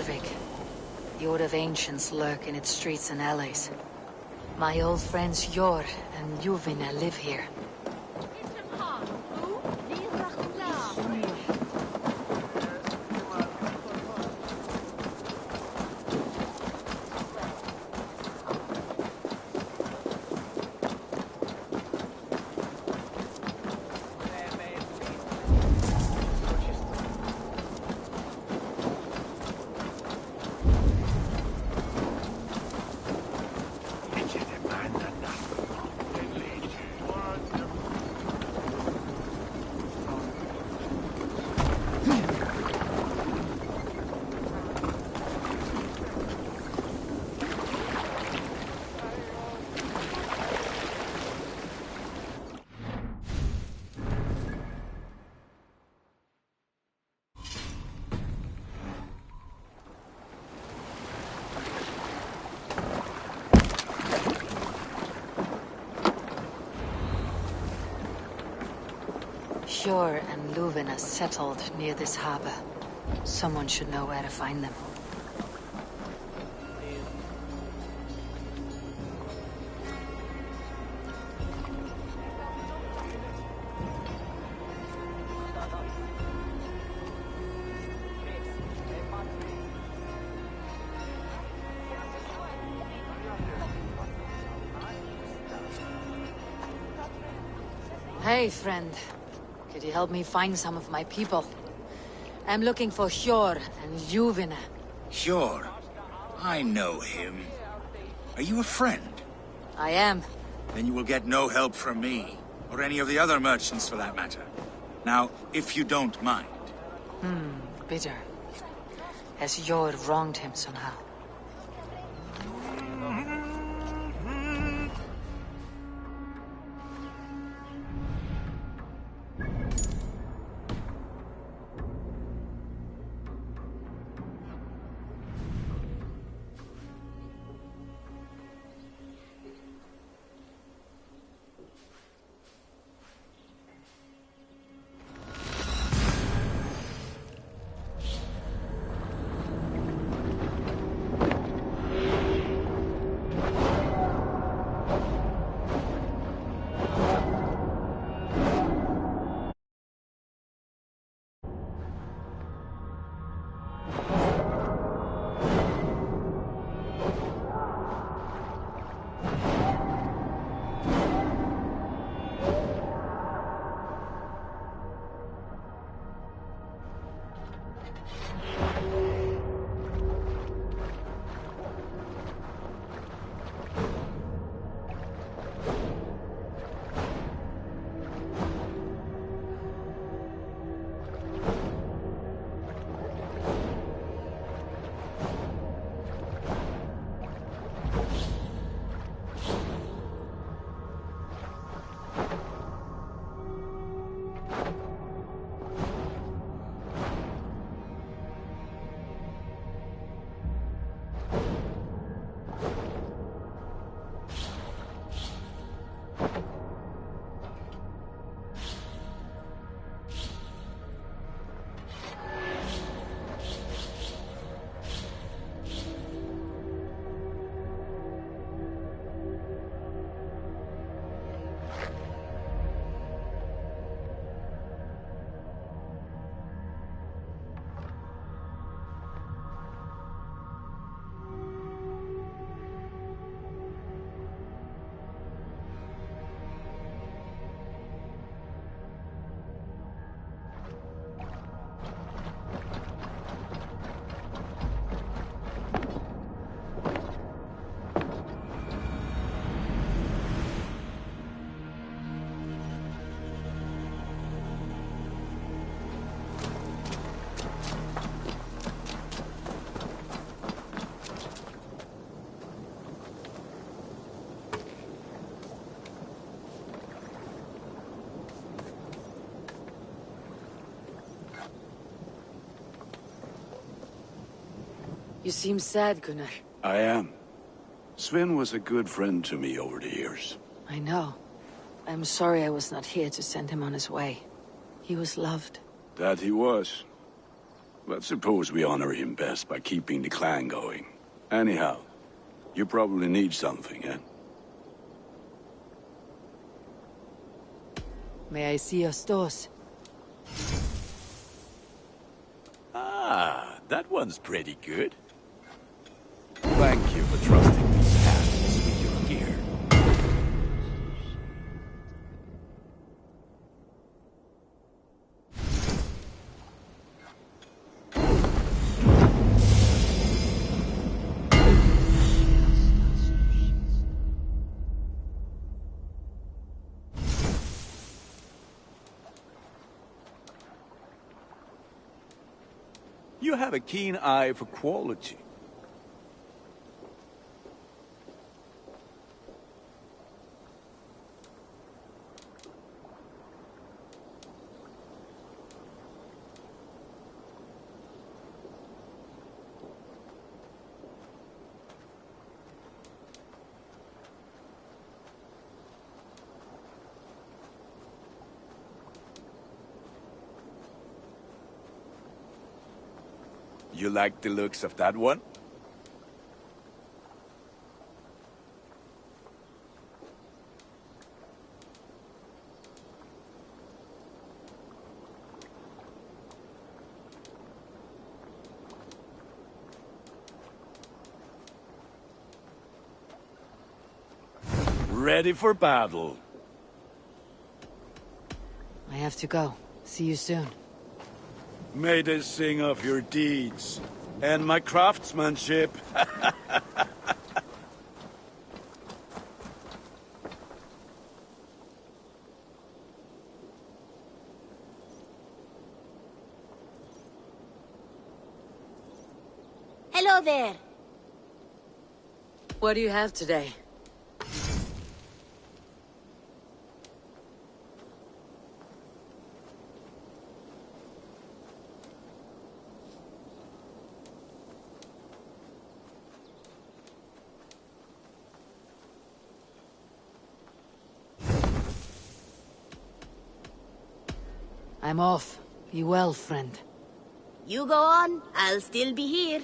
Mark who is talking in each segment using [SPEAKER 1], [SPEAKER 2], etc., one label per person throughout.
[SPEAKER 1] Jorvik. The Order of Ancients lurk in its streets and alleys. My old friends Jor and Juvina live here. Sjor and Luvina settled near this harbor. Someone should know where to find them. Hey, friend. Could you help me find some of my people? I'm looking for Sjor and Juvina.
[SPEAKER 2] Sjor? I know him. Are you a friend?
[SPEAKER 1] I am.
[SPEAKER 2] Then you will get no help from me, or any of the other merchants for that matter. Now, if you don't mind.
[SPEAKER 1] Bitter. Has Jor wronged him somehow? You seem sad, Gunnar.
[SPEAKER 3] I am. Sven was a good friend to me over the years.
[SPEAKER 1] I know. I'm sorry I was not here to send him on his way. He was loved.
[SPEAKER 3] That he was. But suppose we honor him best by keeping the clan going. Anyhow, you probably need something, eh?
[SPEAKER 1] May I see your stores?
[SPEAKER 3] Ah, that one's pretty good. Thank you for trusting these hands with your gear. You have a keen eye for quality. You like the looks of that one? Ready for battle.
[SPEAKER 1] I have to go. See you soon.
[SPEAKER 3] May they sing of your deeds and my craftsmanship.
[SPEAKER 4] Hello there.
[SPEAKER 1] What do you have today? I'm off. Be well, friend.
[SPEAKER 4] You go on, I'll still be here.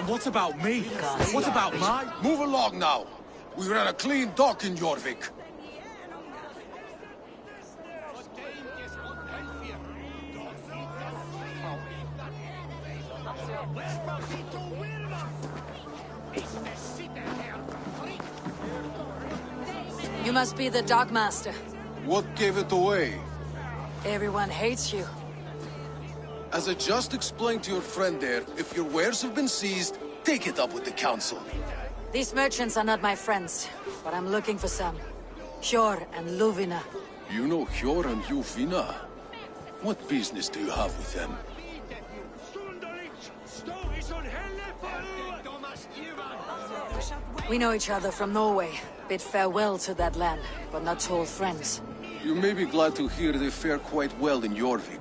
[SPEAKER 5] And what about me? What about my...
[SPEAKER 6] Move along now. We ran a clean dock in Jorvik.
[SPEAKER 1] You must be the dockmaster.
[SPEAKER 6] What gave it away?
[SPEAKER 1] Everyone hates you.
[SPEAKER 6] As I just explained to your friend there, if your wares have been seized, take it up with the council.
[SPEAKER 1] These merchants are not my friends, but I'm looking for some. Hjor and Luvina.
[SPEAKER 6] You know Hjor and Luvina? What business do you have with them?
[SPEAKER 1] We know each other from Norway. Bid farewell to that land, but not old friends.
[SPEAKER 6] You may be glad to hear they fare quite well in Jorvik.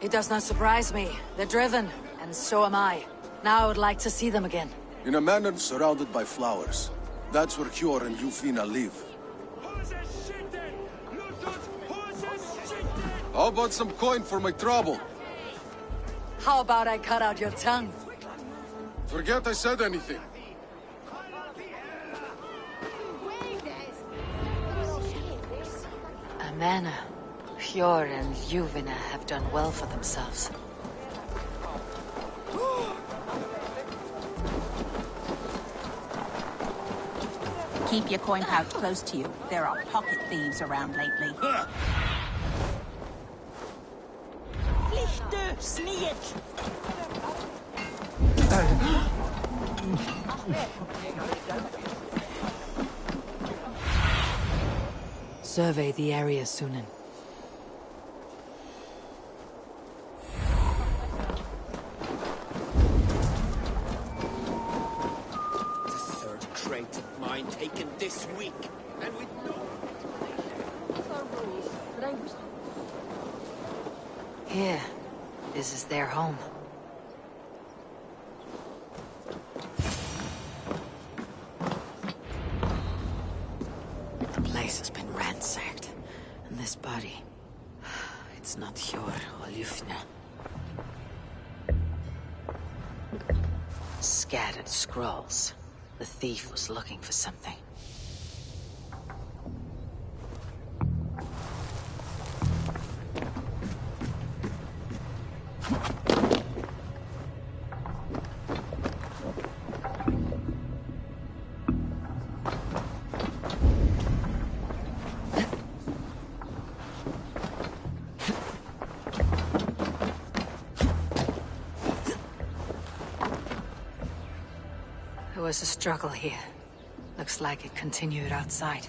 [SPEAKER 1] It does not surprise me. They're driven, and so am I. Now I would like to see them again.
[SPEAKER 6] In a manor surrounded by flowers. That's where Hjor and Luvina live. How about some coin for my trouble?
[SPEAKER 1] How about I cut out your tongue?
[SPEAKER 6] Forget I said anything.
[SPEAKER 1] A manor. Hjor and Luvina have done well for themselves.
[SPEAKER 7] Keep your coin pouch close to you. There are pocket thieves around lately.
[SPEAKER 1] Survey the area, Sunan.
[SPEAKER 5] Crate of mine taken this week, and with no...
[SPEAKER 1] Here. This is their home. The place has been ransacked. And this body... It's not Hjor or Lufna. Scattered scrolls. The thief was looking for something. There was a struggle here. Looks like it continued outside.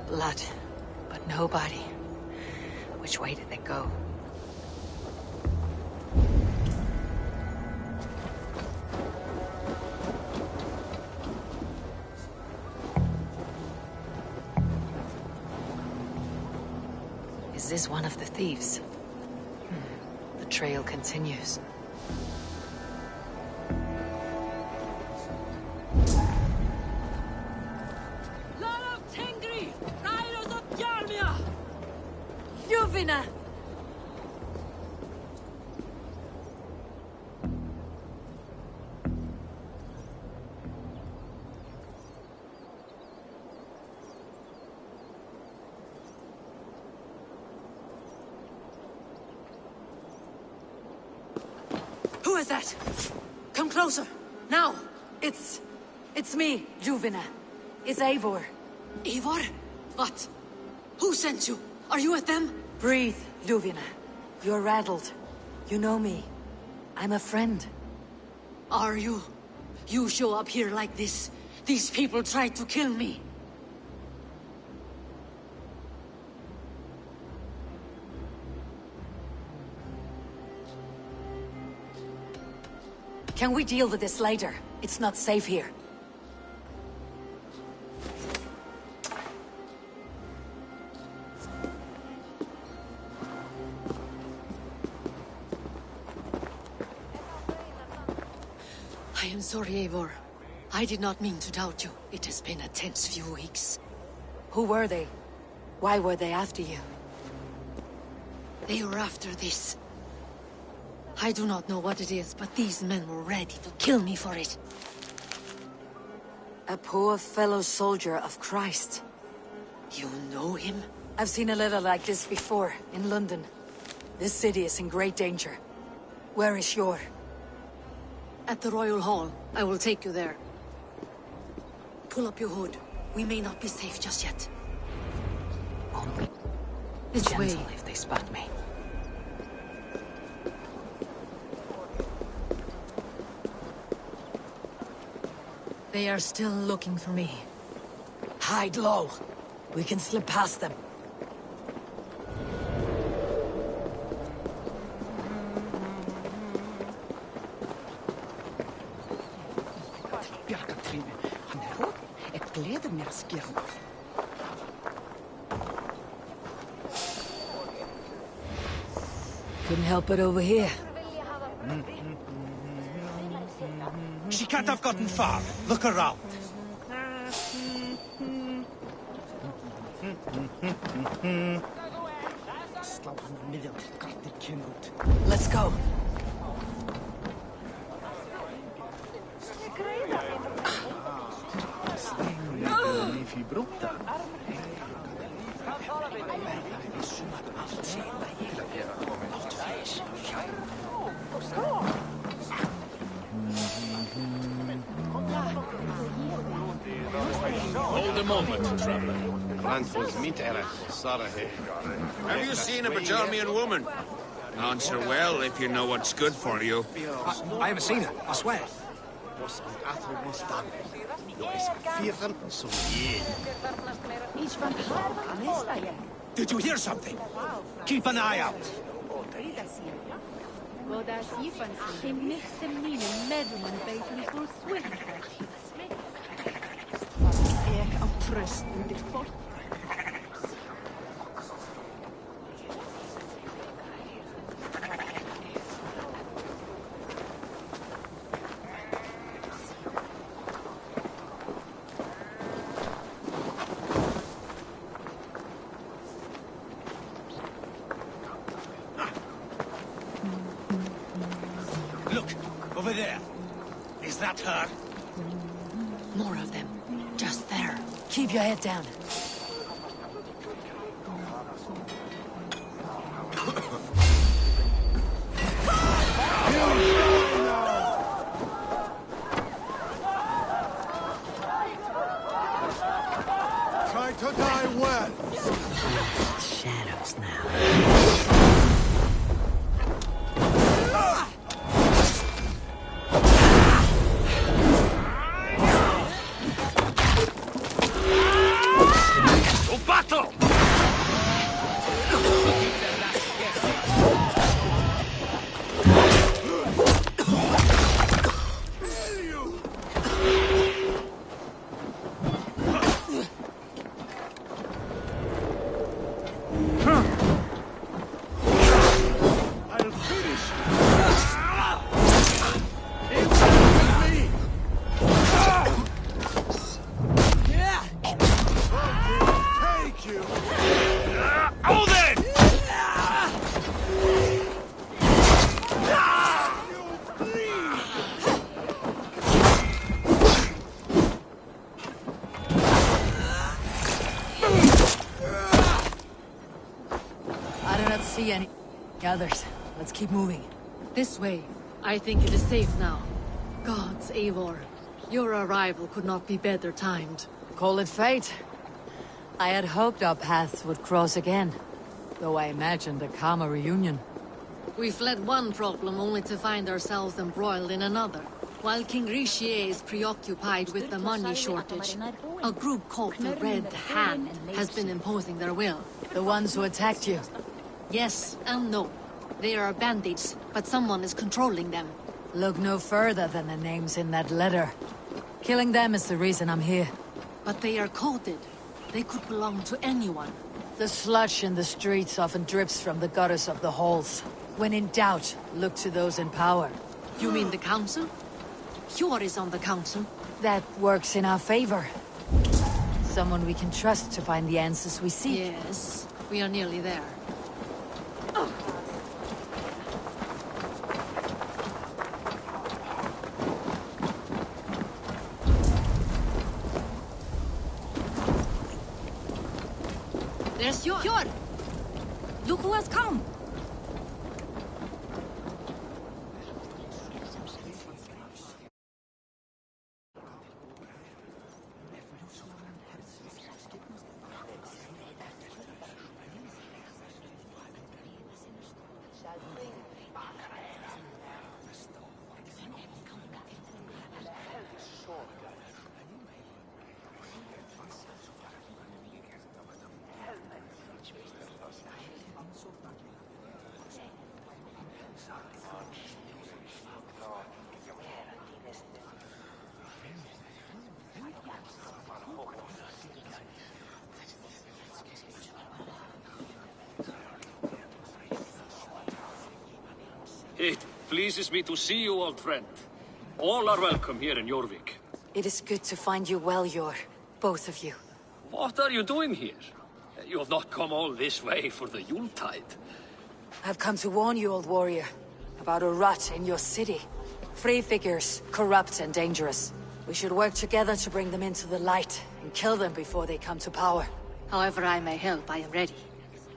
[SPEAKER 1] Blood, but no body. Which way did they go? Is this one of the thieves? The trail continues. Luvina! Who is that? Come closer. Now. It's me, Luvina. It's Eivor.
[SPEAKER 8] Eivor? What? Who sent you? Are you with them?
[SPEAKER 1] Breathe, Luvina. You're rattled. You know me. I'm a friend.
[SPEAKER 8] Are you? You show up here like this. These people tried to kill me.
[SPEAKER 1] Can we deal with this later? It's not safe here.
[SPEAKER 8] I am sorry, Eivor. I did not mean to doubt you. It has been a tense few weeks.
[SPEAKER 1] Who were they? Why were they after you?
[SPEAKER 8] They were after this. I do not know what it is, but these men were ready to kill me for it.
[SPEAKER 1] A poor fellow soldier of Christ.
[SPEAKER 8] You know him?
[SPEAKER 1] I've seen a letter like this before, in London. This city is in great danger. Where is Yor?
[SPEAKER 8] At the Royal Hall. I will take you there. Pull up your hood. We may not be safe just yet.
[SPEAKER 1] Only
[SPEAKER 8] This
[SPEAKER 1] gentle
[SPEAKER 8] way.
[SPEAKER 1] if they spot me.
[SPEAKER 8] They are still looking for me.
[SPEAKER 1] Hide low. We can slip past them. Couldn't help it over here.
[SPEAKER 5] She can't have gotten far. Look around.
[SPEAKER 1] Let's go.
[SPEAKER 9] Hold a moment, traveler.
[SPEAKER 10] Have you seen a Bajarmian woman? Answer well if you know what's good for you.
[SPEAKER 5] I haven't seen her, I swear. Did you hear something? Keep an eye out. Look, over there. Is that her?
[SPEAKER 8] More of them. Just there.
[SPEAKER 1] Keep your head down.
[SPEAKER 6] Try to die well.
[SPEAKER 1] Shadows now.
[SPEAKER 5] Battle! I'll finish Take you! Oh then!
[SPEAKER 1] I do not see any others. Let's keep moving.
[SPEAKER 8] This way. I think it is safe now. Gods, Eivor. Your arrival could not be better timed.
[SPEAKER 1] Call it fate. I had hoped our paths would cross again, though I imagined a calmer reunion.
[SPEAKER 8] We fled one problem only to find ourselves embroiled in another. While King Richier is preoccupied with the money shortage, a group called the Red Hand has been imposing their will.
[SPEAKER 1] The ones who attacked you.
[SPEAKER 8] Yes and no. They are bandits, but someone is controlling them.
[SPEAKER 1] Look no further than the names in that letter. Killing them is the reason I'm here.
[SPEAKER 8] But they are coded. They could belong to anyone.
[SPEAKER 1] The sludge in the streets often drips from the gutters of the halls. When in doubt, look to those in power.
[SPEAKER 8] You mean the council? Hjor is on the council.
[SPEAKER 1] That works in our favor. Someone we can trust to find the answers we seek.
[SPEAKER 8] Yes, we are nearly there. There's Hjor! Look who has come!
[SPEAKER 9] It pleases me to see you, old friend. All are welcome here in Jorvik.
[SPEAKER 1] It is good to find you well, Yor. Both of you.
[SPEAKER 9] What are you doing here? You have not come all this way for the Yuletide.
[SPEAKER 1] I've come to warn you, old warrior, about a rot in your city. Free figures, corrupt and dangerous. We should work together to bring them into the light and kill them before they come to power.
[SPEAKER 8] However I may help, I am ready.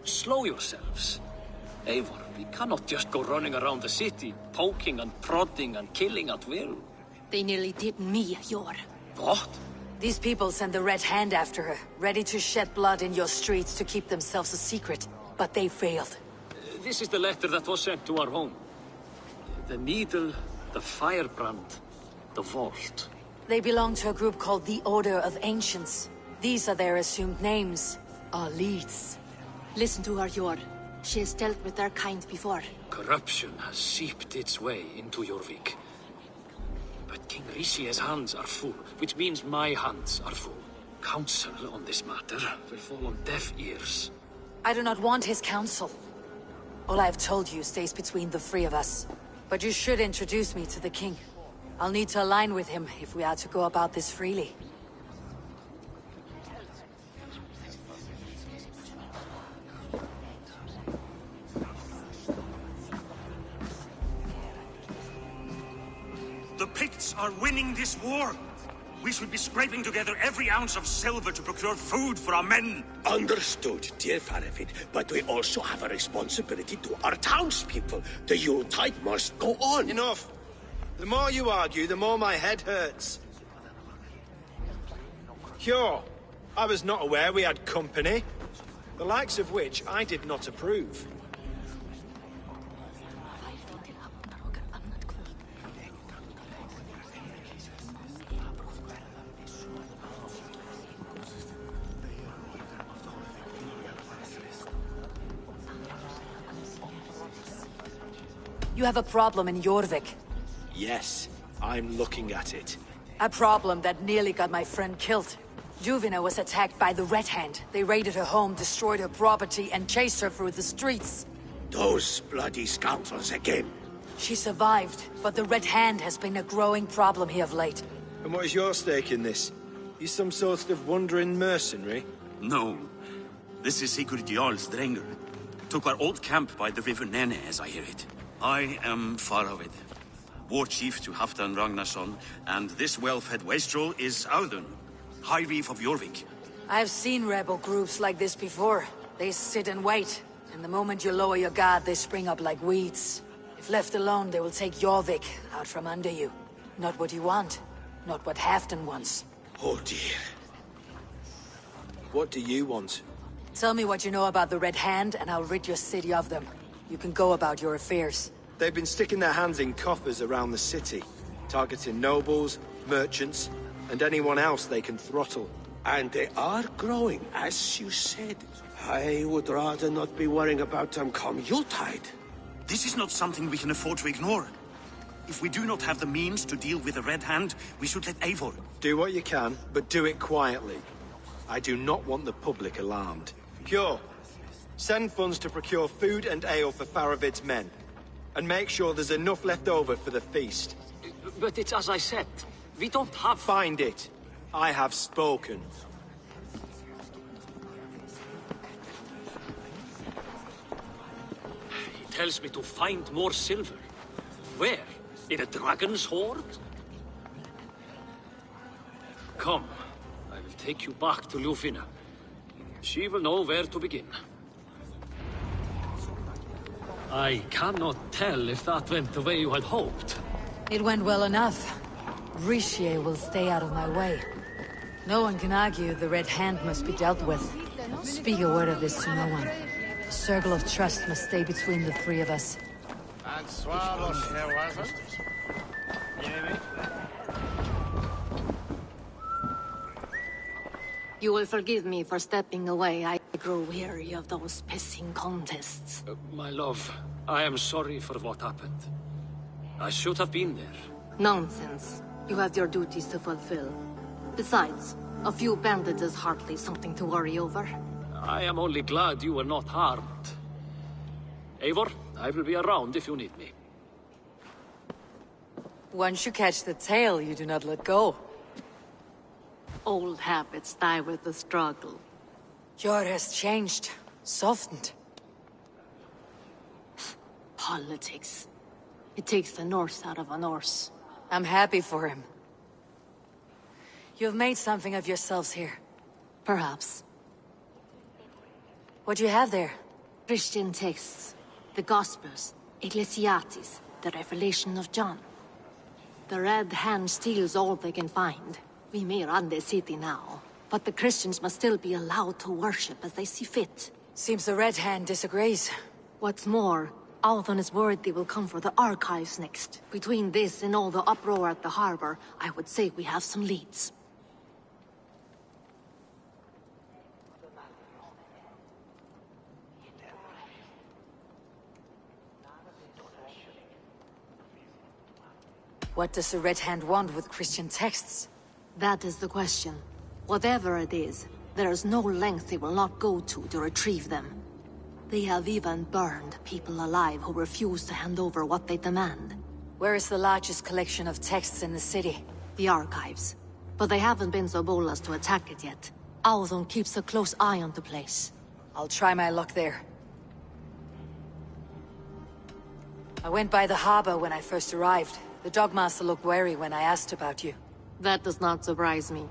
[SPEAKER 9] Slow yourselves. Eivor, we cannot just go running around the city, poking and prodding and killing at will.
[SPEAKER 8] They nearly did me, Hjor.
[SPEAKER 9] What?
[SPEAKER 1] These people send the Red Hand after her, ready to shed blood in your streets to keep themselves a secret. But they failed.
[SPEAKER 9] This is the letter that was sent to our home. The needle, the firebrand, the vault.
[SPEAKER 1] They belong to a group called the Order of Ancients. These are their assumed names. Our leads.
[SPEAKER 8] Listen to her, Hjor. She has dealt with their kind before.
[SPEAKER 9] Corruption has seeped its way into Jorvik. But King Rishie's hands are full, which means my hands are full. Counsel on this matter will fall on deaf ears.
[SPEAKER 1] I do not want his counsel. All I have told you stays between the three of us. But you should introduce me to the king. I'll need to align with him if we are to go about this freely.
[SPEAKER 5] The Picts are winning this war. We should be scraping together every ounce of silver to procure food for our men.
[SPEAKER 11] Understood, dear Faravid, but we also have a responsibility to our townspeople. The Yuletide must go on.
[SPEAKER 12] Enough. The more you argue, the more my head hurts. Hjor, I was not aware we had company, the likes of which I did not approve.
[SPEAKER 1] You have a problem in Jorvik.
[SPEAKER 12] Yes, I'm looking at it.
[SPEAKER 1] A problem that nearly got my friend killed. Juvina was attacked by the Red Hand. They raided her home, destroyed her property, and chased her through the streets.
[SPEAKER 11] Those bloody scoundrels again.
[SPEAKER 1] She survived, but the Red Hand has been a growing problem here of late.
[SPEAKER 12] And what is your stake in this? You some sort of wandering mercenary?
[SPEAKER 13] No. This is Sigurd Jarl's Drenger. Took our old camp by the river Nene, as I hear it. I am Faravid, war chief to Halfdan Ragnarsson, and this well-fed wastrel is Audun, High Reef of Jorvik.
[SPEAKER 1] I've seen rebel groups like this before. They sit and wait, and the moment you lower your guard, they spring up like weeds. If left alone, they will take Jorvik out from under you. Not what you want, not what Halfdan wants.
[SPEAKER 11] Oh dear.
[SPEAKER 12] What do you want?
[SPEAKER 1] Tell me what you know about the Red Hand, and I'll rid your city of them. You can go about your affairs.
[SPEAKER 12] They've been sticking their hands in coffers around the city, targeting nobles, merchants, and anyone else they can throttle.
[SPEAKER 11] And they are growing, as you said. I would rather not be worrying about them come Yuletide.
[SPEAKER 13] This is not something we can afford to ignore. If we do not have the means to deal with the Red Hand, we should let Eivor.
[SPEAKER 12] Do what you can, but do it quietly. I do not want the public alarmed. Hjor, send funds to procure food and ale for Faravid's men. And make sure there's enough left over for the feast.
[SPEAKER 9] But it's as I said. We don't have...
[SPEAKER 12] Find it. I have spoken.
[SPEAKER 9] He tells me to find more silver. Where? In a dragon's hoard? Come. I will take you back to Lufina. She will know where to begin. I cannot tell if that went the way you had hoped.
[SPEAKER 1] It went well enough. Richier will stay out of my way. No one can argue the Red Hand must be dealt with. Speak a word of this to no one. A circle of trust must stay between the three of us.
[SPEAKER 8] You will forgive me for stepping away. I grow weary of those pissing contests.
[SPEAKER 9] My love, I am sorry for what happened. I should have been there.
[SPEAKER 8] Nonsense. You have your duties to fulfill. Besides, a few bandits is hardly something to worry over.
[SPEAKER 9] I am only glad you were not harmed. Eivor, I will be around if you need me.
[SPEAKER 1] Once you catch the tail, you do not let go.
[SPEAKER 8] Old habits die with the struggle.
[SPEAKER 1] Jor has changed. Softened.
[SPEAKER 8] Politics. It takes the Norse out of a Norse.
[SPEAKER 1] I'm happy for him. You've made something of yourselves here.
[SPEAKER 8] Perhaps.
[SPEAKER 1] What do you have there?
[SPEAKER 8] Christian texts. The Gospels. Ecclesiastes. The Revelation of John. The Red Hand steals all they can find. We may run the city now, but the Christians must still be allowed to worship as they see fit.
[SPEAKER 1] Seems the Red Hand disagrees.
[SPEAKER 8] What's more, Althon is worried they will come for the archives next. Between this and all the uproar at the harbor, I would say we have some leads.
[SPEAKER 1] What does the Red Hand want with Christian texts?
[SPEAKER 8] That is the question. Whatever it is, there is no length they will not go to retrieve them. They have even burned people alive who refuse to hand over what they demand.
[SPEAKER 1] Where is the largest collection of texts in the city?
[SPEAKER 8] The archives. But they haven't been so bold as to attack it yet. Althon keeps a close eye on the place.
[SPEAKER 1] I'll try my luck there. I went by the harbor when I first arrived. The Dogmaster looked wary when I asked about you.
[SPEAKER 8] That does not surprise me.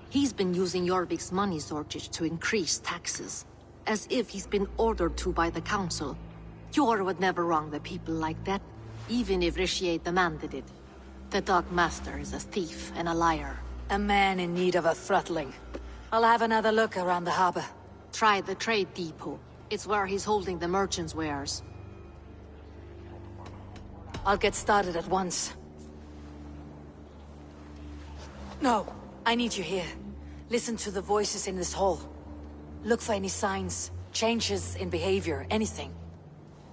[SPEAKER 8] He's been using Jorvik's money shortage to increase taxes. As if he's been ordered to by the council. Jor would never wrong the people like that, even if Richier demanded it. The Dogmaster is a thief and a liar.
[SPEAKER 1] A man in need of a throttling. I'll have another look around the harbor.
[SPEAKER 8] Try the trade depot. It's where he's holding the merchants' wares.
[SPEAKER 1] I'll get started at once. No, I need you here. Listen to the voices in this hall. Look for any signs, changes in behavior, anything.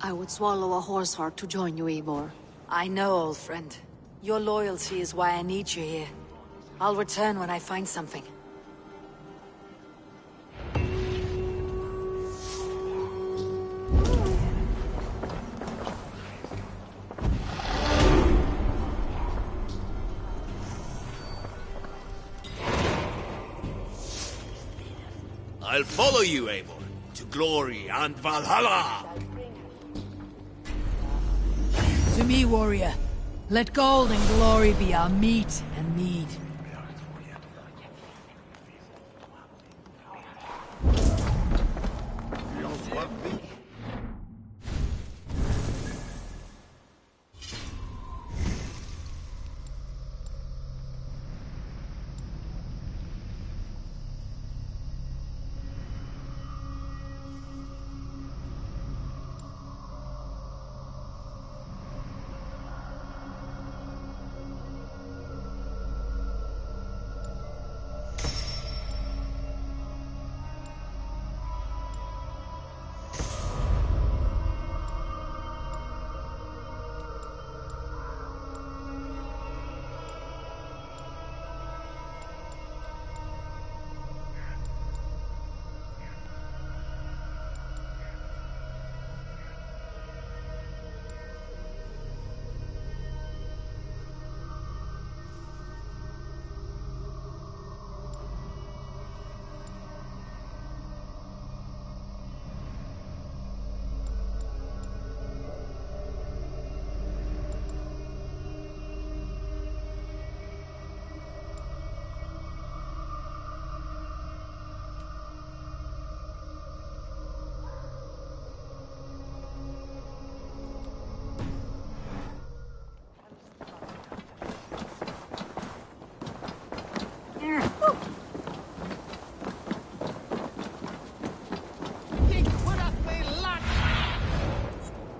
[SPEAKER 8] I would swallow a horse heart to join you, Eivor.
[SPEAKER 1] I know, old friend. Your loyalty is why I need you here. I'll return when I find something.
[SPEAKER 11] I'll follow you, Eivor, to glory and Valhalla!
[SPEAKER 14] To me, warrior. Let gold and glory be our meat and mead.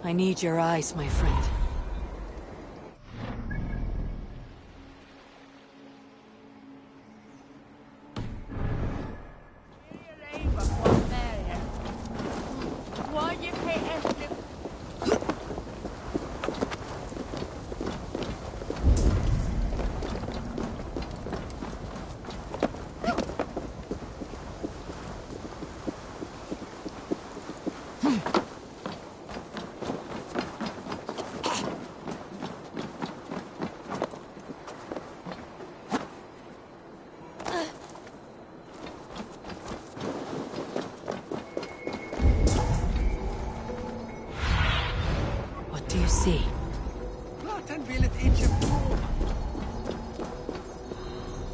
[SPEAKER 1] I need your eyes, my friend. See.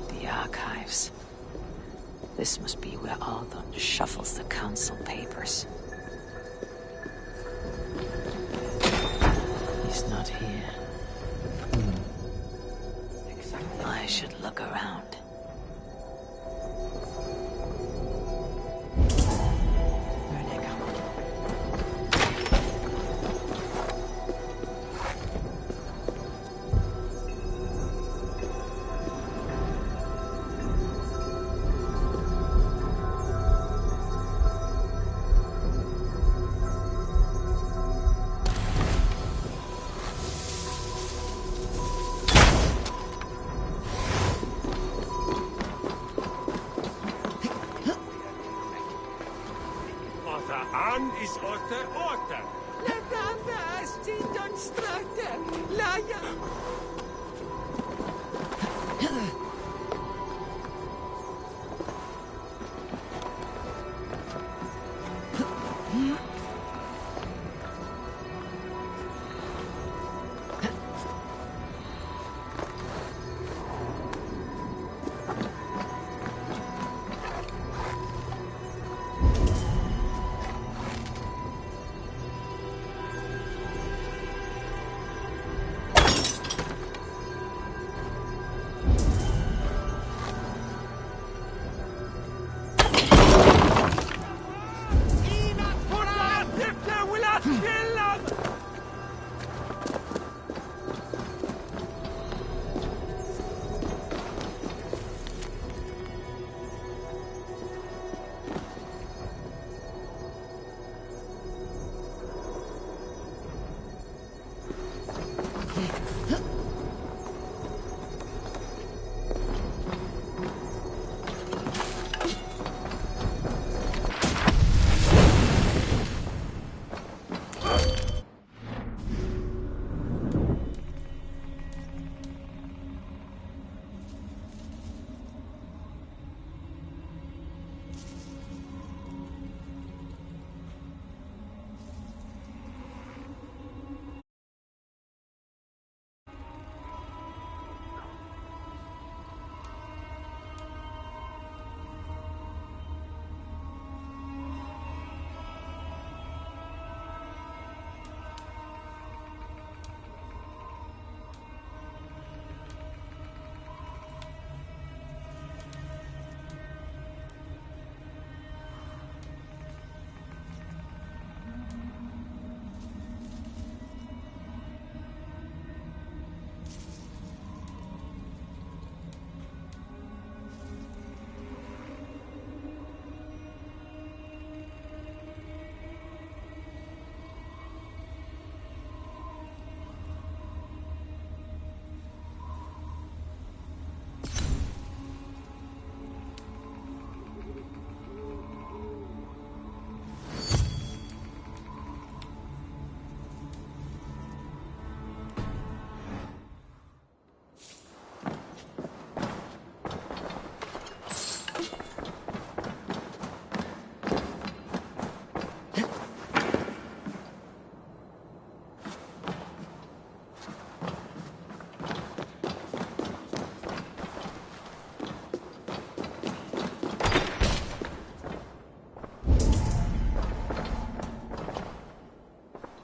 [SPEAKER 1] The archives. This must be where Alden shuffles the council papers. He's not here. I should look around.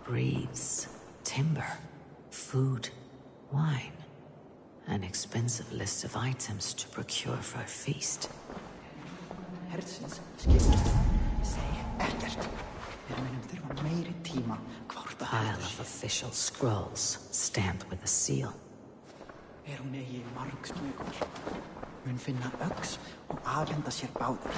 [SPEAKER 1] Reeds, timber, food, wine. An expensive list of items to procure for a feast.
[SPEAKER 15] Hertsins skipast. Seg ekkert. Við munum þurfa meiri tíma hvort
[SPEAKER 1] pile of official scrolls, stamped with a seal.
[SPEAKER 15] Hun ei marksmykur. Mun finna öx og afhenda sér báður.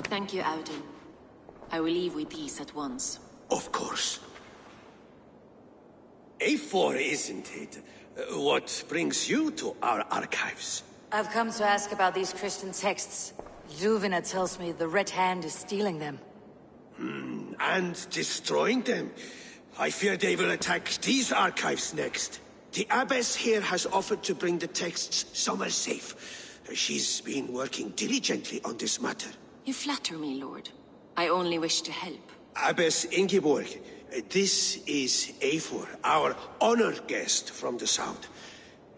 [SPEAKER 16] Thank you, Audun. I will leave with these at once.
[SPEAKER 11] Of course. A4, isn't it? What brings you to our archives?
[SPEAKER 1] I've come to ask about these Christian texts. Juvena tells me the Red Hand is stealing them.
[SPEAKER 11] And destroying them. I fear they will attack these archives next. The Abbess here has offered to bring the texts somewhere safe. She's been working diligently on this matter.
[SPEAKER 16] You flatter me, Lord. I only wish to help.
[SPEAKER 11] Abbess Ingeborg, this is Eivor, our honored guest from the south.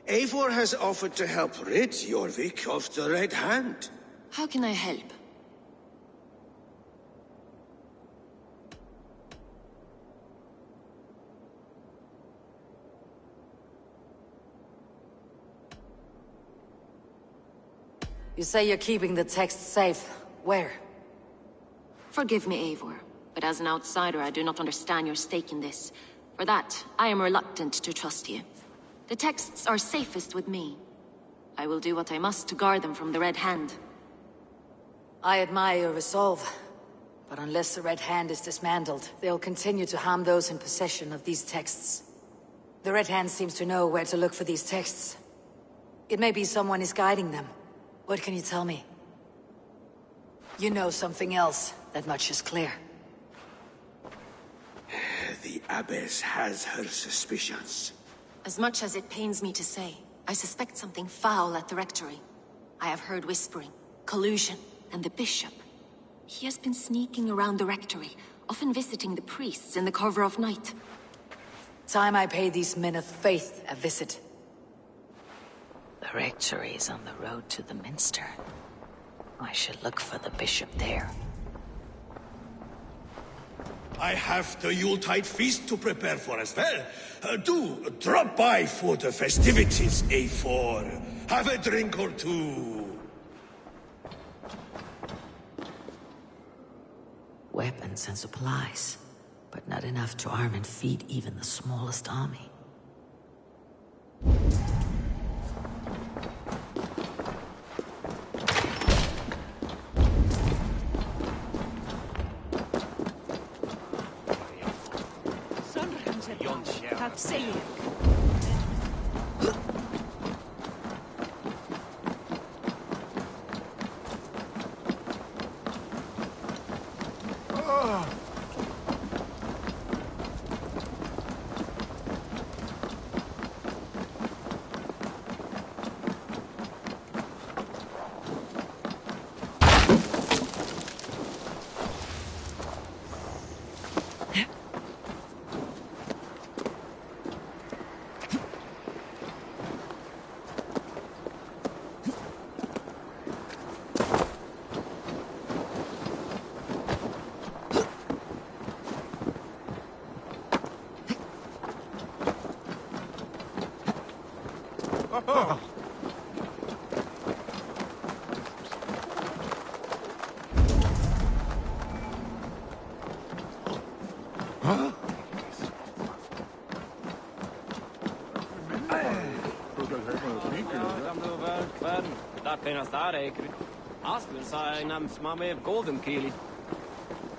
[SPEAKER 11] Eivor has offered to help rid Jorvik of the Red Hand.
[SPEAKER 16] How can I help?
[SPEAKER 1] You say you're keeping the texts safe. Where?
[SPEAKER 16] Forgive me, Eivor, but as an outsider I do not understand your stake in this. For that, I am reluctant to trust you. The texts are safest with me. I will do what I must to guard them from the Red Hand.
[SPEAKER 1] I admire your resolve. But unless the Red Hand is dismantled, they'll continue to harm those in possession of these texts. The Red Hand seems to know where to look for these texts. It may be someone is guiding them. What can you tell me? You know something else. That much is clear.
[SPEAKER 11] The Abbess has her suspicions.
[SPEAKER 16] As much as it pains me to say, I suspect something foul at the Rectory. I have heard whispering, collusion, and the Bishop. He has been sneaking around the Rectory, often visiting the priests in the cover of night.
[SPEAKER 1] Time I pay these men of faith a visit. The Rectory is on the road to the Minster. I should look for the Bishop there.
[SPEAKER 11] I have the Yuletide feast to prepare for as well. Do drop by for the festivities, A4. Have a drink or two.
[SPEAKER 1] Weapons and supplies, but not enough to arm and feed even the smallest army.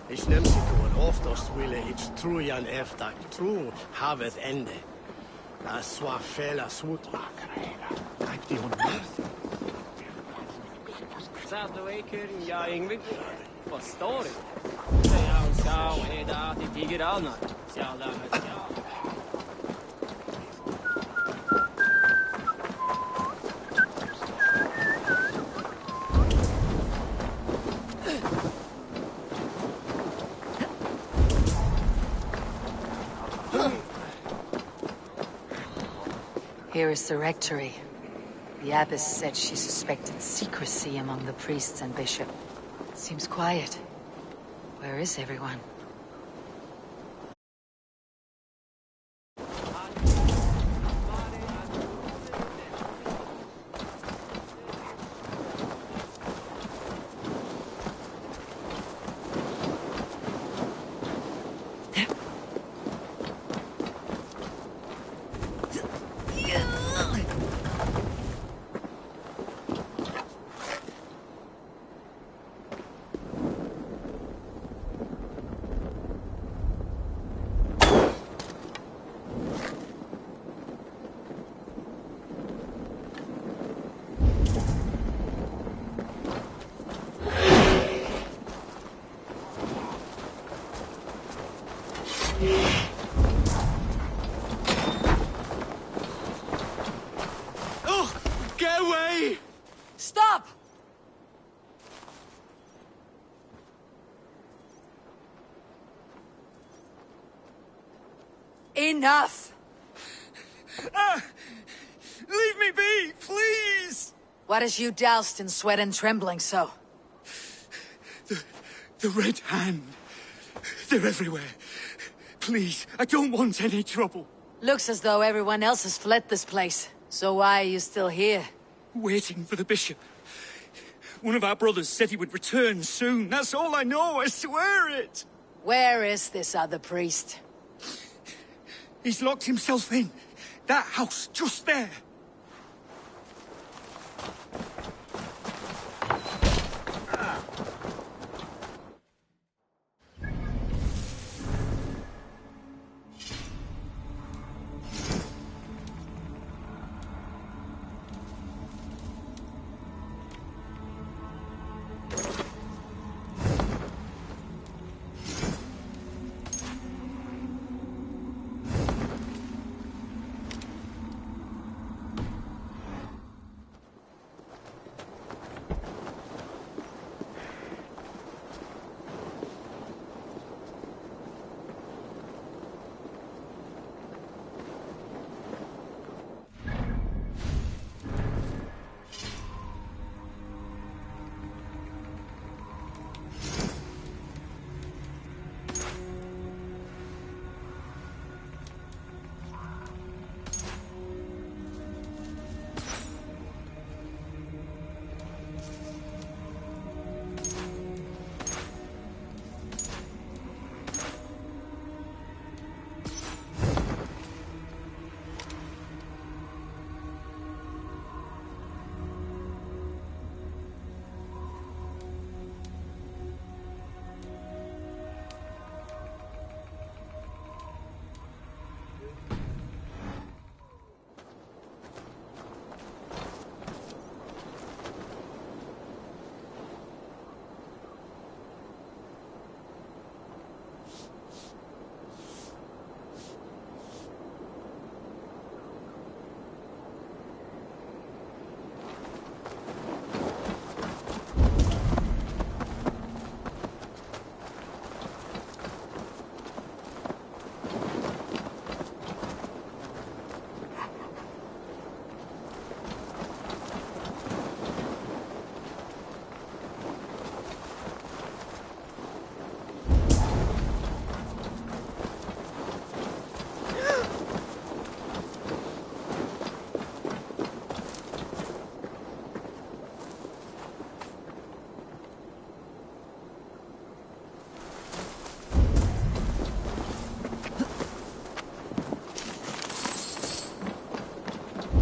[SPEAKER 17] Ich neem sig door oftast ville ich trujan efter tro havet ende. Aswa fela sutra. Kijk die hond.
[SPEAKER 18] Zat de weker ja Ingrid. Wat står det? Ja, är det tiger annat. Ja, där ja.
[SPEAKER 1] Here is the Rectory. The Abbess said she suspected secrecy among the priests and bishop. Seems quiet. Where is everyone?
[SPEAKER 12] Oh! Get away!
[SPEAKER 1] Stop! Enough!
[SPEAKER 2] Leave me be, please!
[SPEAKER 1] What has you doused in sweat and trembling so?
[SPEAKER 2] The Red Hand. They're everywhere. Please, I don't want any trouble.
[SPEAKER 1] Looks as though everyone else has fled this place. So why are you still here?
[SPEAKER 2] Waiting for the bishop. One of our brothers said he would return soon. That's all I know, I swear it.
[SPEAKER 1] Where is this other priest?
[SPEAKER 2] He's locked himself in. That house, just there.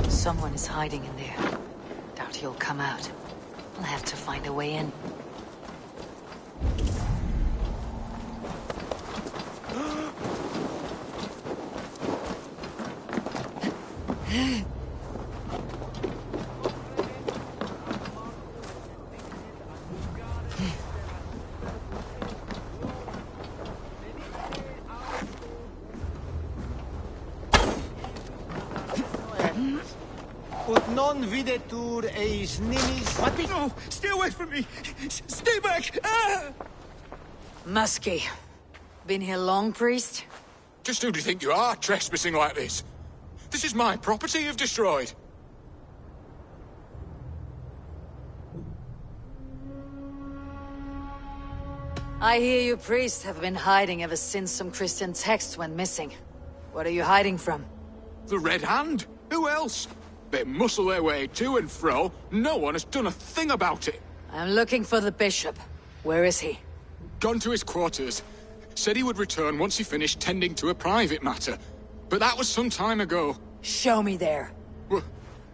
[SPEAKER 1] Someone is hiding in there. Doubt he'll come out. I'll have to find a way in.
[SPEAKER 17] Ut non videtur eis nimis...
[SPEAKER 2] What? No! Stay away from me! Stay back! Ah!
[SPEAKER 1] Muskie. Been here long, priest?
[SPEAKER 19] Just who do you think you are, trespassing like this? This is my property you've destroyed.
[SPEAKER 1] I hear you priests have been hiding ever since some Christian texts went missing. What are you hiding from?
[SPEAKER 19] The Red Hand? Who else? They muscle their way to and fro. No one has done a thing about it.
[SPEAKER 1] I'm looking for the bishop. Where is he?
[SPEAKER 19] Gone to his quarters. Said he would return once he finished tending to a private matter. But that was some time ago.
[SPEAKER 1] Show me there.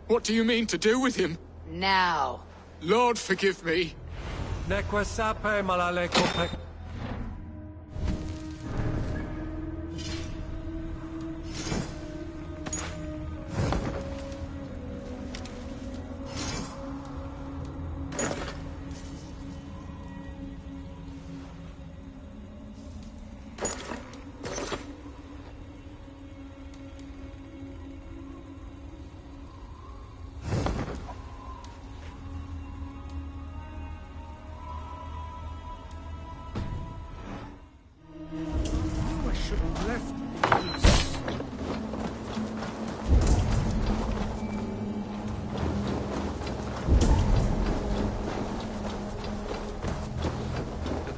[SPEAKER 19] What do you mean to do with him?
[SPEAKER 1] Now.
[SPEAKER 19] Lord, forgive me.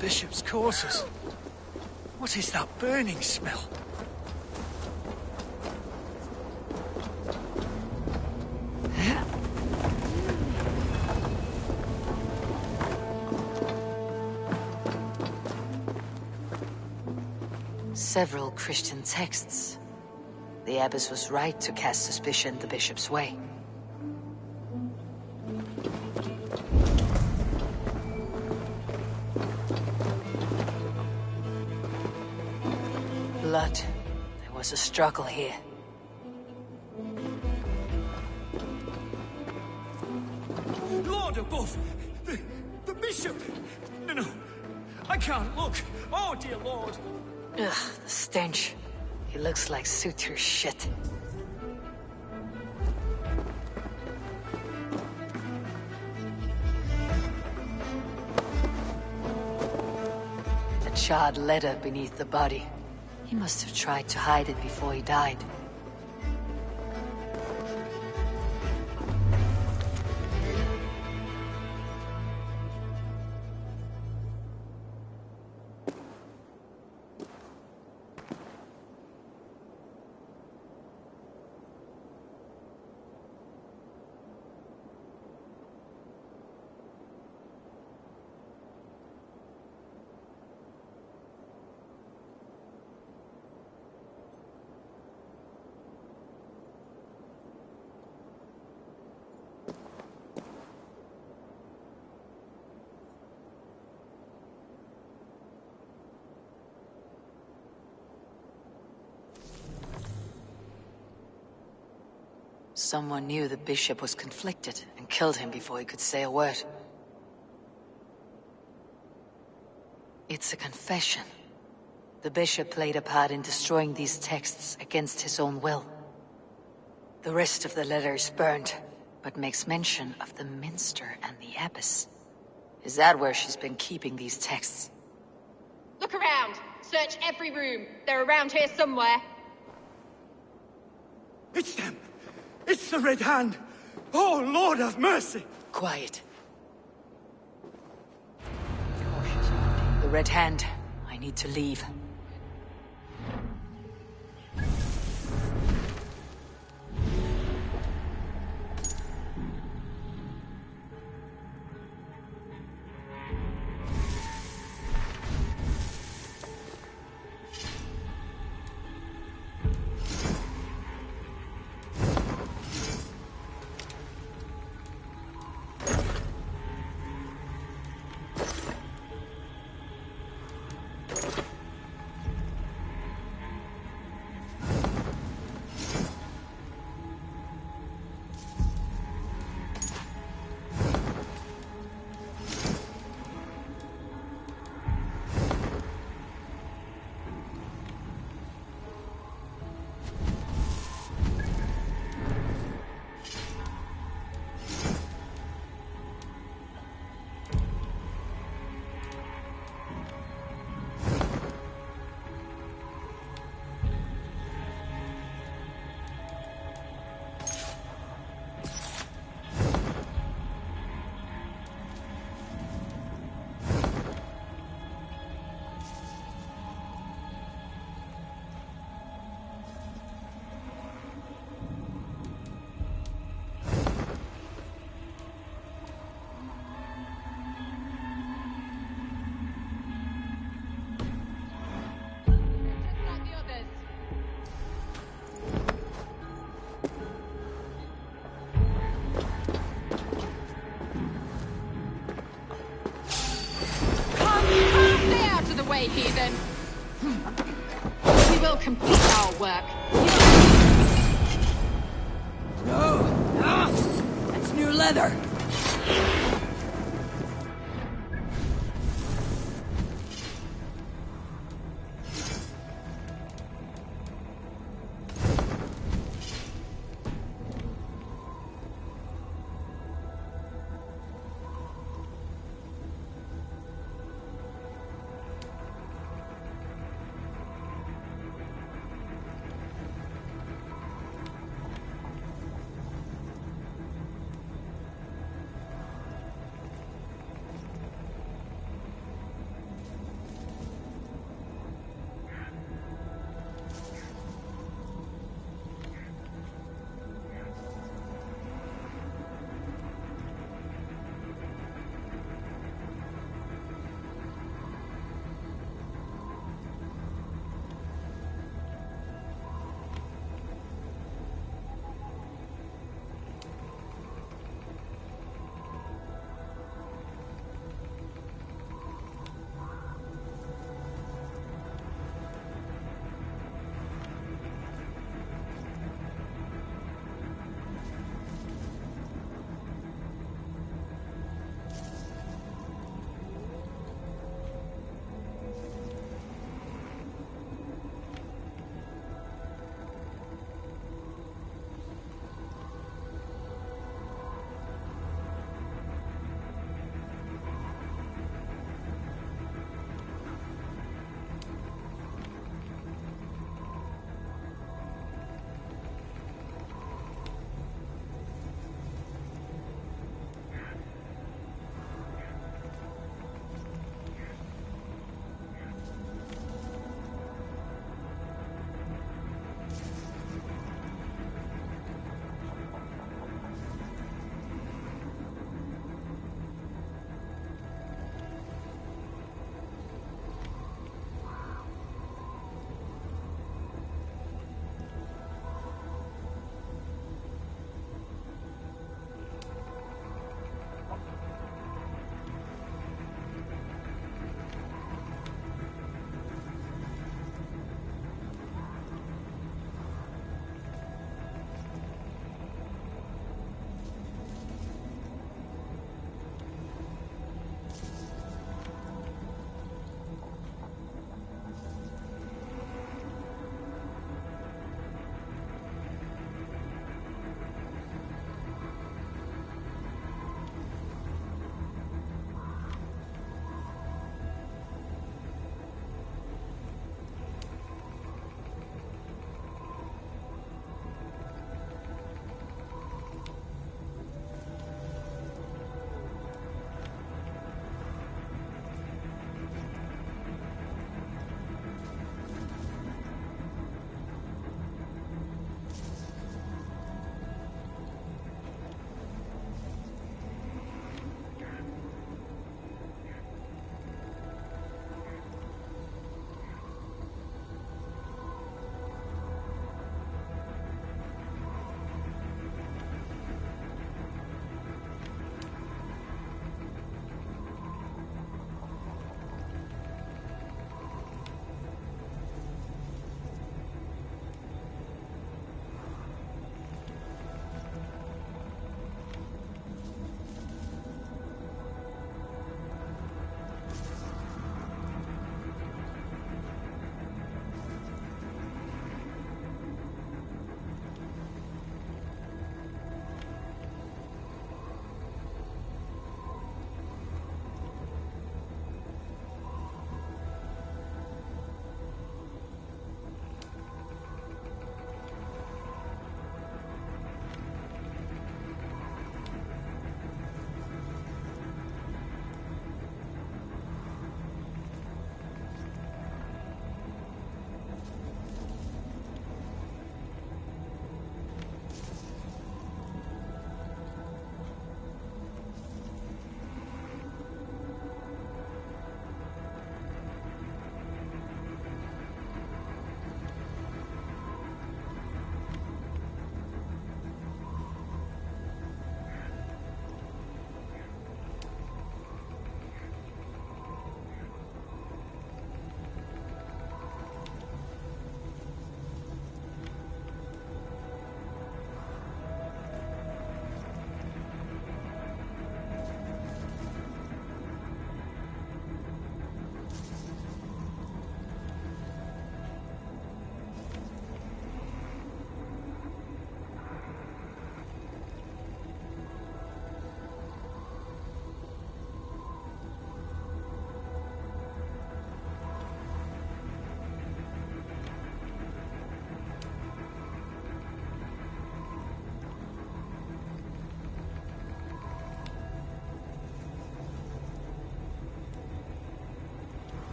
[SPEAKER 15] Bishop's courses. What is that burning smell?
[SPEAKER 1] Several Christian texts. The abbess was right to cast suspicion the bishop's way. Blood. There was a struggle here.
[SPEAKER 15] Lord above! The bishop! No, I can't look! Oh, dear Lord!
[SPEAKER 1] Ugh, the stench. He looks like suture shit. A charred letter beneath the body. He must have tried to hide it before he died. Someone knew the bishop was conflicted and killed him before he could say a word. It's a confession. The bishop played a part in destroying these texts against his own will. The rest of the letter is burned, but makes mention of the minster and the abbess. Is that where she's been keeping these texts?
[SPEAKER 20] Look around! Search every room. They're around here somewhere.
[SPEAKER 15] It's them! It's the Red Hand! Oh, Lord have mercy!
[SPEAKER 1] Quiet. The Red Hand. I need to leave.
[SPEAKER 20] way, heathen. We will complete our work.
[SPEAKER 14] That's new leather.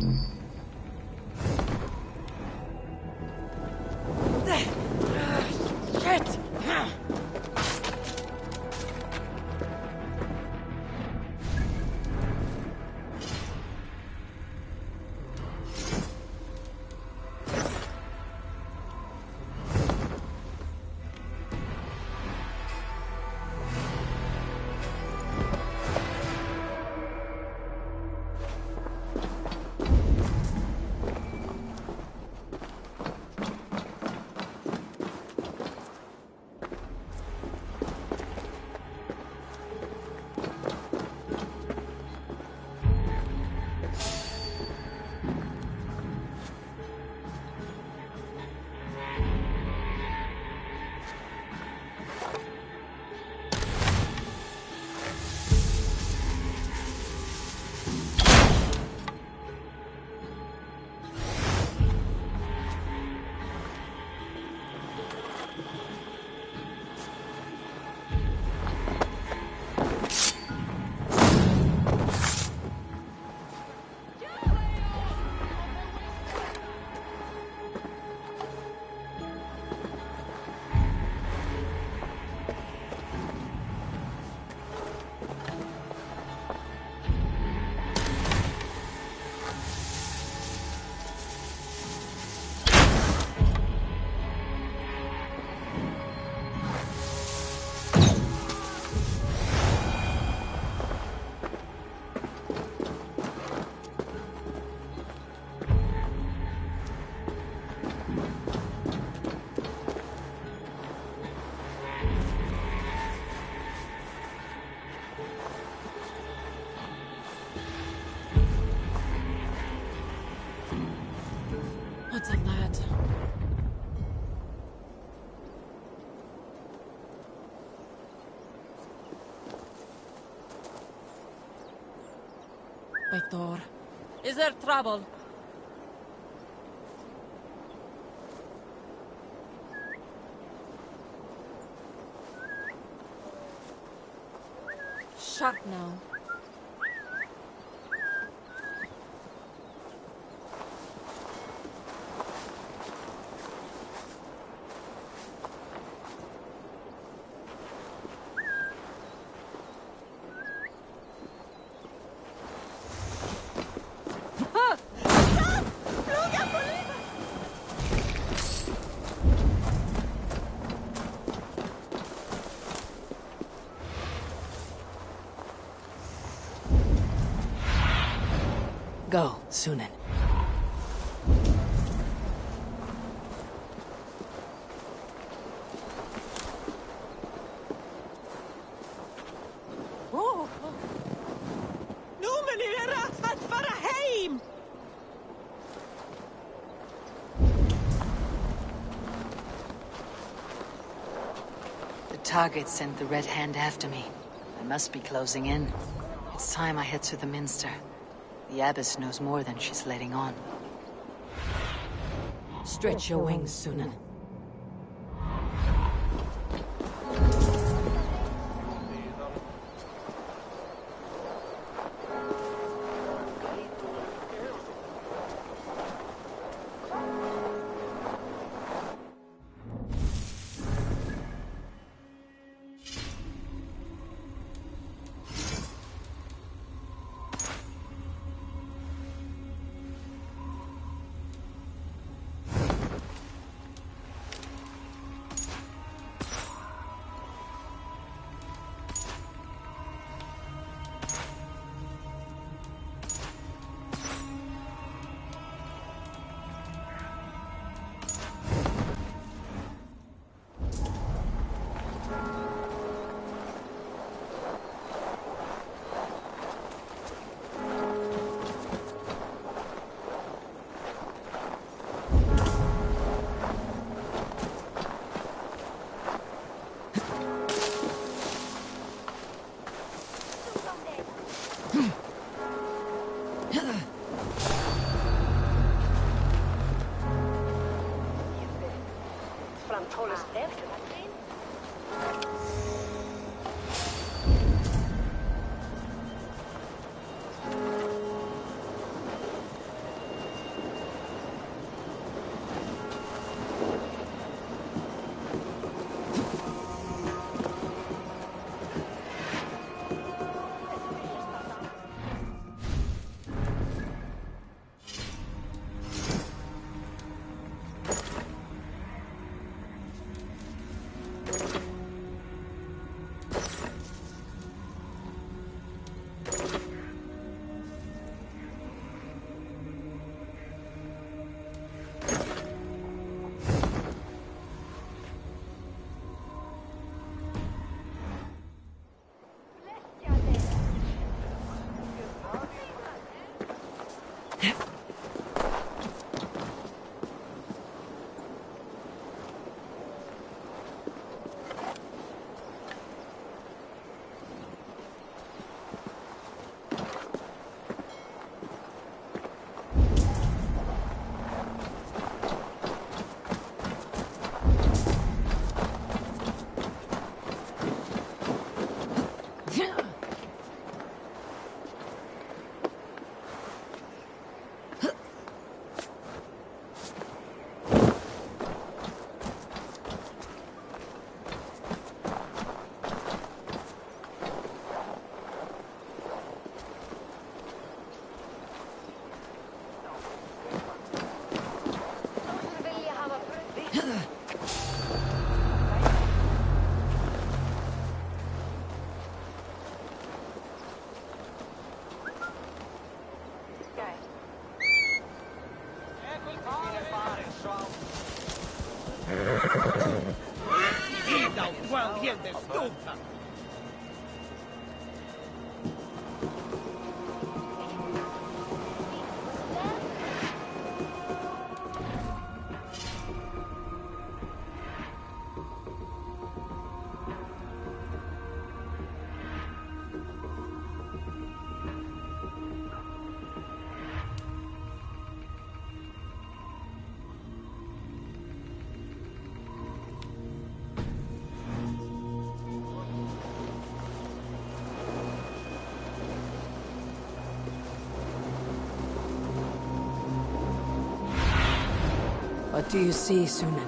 [SPEAKER 14] Shit! What's a lad? Wait, Thor.
[SPEAKER 7] Is there trouble?
[SPEAKER 8] Sharp now.
[SPEAKER 1] Go, Sunan.
[SPEAKER 7] Oh. Nu meneer, het vara heim!
[SPEAKER 1] The target sent the Red Hand after me. I must be closing in. It's time I head to the Minster. The Abbess knows more than she's letting on. Stretch your wings, Sunan.
[SPEAKER 17] cual gente estúpida.
[SPEAKER 1] What do you see, Sunan?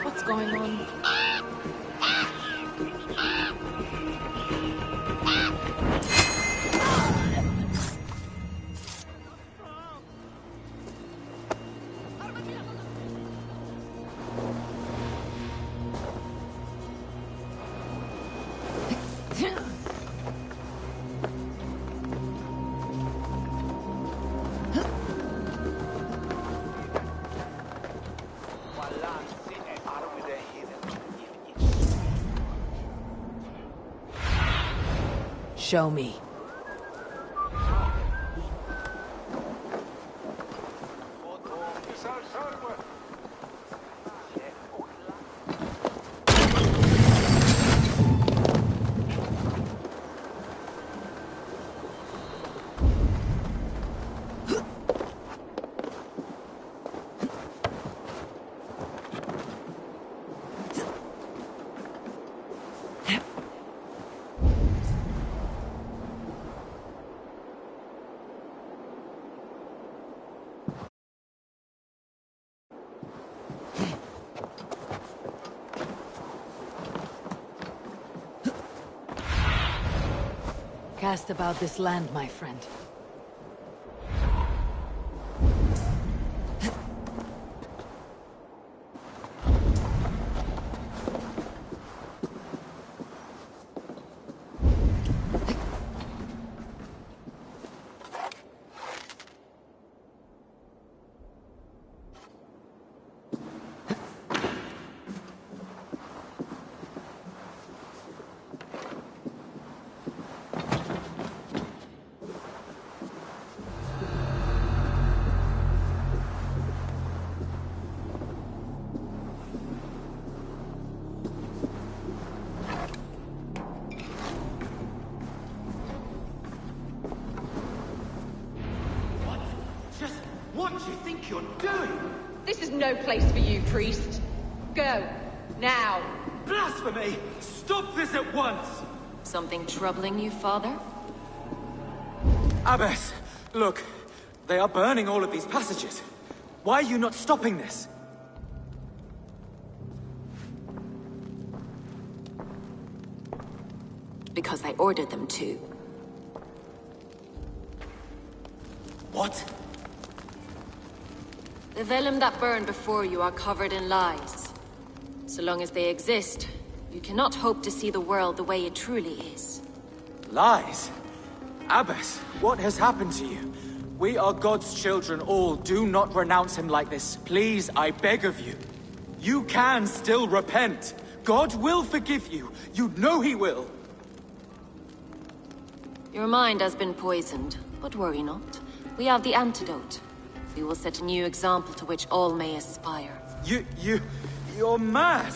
[SPEAKER 8] What's going on?
[SPEAKER 1] Show me. Cast about this land, my friend.
[SPEAKER 21] What do you think you're doing?
[SPEAKER 20] This is no place for you, priest. Go. Now.
[SPEAKER 21] Blasphemy! Stop this at once!
[SPEAKER 16] Something troubling you, father?
[SPEAKER 21] Abbess, look. They are burning all of these passages. Why are you not stopping this?
[SPEAKER 16] Because I ordered them to.
[SPEAKER 21] What?
[SPEAKER 16] The vellum that burn before you are covered in lies. So long as they exist, you cannot hope to see the world the way it truly is.
[SPEAKER 21] Lies? Abbess, what has happened to you? We are God's children all. Do not renounce him like this. Please, I beg of you. You can still repent. God will forgive you. You know he will.
[SPEAKER 16] Your mind has been poisoned, but worry not. We have the antidote. We will set a new example to which all may aspire.
[SPEAKER 21] You're mad!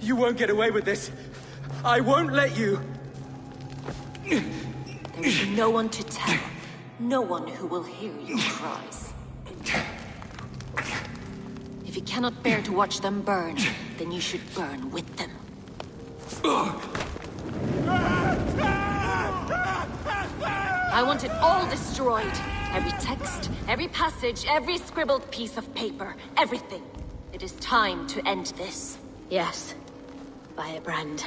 [SPEAKER 21] You won't get away with this! I won't let you!
[SPEAKER 16] There will be no one to tell. No one who will hear your cries. If you cannot bear to watch them burn, then you should burn with them. I want it all destroyed. Every text, every passage, every scribbled piece of paper, everything. It is time to end this.
[SPEAKER 4] Yes. Firebrand.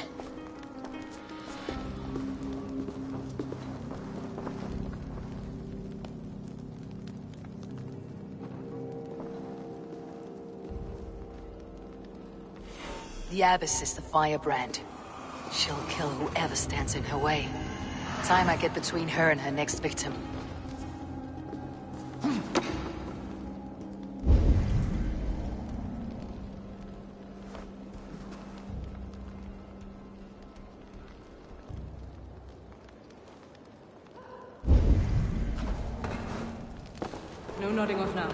[SPEAKER 1] The Abbess is the firebrand. She'll kill whoever stands in her way. Time I get between her and her next victim.
[SPEAKER 3] No nodding off now.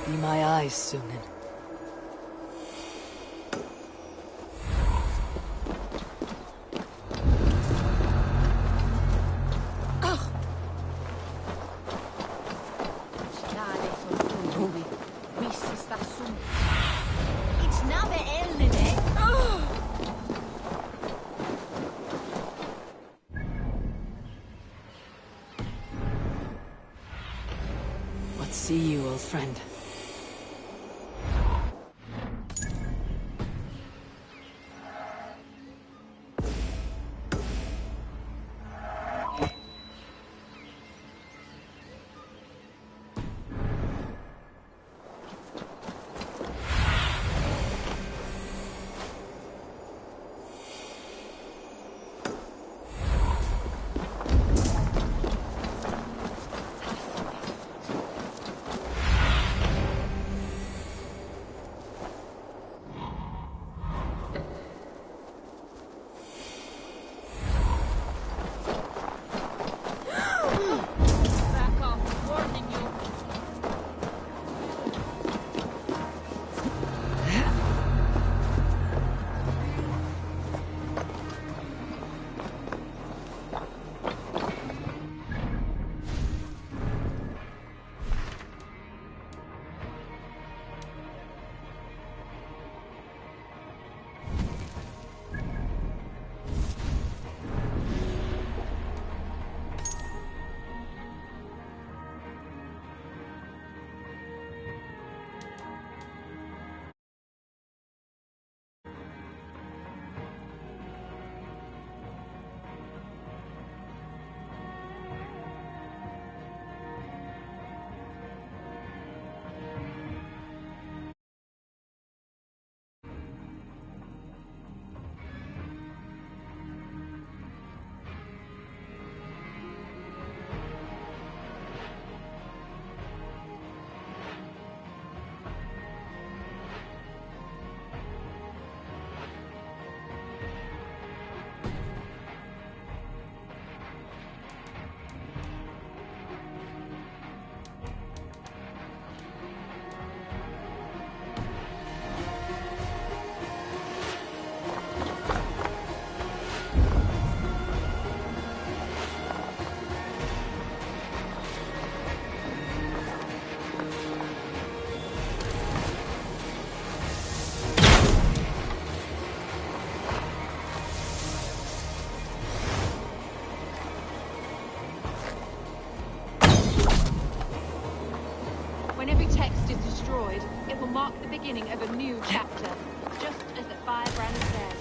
[SPEAKER 1] Be my eyes, Sunan. See you, old friend.
[SPEAKER 20] When every text is destroyed, it will mark the beginning of a new chapter, just as the firebrand says.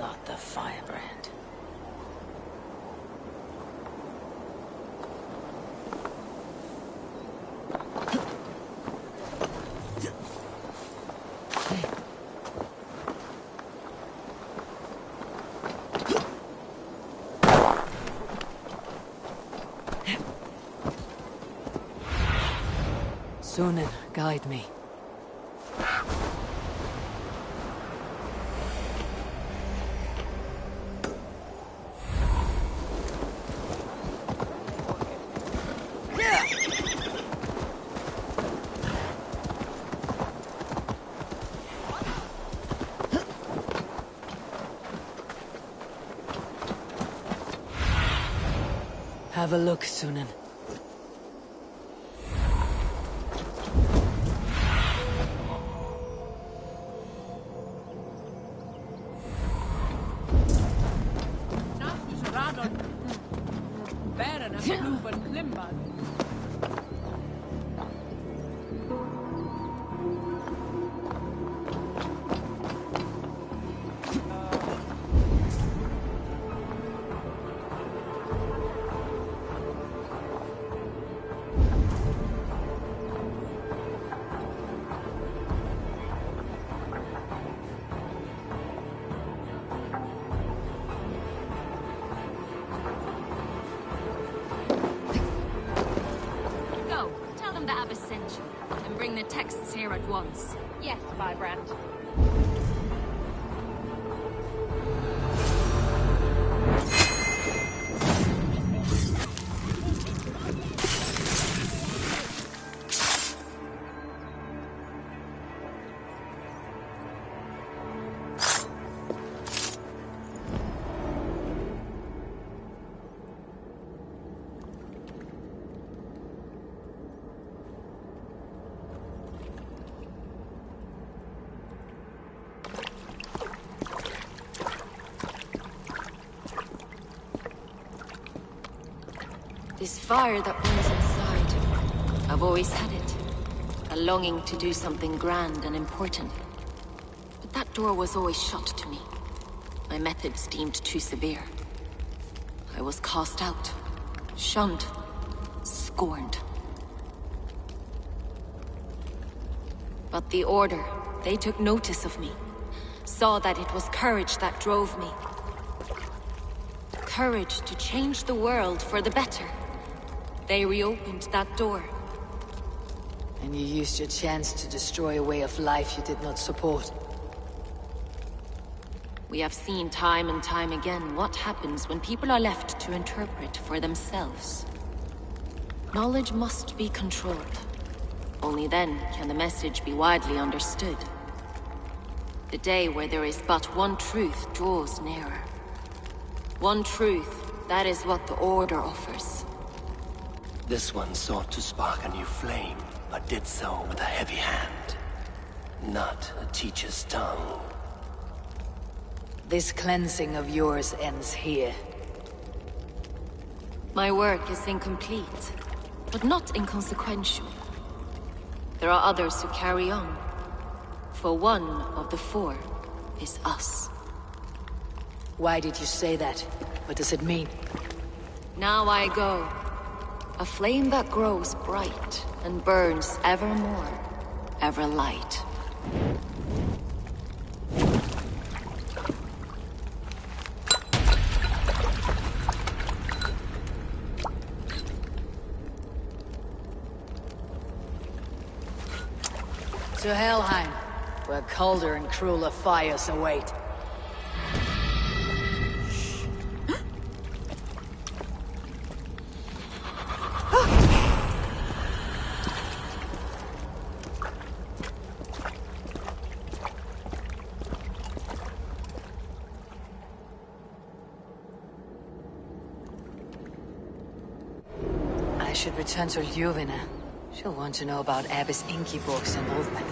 [SPEAKER 1] Not the firebrand. Sunan, guide me. Have a look, Sunan.
[SPEAKER 16] sent you, and bring the texts here at once.
[SPEAKER 20] Yes, Firebrand.
[SPEAKER 16] This fire that burns inside, I've always had it. A longing to do something grand and important. But that door was always shut to me. My methods deemed too severe. I was cast out, shunned, scorned. But the Order, they took notice of me. Saw that it was courage that drove me. Courage to change the world for the better. They reopened that door.
[SPEAKER 1] And you used your chance to destroy a way of life you did not support.
[SPEAKER 16] We have seen time and time again what happens when people are left to interpret for themselves. Knowledge must be controlled. Only then can the message be widely understood. The day where there is but one truth draws nearer. One truth, that is what the Order offers.
[SPEAKER 17] This one sought to spark a new flame, but did so with a heavy hand. Not a teacher's tongue.
[SPEAKER 1] This cleansing of yours ends here.
[SPEAKER 16] My work is incomplete, but not inconsequential. There are others who carry on. For one of the four is us.
[SPEAKER 1] Why did you say that? What does it mean?
[SPEAKER 16] Now I go. A flame that grows bright and burns ever more, ever light.
[SPEAKER 1] To Helheim, where colder and crueler fires await. I should return to Ljuvina. She'll want to know about Abbess Ingeborg's involvement.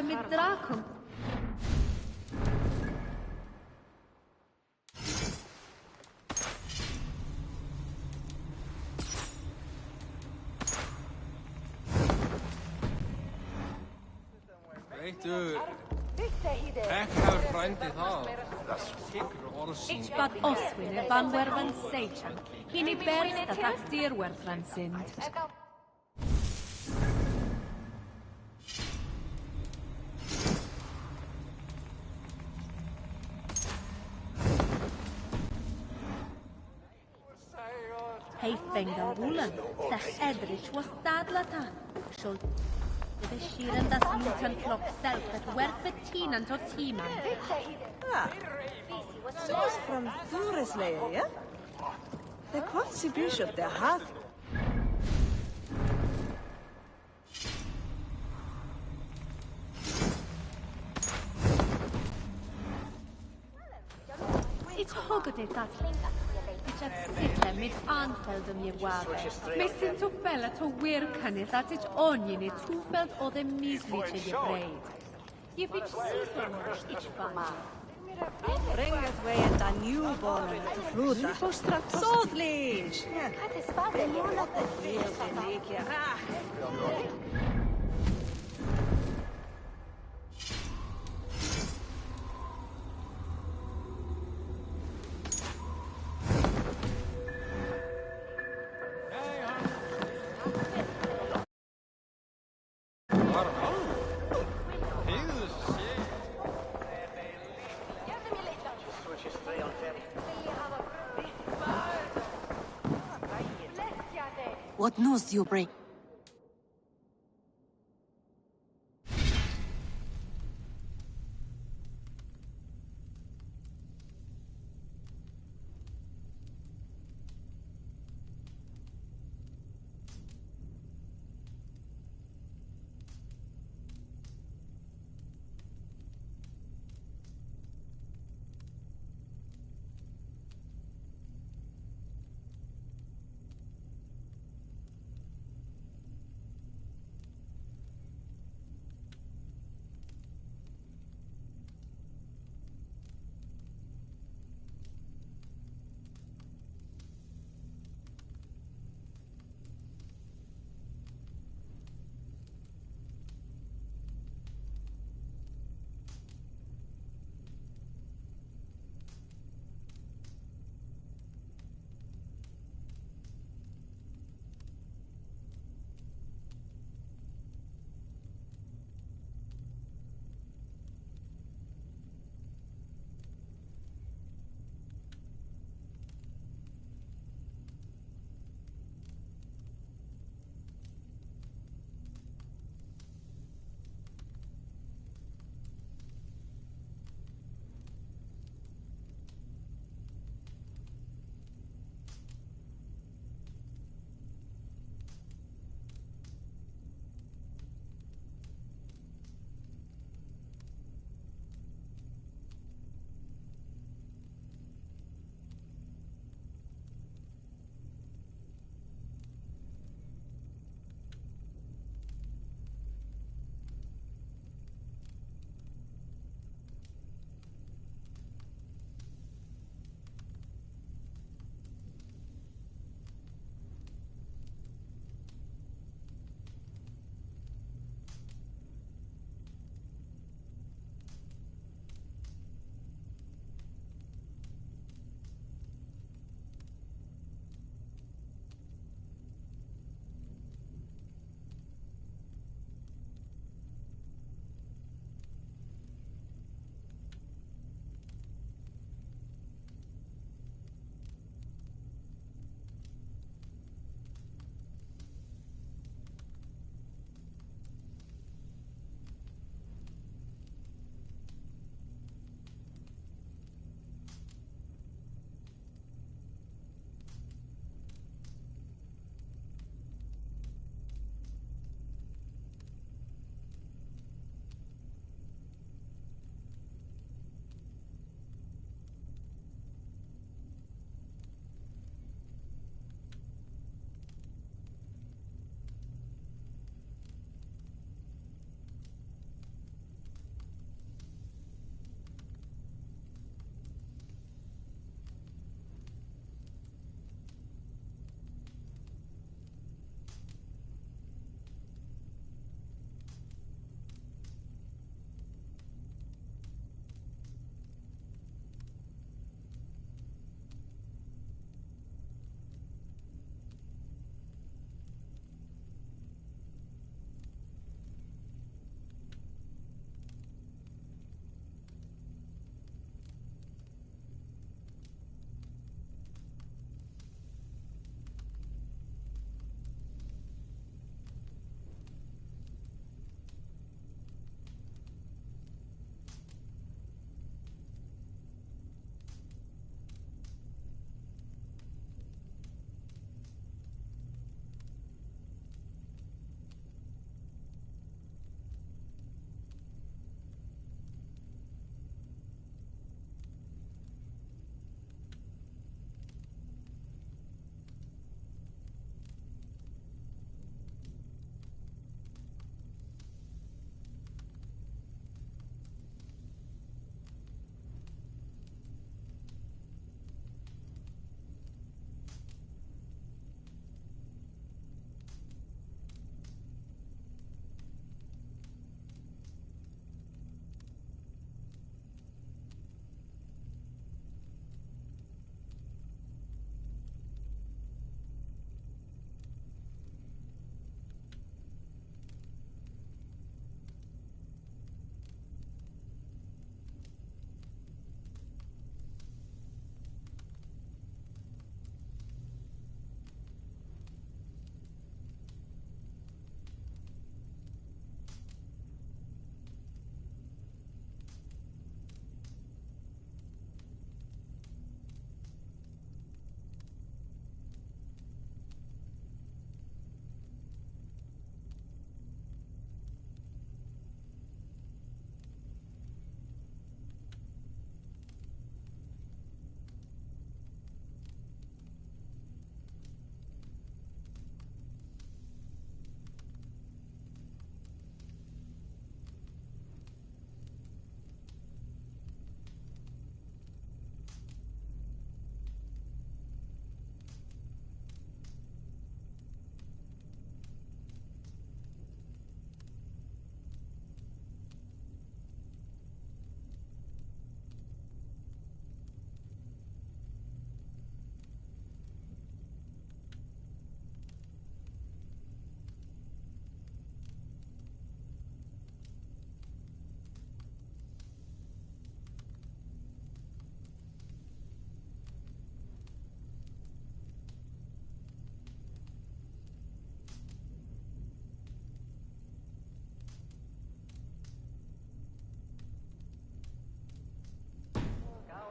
[SPEAKER 8] mit Drakum.
[SPEAKER 18] Veitu, ekkar frændi það.
[SPEAKER 3] Ich bad Oswin van wervan Seichan. Hini berst dat ak stierwerfran sind. Hei fenga wulan, das Edrich was dadlata. Schuld. Det skiren das Lutan klock selbst att werfetinan tot timan.
[SPEAKER 10] Soms from Thureslayer, ja? The Quatsi Bishop, der hat.
[SPEAKER 3] Ich hogge det dat. Ich at sitta mit anfälldom je ware. Men sin tofälla to wirkanet att ich onjen i tofäld och det misliche je breid. Je fick sitta ich fan.
[SPEAKER 10] Bring us way at a newborn to Fluta. Sodlish!
[SPEAKER 1] What news do you bring?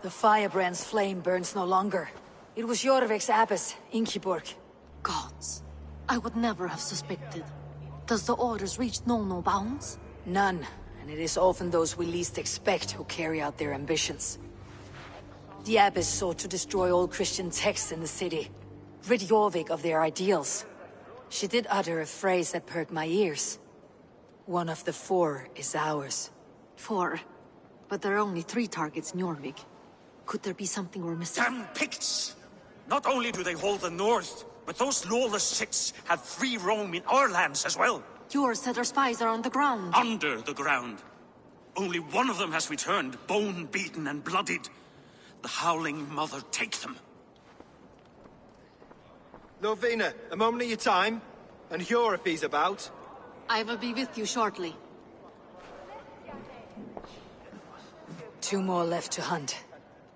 [SPEAKER 1] The firebrand's flame burns no longer. It was Jorvik's abbess, Ingeborg.
[SPEAKER 8] Gods. I would never have suspected. Does the orders reach no bounds?
[SPEAKER 1] None, and it is often those we least expect who carry out their ambitions. The abbess sought to destroy all Christian texts in the city, rid Jorvik of their ideals. She did utter a phrase that perked my ears. One of the 4 is ours.
[SPEAKER 8] 4? But there are only 3 targets in Jorvik. Could there be something we're missing?
[SPEAKER 5] Damn Picts! Not only do they hold the north, but those lawless Siths have free roam in our lands as well.
[SPEAKER 8] Yours said our spies are on the ground.
[SPEAKER 5] Under the ground. Only one of them has returned, bone-beaten and bloodied. The Howling Mother take them.
[SPEAKER 12] Lovina, a moment of your time. And Hjor if he's about.
[SPEAKER 8] I will be with you shortly.
[SPEAKER 1] 2 more left to hunt.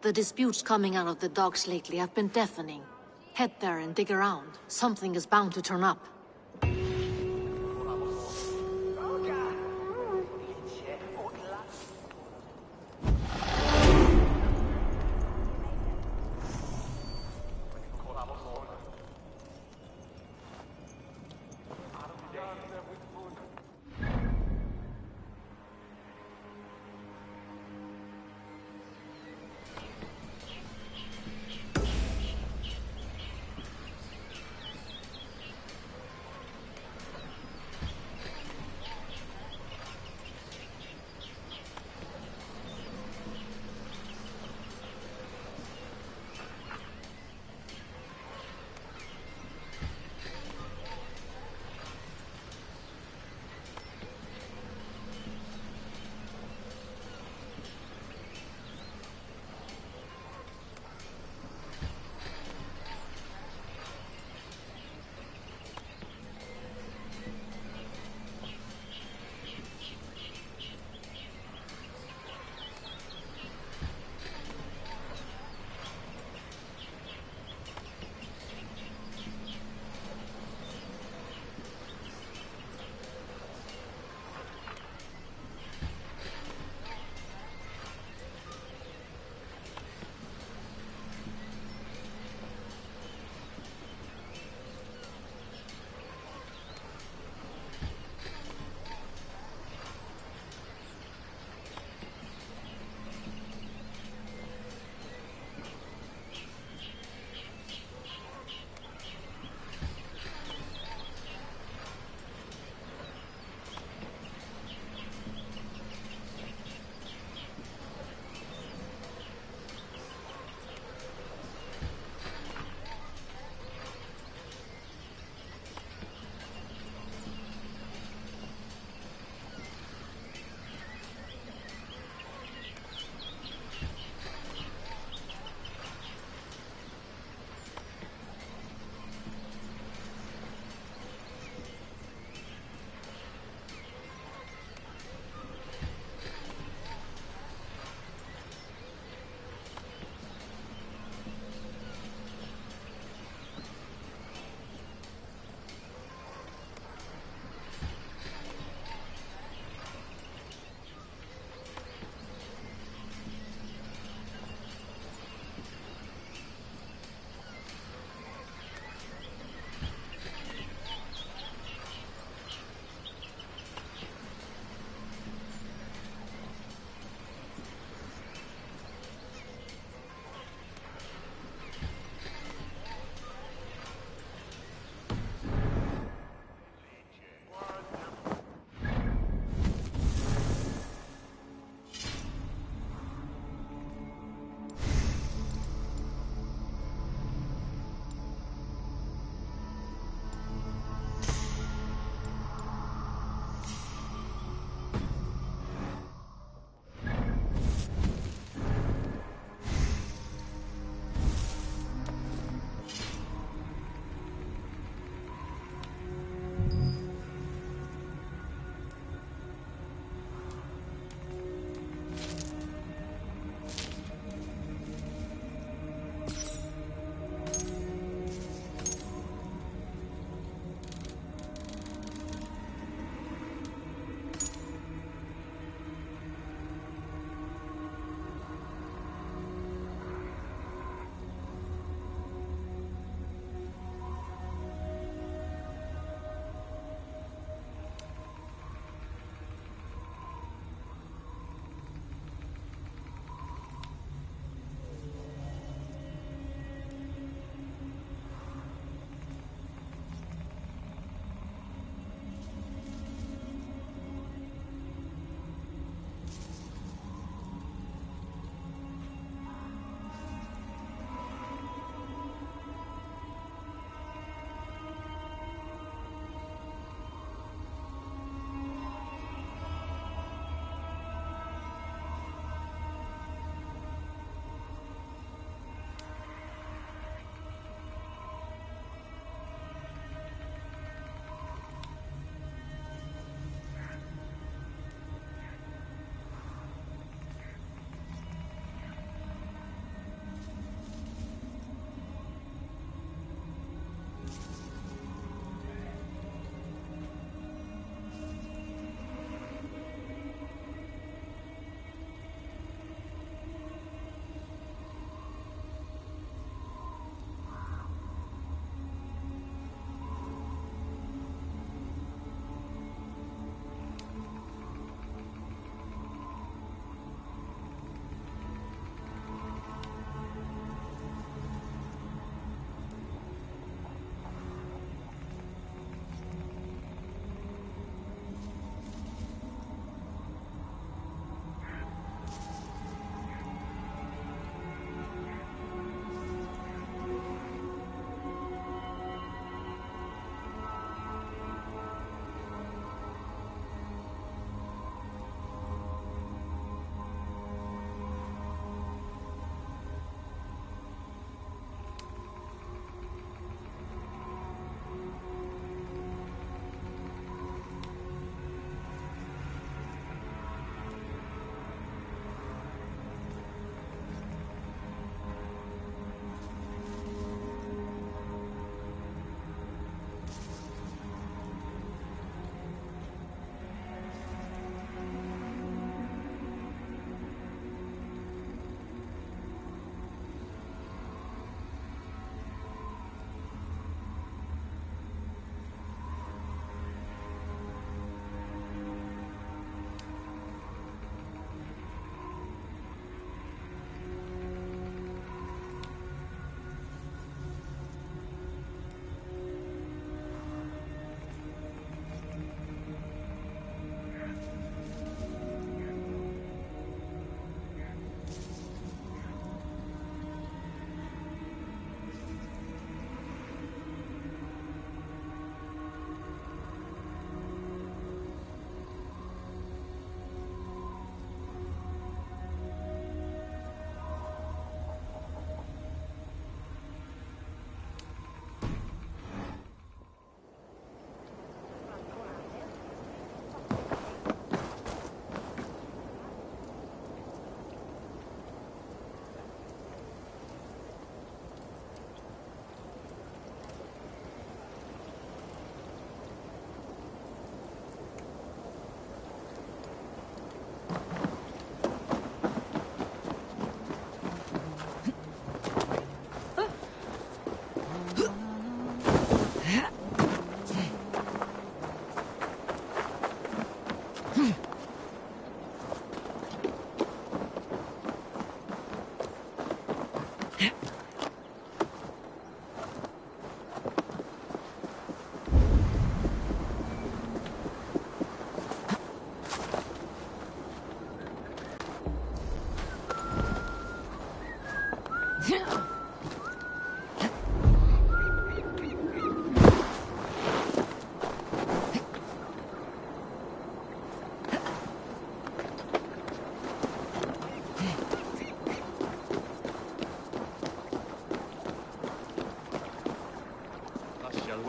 [SPEAKER 8] The disputes coming out of the docks lately have been deafening. Head there and dig around. Something is bound to turn up.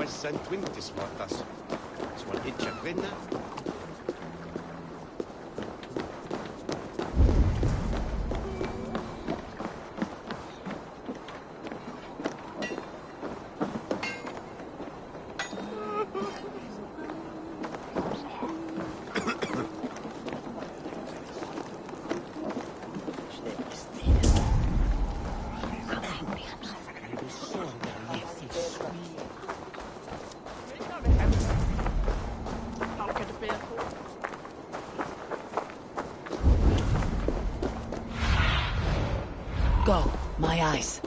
[SPEAKER 17] Sen twintis vuotas. Suon itse rinna.
[SPEAKER 1] Go, my eyes.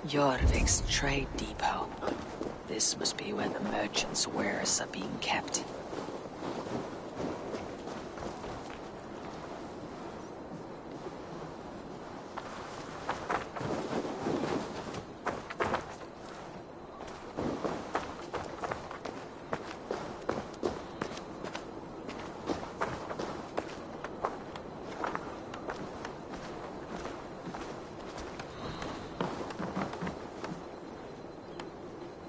[SPEAKER 1] Jorvik's trade depot. This must be where the merchants' wares are being kept.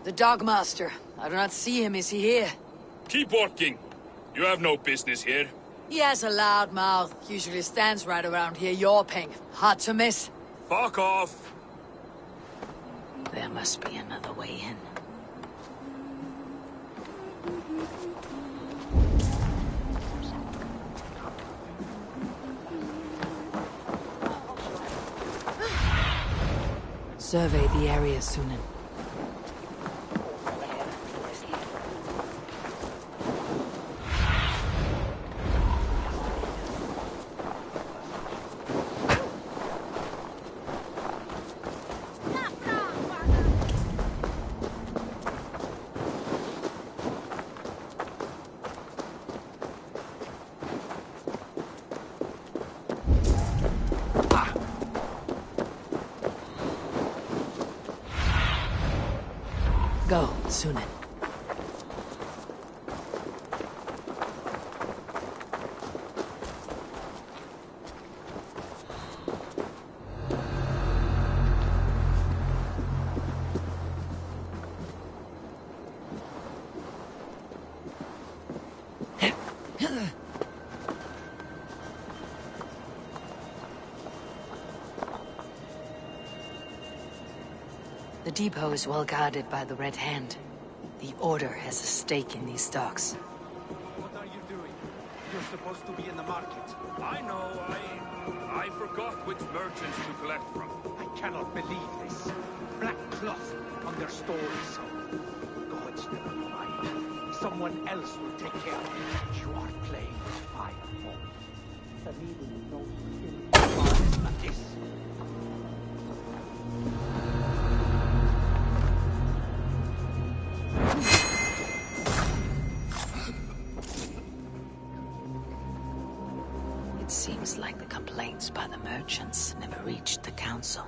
[SPEAKER 1] The Dogmaster. I do not see him. Is he here?
[SPEAKER 6] Keep working. You have no business here.
[SPEAKER 1] He has a loud mouth. Usually stands right around here yawping. Hard to miss.
[SPEAKER 6] Fuck off.
[SPEAKER 1] There must be another way in. Survey the area, Sunan. Go, Sunan. The depot is well guarded by the Red Hand. The Order has a stake in these stocks.
[SPEAKER 22] What are you doing? You're supposed to be in the market.
[SPEAKER 6] I know, I forgot which merchants to collect from.
[SPEAKER 22] I cannot believe this. Black cloth on their stores. Gods never mind. Someone else will take care of it. You are playing with fire, Paul. The needle knows like this.
[SPEAKER 1] Seems like the complaints by the merchants never reached the council.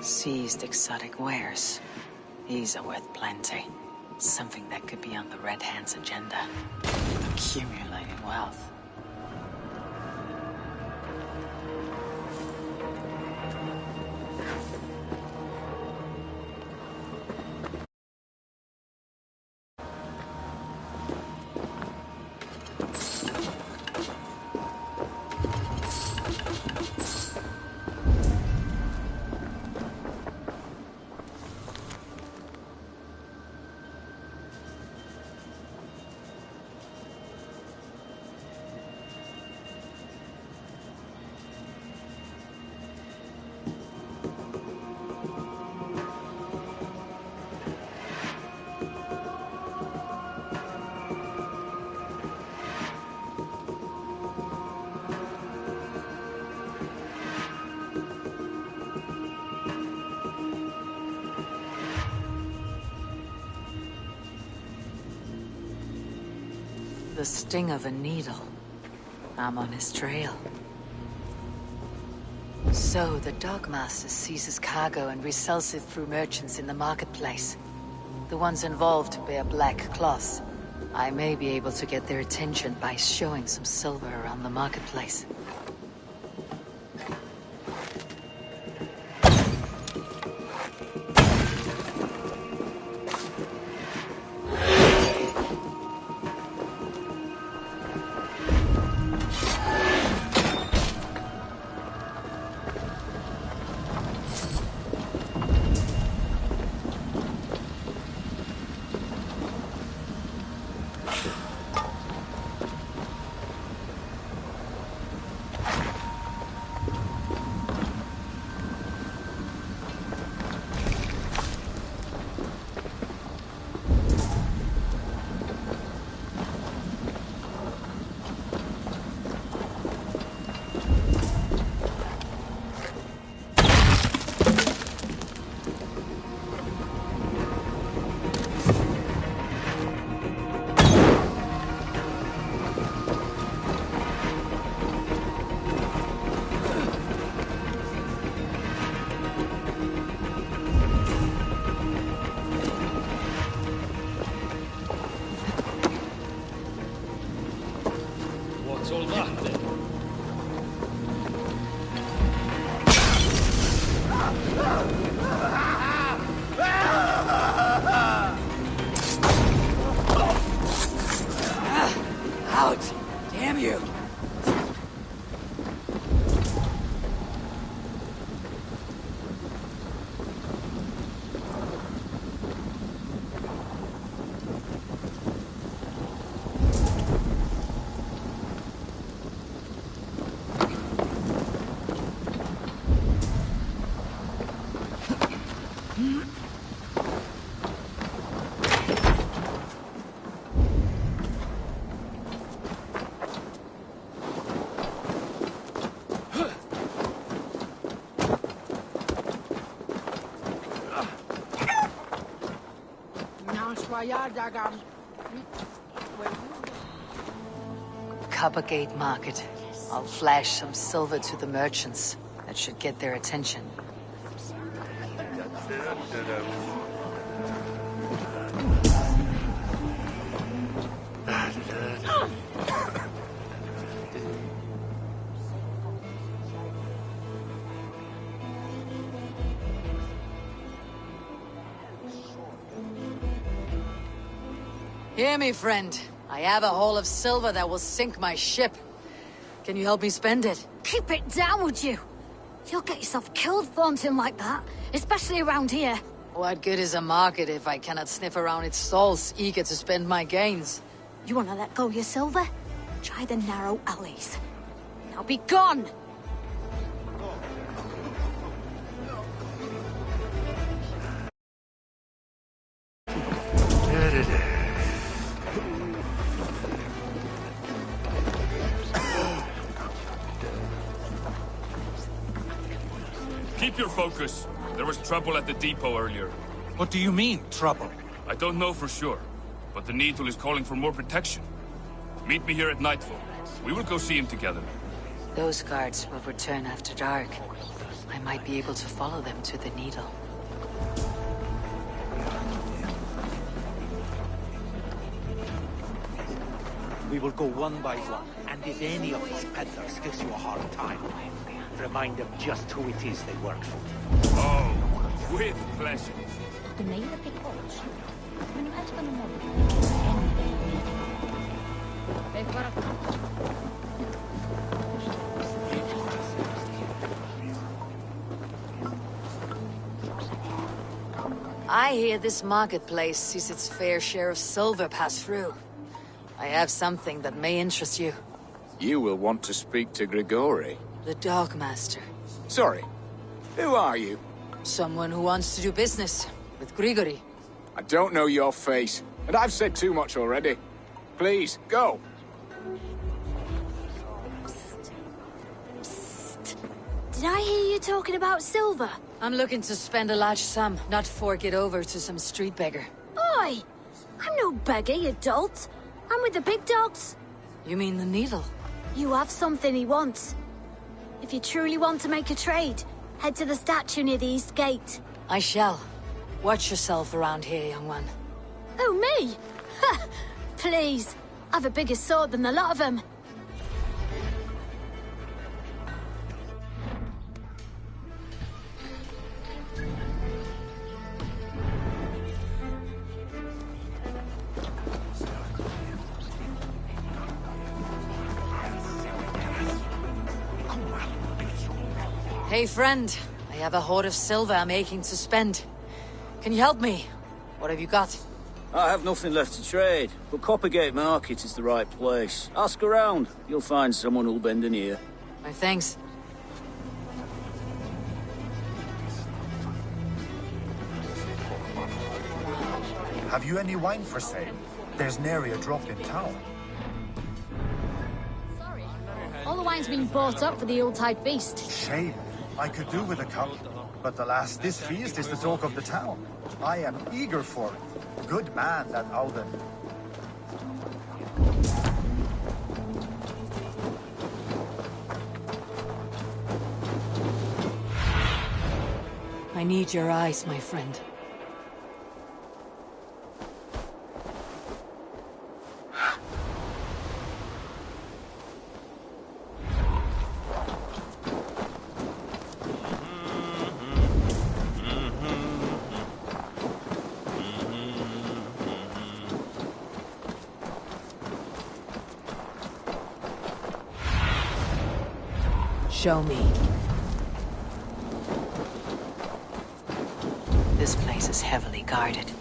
[SPEAKER 1] Seized exotic wares. These are worth plenty. Something that could be on the Red Hand's agenda. Accumulating wealth. The sting of a needle. I'm on his trail. So, the Dogmaster seizes cargo and resells it through merchants in the marketplace. The ones involved wear black cloths. I may be able to get their attention by showing some silver around the marketplace. Out! Damn you! Coppergate Market. I'll flash some silver to the merchants. That should get their attention. Hear me, friend. I have a haul of silver that will sink my ship. Can you help me spend it?
[SPEAKER 9] Keep it down, would you? You'll get yourself killed flaunting like that, especially around here.
[SPEAKER 1] What good is a market if I cannot sniff around its stalls, eager to spend my gains?
[SPEAKER 9] You wanna let go your silver? Try the narrow alleys. Now be gone!
[SPEAKER 6] Keep your focus. There was trouble at the depot earlier.
[SPEAKER 2] What do you mean, trouble?
[SPEAKER 6] I don't know for sure, but the Needle is calling for more protection. Meet me here at nightfall. We will go see him together.
[SPEAKER 1] Those guards will return after dark. I might be able to follow them to the needle.
[SPEAKER 22] We will go one by one, and if any of these peddlers gives you a hard time, remind them just who it is they work for.
[SPEAKER 6] Oh, with pleasure.
[SPEAKER 1] I hear this marketplace sees its fair share of silver pass through. I have something that may interest you.
[SPEAKER 11] You will want to speak to Grigori.
[SPEAKER 1] The Dogmaster.
[SPEAKER 11] Sorry, who are you?
[SPEAKER 1] Someone who wants to do business with Grigori.
[SPEAKER 11] I don't know your face, and I've said too much already. Please, go.
[SPEAKER 9] Did I hear you talking about silver?
[SPEAKER 1] I'm looking to spend a large sum, not fork it over to some street beggar.
[SPEAKER 9] Oi! I'm no beggar, you dolt. I'm with the big dogs.
[SPEAKER 1] You mean the needle?
[SPEAKER 9] You have something he wants. If you truly want to make a trade, head to the statue near the east gate.
[SPEAKER 1] I shall. Watch yourself around here, young one.
[SPEAKER 9] Oh, me? Ha! Please. I've a bigger sword than the lot of them.
[SPEAKER 1] Hey, friend. I have a hoard of silver I'm aching to spend. Can you help me? What have you got?
[SPEAKER 13] I have nothing left to trade, but Coppergate Market is the right place. Ask around. You'll find someone who'll bend an ear.
[SPEAKER 1] My thanks.
[SPEAKER 23] Have you any wine for sale? There's nary a drop in town.
[SPEAKER 9] All the wine's been bought up for the Yuletide feast.
[SPEAKER 23] Shame. I could do with a cup. But alas, this feast is the talk of the town. I am eager for it. Good man, that Alden.
[SPEAKER 1] I need your eyes, my friend. Show me. This place is heavily guarded.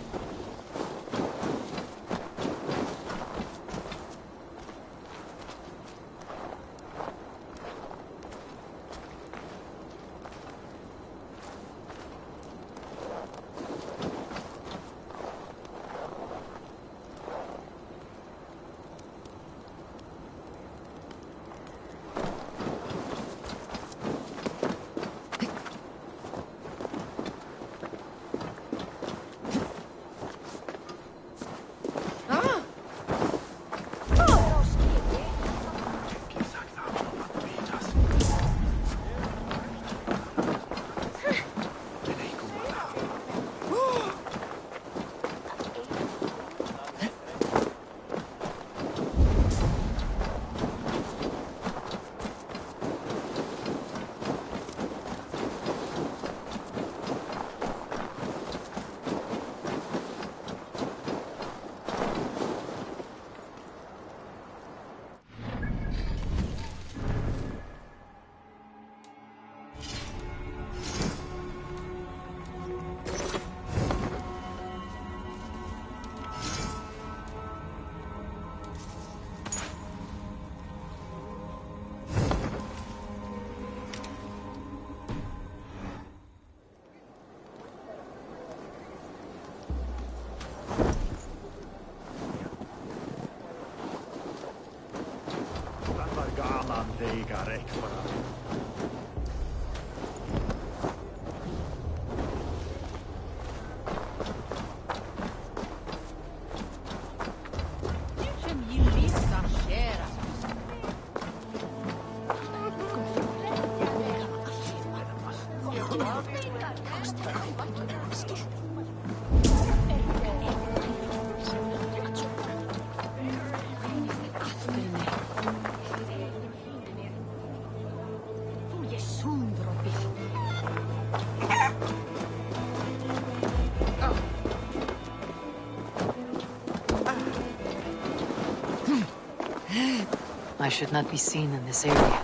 [SPEAKER 1] I should not be seen in this area.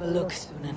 [SPEAKER 1] Look, Sunan.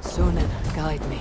[SPEAKER 1] Sunan, guide me.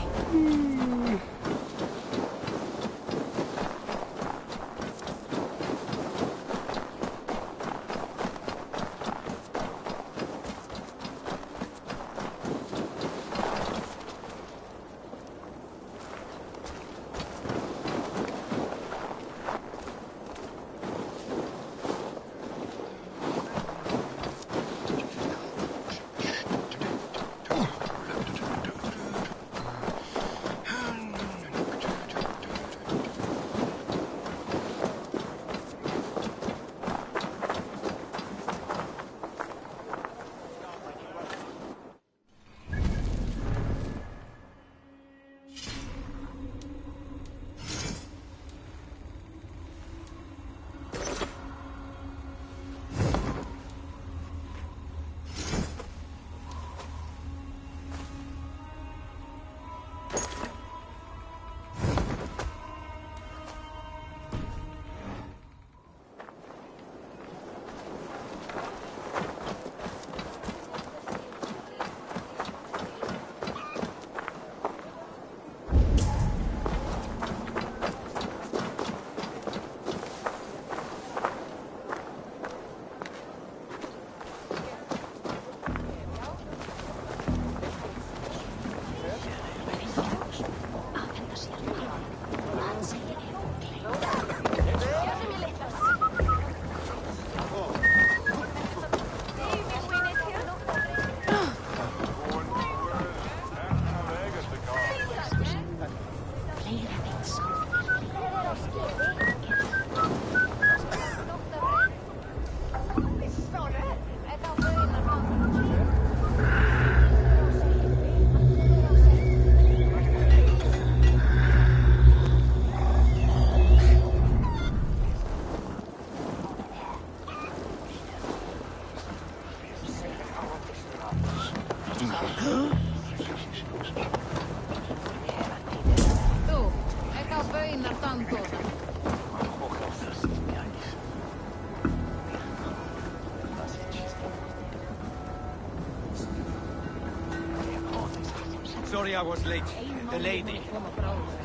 [SPEAKER 22] Sorry I was late. The lady.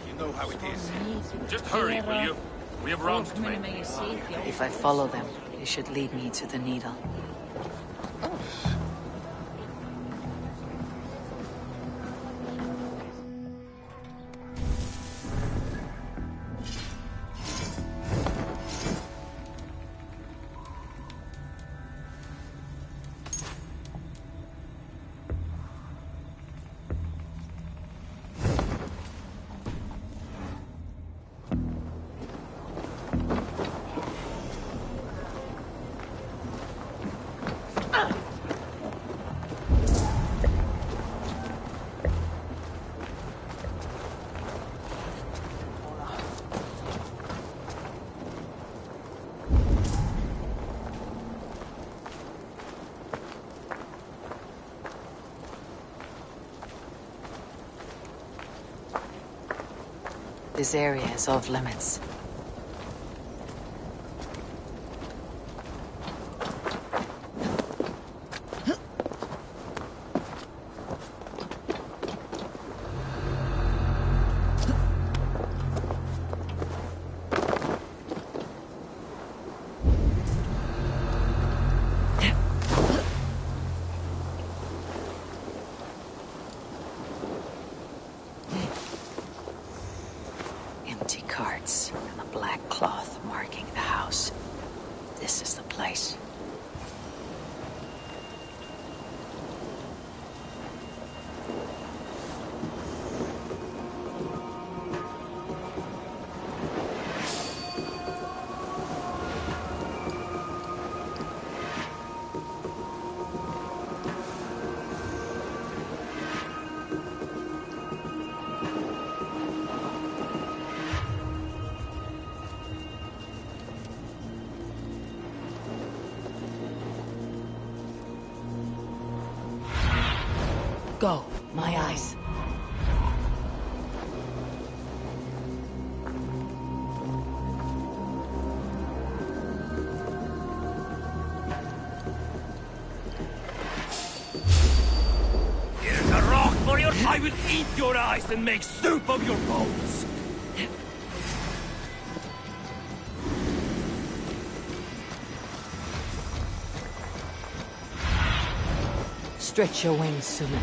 [SPEAKER 22] You know how it is.
[SPEAKER 6] Just hurry, will you? We have rounds to make.
[SPEAKER 1] If I follow them, they should lead me to the needle. This area is off limits. Empty carts and a black cloth marking the house. This is the place. Go, my eyes.
[SPEAKER 5] Here's a rock for your... I will eat your eyes and make soup of your bones!
[SPEAKER 1] Stretch your wings, Suman.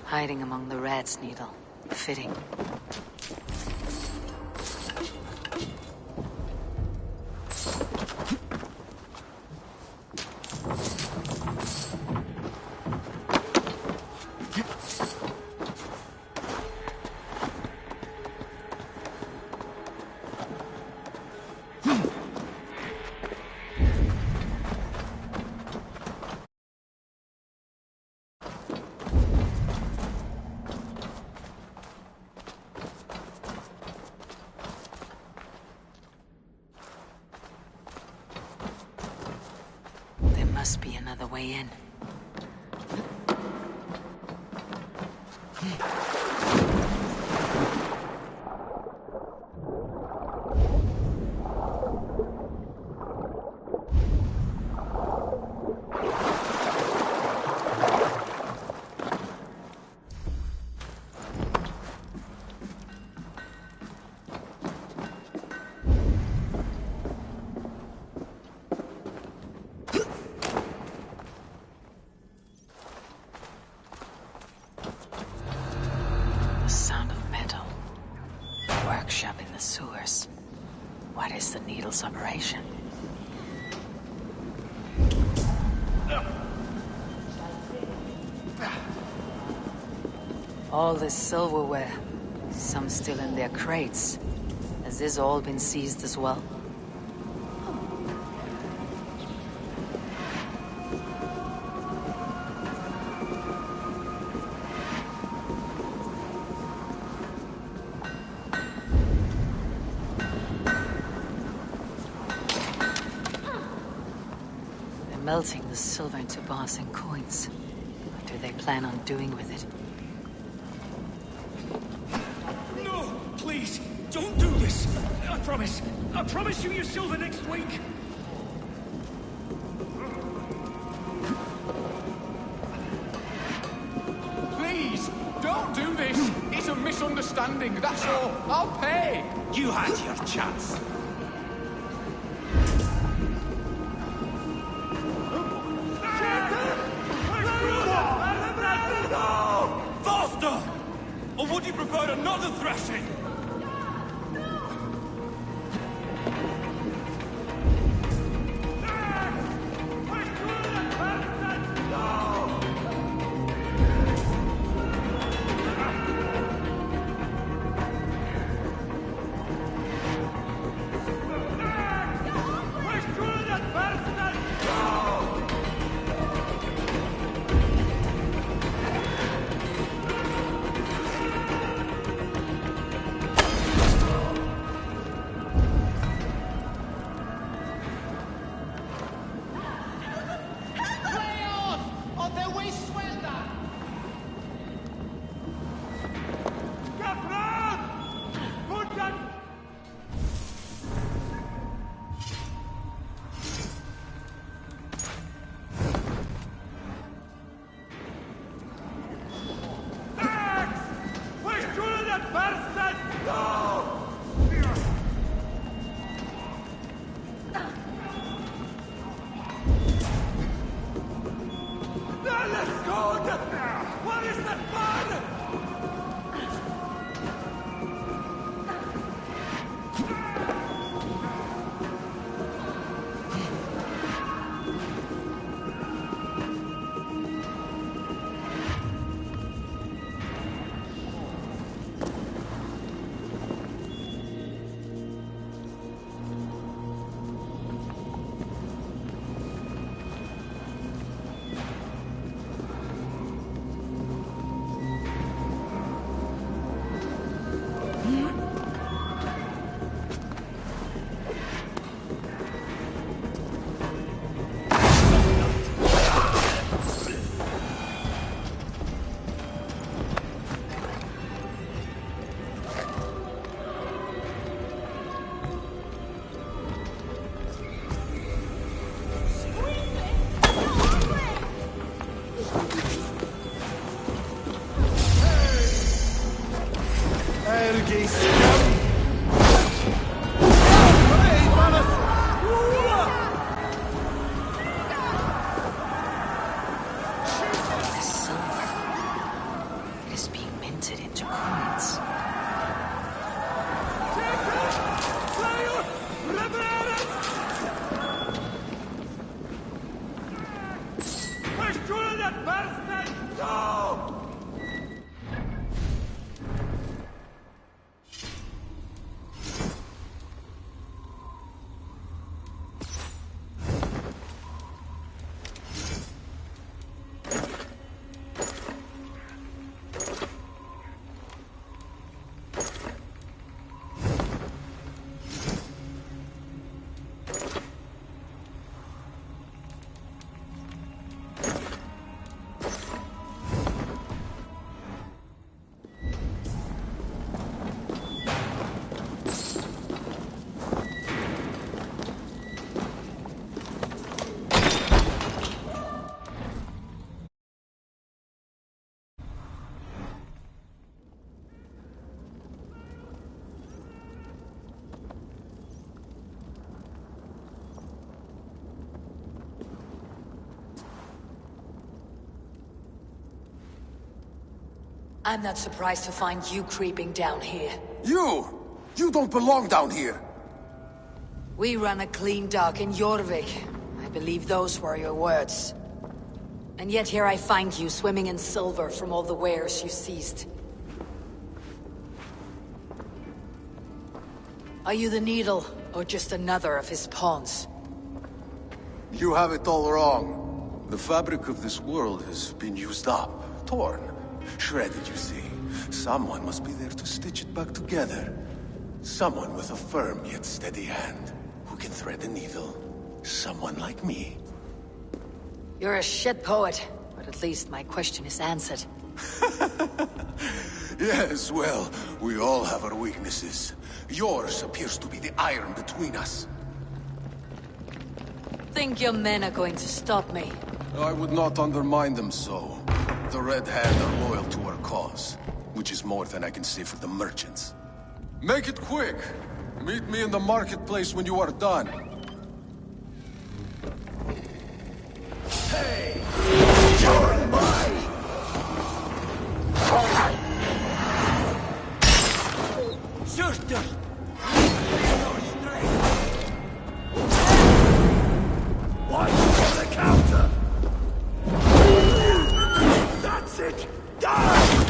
[SPEAKER 1] Hiding among the rat's needle. Fitting. Must be another way in. workshop in the sewers. What is the needle's operation? All this silverware, some still in their crates. Has this all been seized as well? They're melting the silver into bars and coins. What do they plan on doing with it?
[SPEAKER 5] Please, don't do this! I promise you your silver next week!
[SPEAKER 21] Please, don't do this! It's a misunderstanding, that's all. I'll pay!
[SPEAKER 5] You had your chance. Faster! Or would you prefer another thrashing?
[SPEAKER 1] I'm not surprised to find you creeping down here.
[SPEAKER 11] You!
[SPEAKER 14] You don't belong down here!
[SPEAKER 1] We run a clean dock in Jorvik. I believe those were your words. And yet here I find you, swimming in silver from all the wares you seized. Are you the Needle, or just another of his pawns?
[SPEAKER 14] You have it all wrong. The fabric of this world has been used up, torn, shredded, you see. Someone must be there to stitch it back together. Someone with a firm yet steady hand, who can thread the needle. Someone like me.
[SPEAKER 1] You're a shit poet, but at least my question is answered.
[SPEAKER 14] Yes, well, we all have our weaknesses. Yours appears to be the iron between us.
[SPEAKER 1] Think your men are going to stop me?
[SPEAKER 14] I would not undermine them so. The Red Hand are loyal to our cause, which is more than I can say for the merchants. Make it quick! Meet me in the marketplace when you are done.
[SPEAKER 22] Hey! You're mine! Surtur! Watch for the counter! That's it! Die!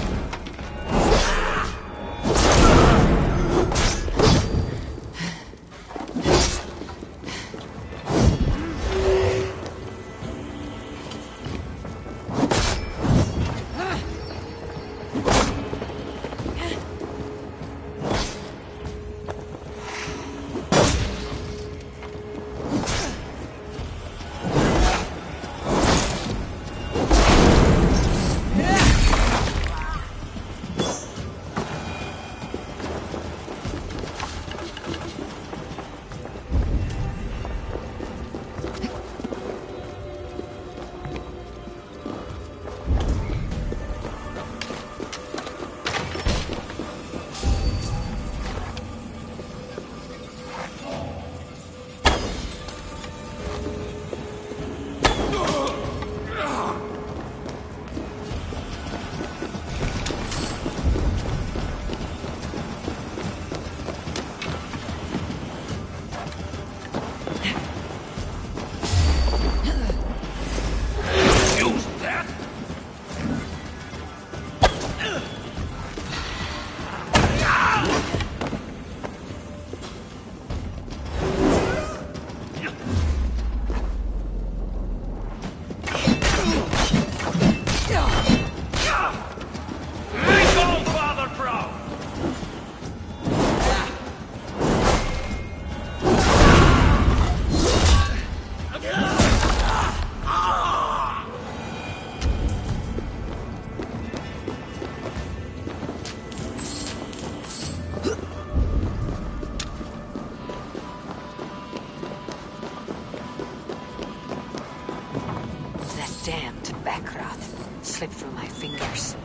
[SPEAKER 1] Slip through my fingers.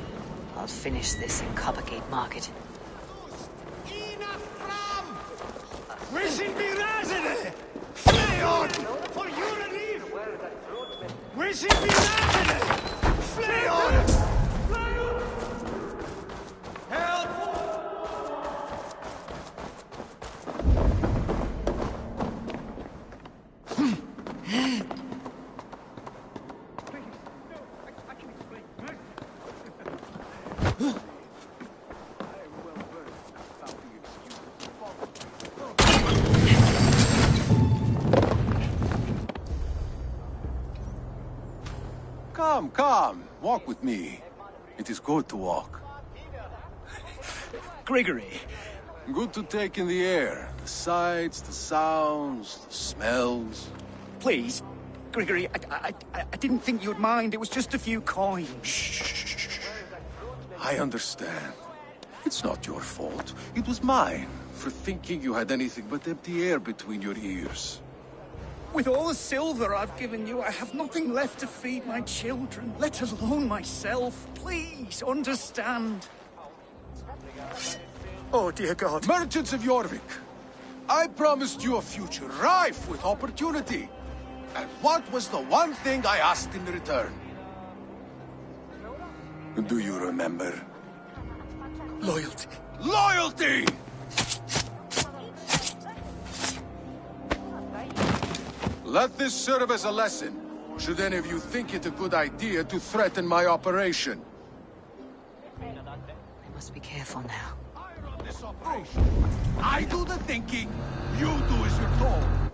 [SPEAKER 1] I'll finish this in Coppergate Market.
[SPEAKER 22] Wishing me razene! Flay on! For your relief! Wishing me razene! Flay on! Help!
[SPEAKER 14] Come, walk with me. It is good to walk.
[SPEAKER 22] Gregory.
[SPEAKER 14] Good to take in the air. The sights, the sounds, the smells.
[SPEAKER 22] Please, Gregory, I didn't think you'd mind. It was just a few coins.
[SPEAKER 14] Shh. I understand. It's not your fault. It was mine, for thinking you had anything but empty air between your ears.
[SPEAKER 22] With all the silver I've given you, I have nothing left to feed my children, let alone myself. Please, understand. Oh, dear God.
[SPEAKER 14] Merchants of Jorvik, I promised you a future rife with opportunity. And what was the one thing I asked in return? Do you remember?
[SPEAKER 22] Loyalty.
[SPEAKER 14] Loyalty! Let this serve as a lesson, should any of you think it a good idea to threaten my operation.
[SPEAKER 1] We must be careful now.
[SPEAKER 22] This operation. I do the thinking, you do as you're told.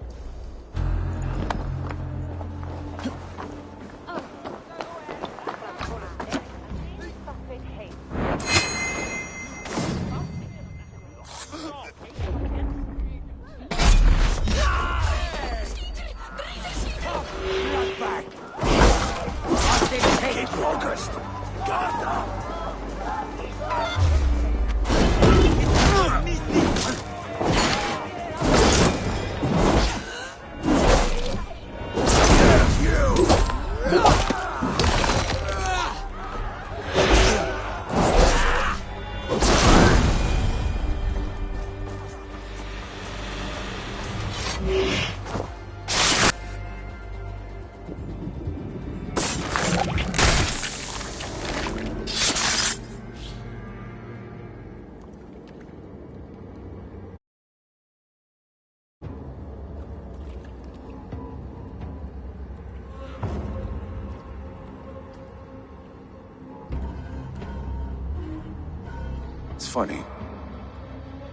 [SPEAKER 14] It's funny.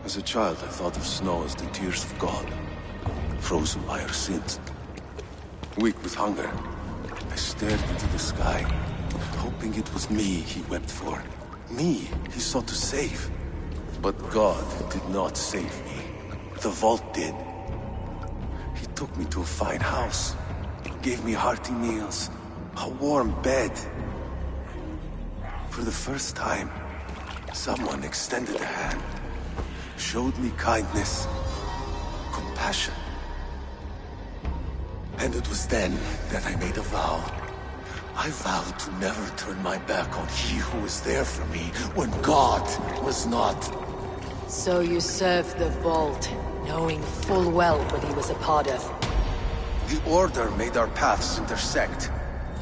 [SPEAKER 14] As a child, I thought of snow as the tears of God, frozen by our sins. Weak with hunger, I stared into the sky, hoping it was me he wept for. Me he sought to save. But God did not save me. The vault did. He took me to a fine house, gave me hearty meals, a warm bed. For the first time, someone extended a hand, showed me kindness, compassion. And it was then that I made a vow. I vowed to never turn my back on he who was there for me when God was not.
[SPEAKER 1] So you served the Vault, knowing full well what he was a part of.
[SPEAKER 14] The Order made our paths intersect.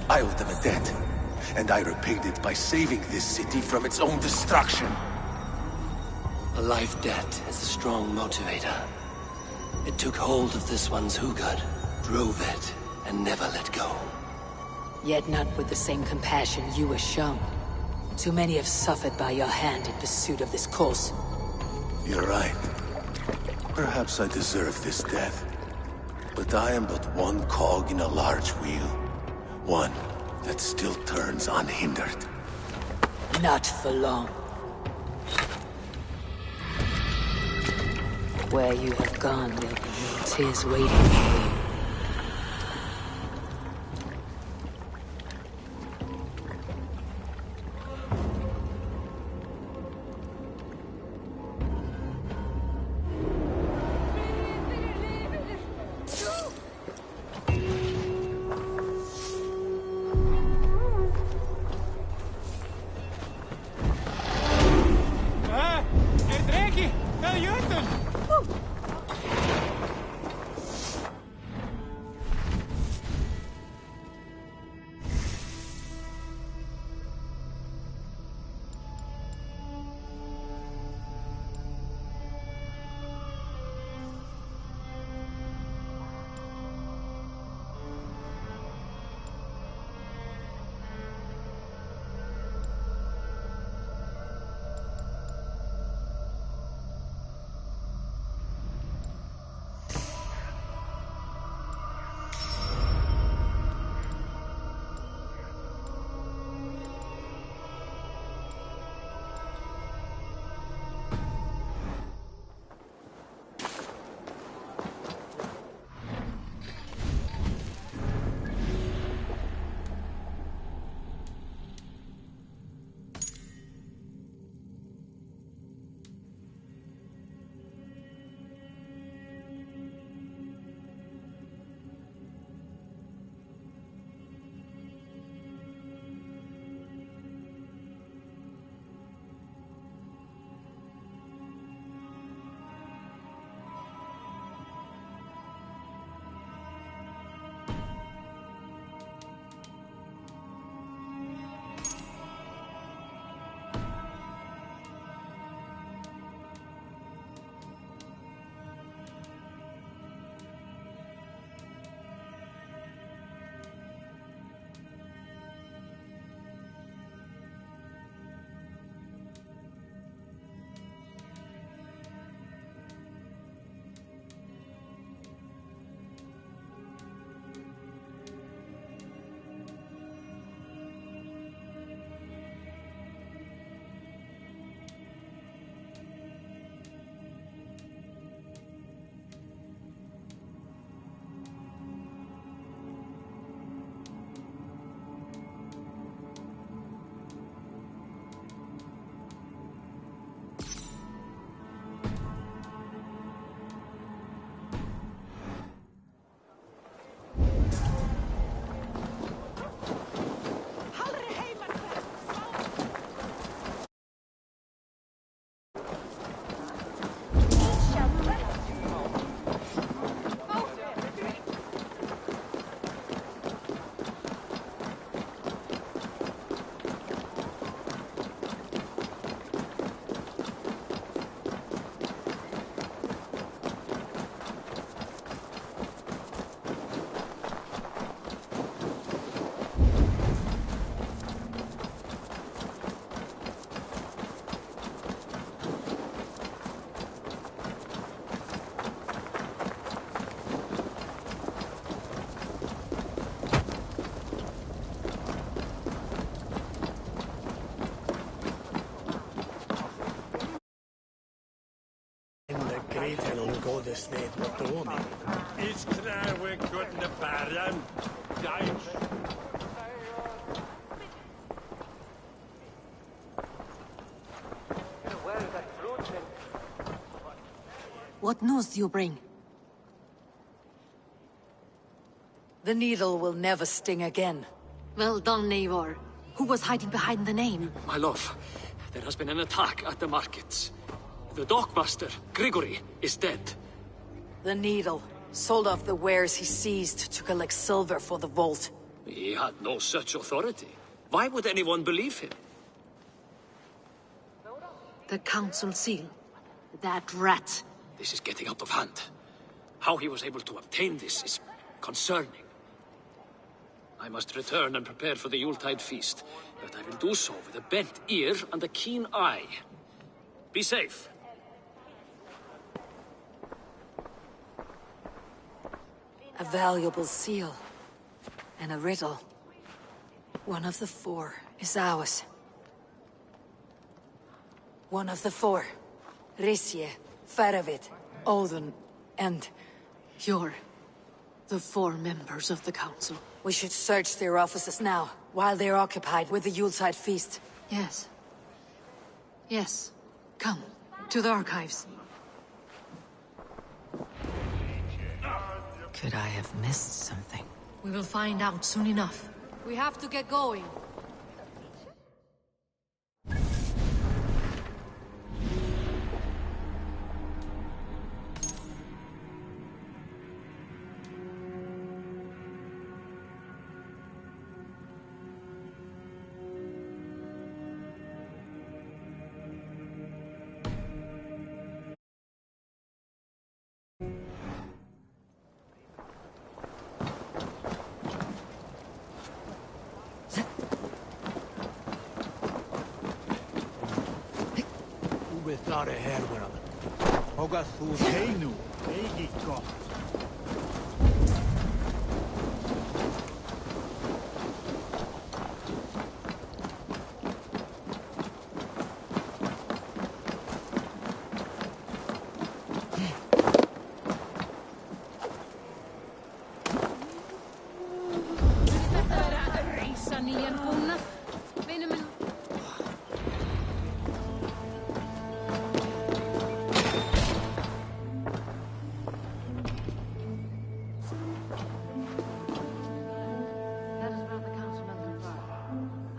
[SPEAKER 14] I owed them a debt, and I repaid it by saving this city from its own destruction.
[SPEAKER 7] A life debt is a strong motivator. It took hold of this one's Hugad, drove it, and never let go.
[SPEAKER 1] Yet not with the same compassion you were shown. Too many have suffered by your hand in pursuit of this cause.
[SPEAKER 14] You're right. Perhaps I deserve this death. But I am but one cog in a large wheel. One that still turns unhindered.
[SPEAKER 1] Not for long. Where you have gone, there'll be no tears waiting for you.
[SPEAKER 17] Svet Botoni.
[SPEAKER 22] It's clear we're good in the Baron. James.
[SPEAKER 8] What news do you bring?
[SPEAKER 1] The needle will never sting again.
[SPEAKER 8] Well done, Eivor. Who was hiding behind the name?
[SPEAKER 4] My love, there has been an attack at the markets. The dockmaster, Grigory, is dead.
[SPEAKER 1] The needle sold off the wares he seized to collect silver for the vault.
[SPEAKER 4] He had no such authority. Why would anyone believe him?
[SPEAKER 8] The council seal. That rat.
[SPEAKER 4] This is getting out of hand. How he was able to obtain this is concerning. I must return and prepare for the Yuletide feast, but I will do so with a bent ear and a keen eye. Be safe.
[SPEAKER 1] A valuable seal. And a riddle. One of the four is ours. One of the four. Risje, Faravid, Odin, and...
[SPEAKER 8] You're the four members of the council.
[SPEAKER 1] We should search their offices now, while they're occupied with the Yuletide feast.
[SPEAKER 8] Yes. Yes. Come, to the archives.
[SPEAKER 1] Could I have missed something?
[SPEAKER 8] We will find out soon enough. We have to get going.
[SPEAKER 22] Thare hervera. Hoga thu teinu, egi gott.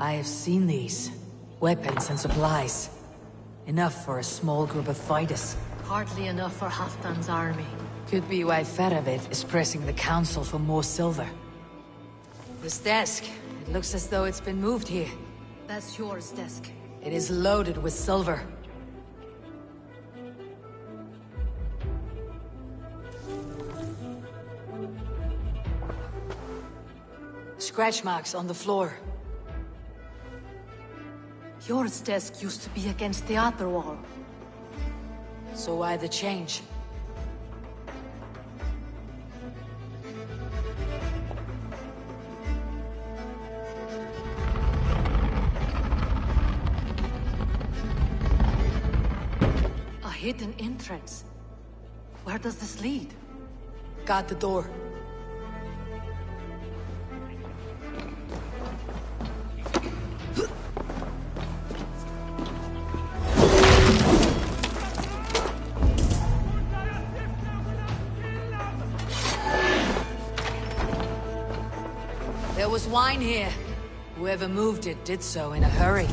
[SPEAKER 1] I have seen these. Weapons and supplies. Enough for a small group of fighters.
[SPEAKER 8] Hardly enough for Halfdan's army.
[SPEAKER 1] Could be why Faravid is pressing the council for more silver. This desk, it looks as though it's been moved here.
[SPEAKER 8] That's yours, desk.
[SPEAKER 1] It is loaded with silver. Scratch marks on the floor.
[SPEAKER 8] Yours desk used to be against the other wall.
[SPEAKER 1] So why the change?
[SPEAKER 8] A hidden entrance. Where does this lead?
[SPEAKER 1] Guard the door. There was wine here. Whoever moved it did so in a hurry.